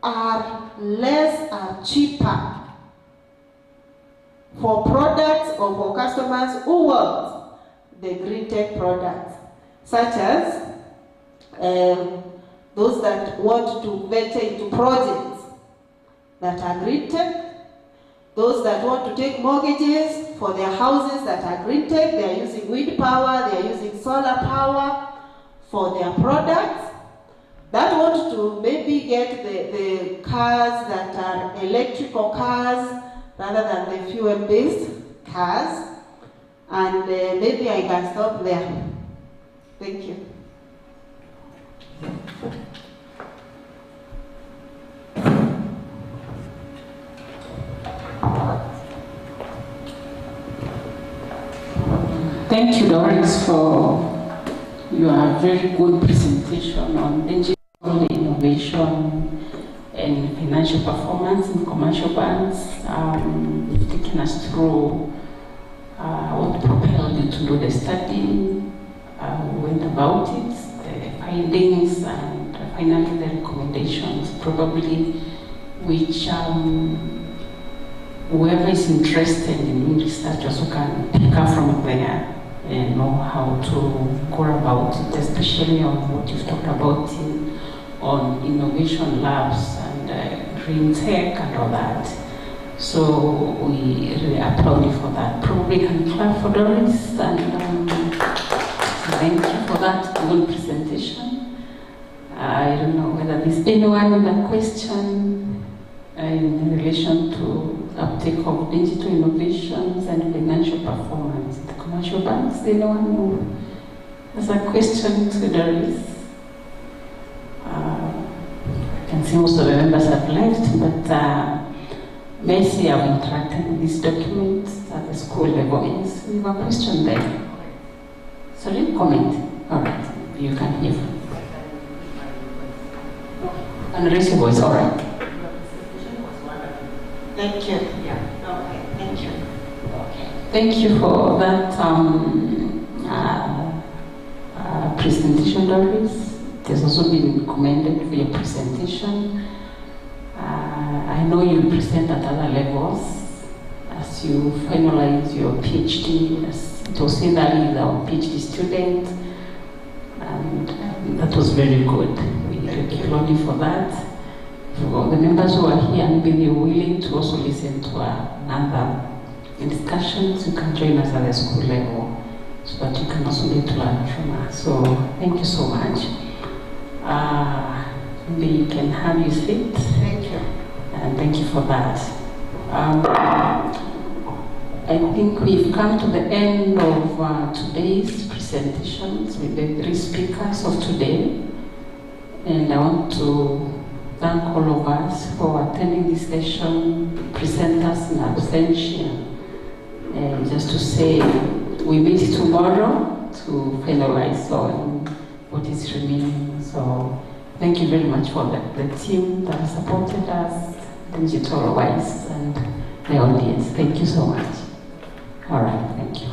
are less and cheaper for products or for customers who want the green tech products, such as those that want to venture into projects that are green tech, Those that want to take mortgages for their houses that are green tech, they are using wind power, they are using solar power for their products. That want to maybe get the cars that are electrical cars rather than the fuel-based cars. And maybe I can stop there. Thank you. Thank you, Doris, for your very good presentation on digital innovation and financial performance in commercial banks. You've taken us through what propelled you to do the study, went about it, the findings, and finally the recommendations, probably which whoever is interested in doing research also can pick up from there and know how to go about it, especially on what you've talked about on innovation labs and green tech and all that. So we really applaud you for that. Probably can clap for Doris, and thank you for that good presentation. I don't know whether there's anyone with a question in relation to uptake of digital innovations and financial performance in the commercial banks. Anyone who has a question to Doris? I can see most of the members have left, but Messi have interacted with this document at the school level. Yes, we have a question there. Sorry, comment. All right, you can hear. And raise your voice, all right. Thank you. Yeah. Okay. Thank you. Okay. Thank you for that presentation, Doris. It has also been commended for your presentation. I know you present at other levels as you finalize your PhD. As it was said that you are a PhD student, and that was very good. We applaud you for that. For the members who are here, maybe you're willing to also listen to another discussions, you can join us at the school level so that you can also get to learn from us. So thank you so much. Maybe you can have your seat. Thank you. And thank you for that. I think we've come to the end of today's presentations with the three speakers of today. And I want to thank all of us for attending this session, presenters in absentia. And just to say, we meet tomorrow to finalize on what is remaining. So thank you very much for the team that supported us, digital wise, and the audience. Thank you so much. All right, thank you.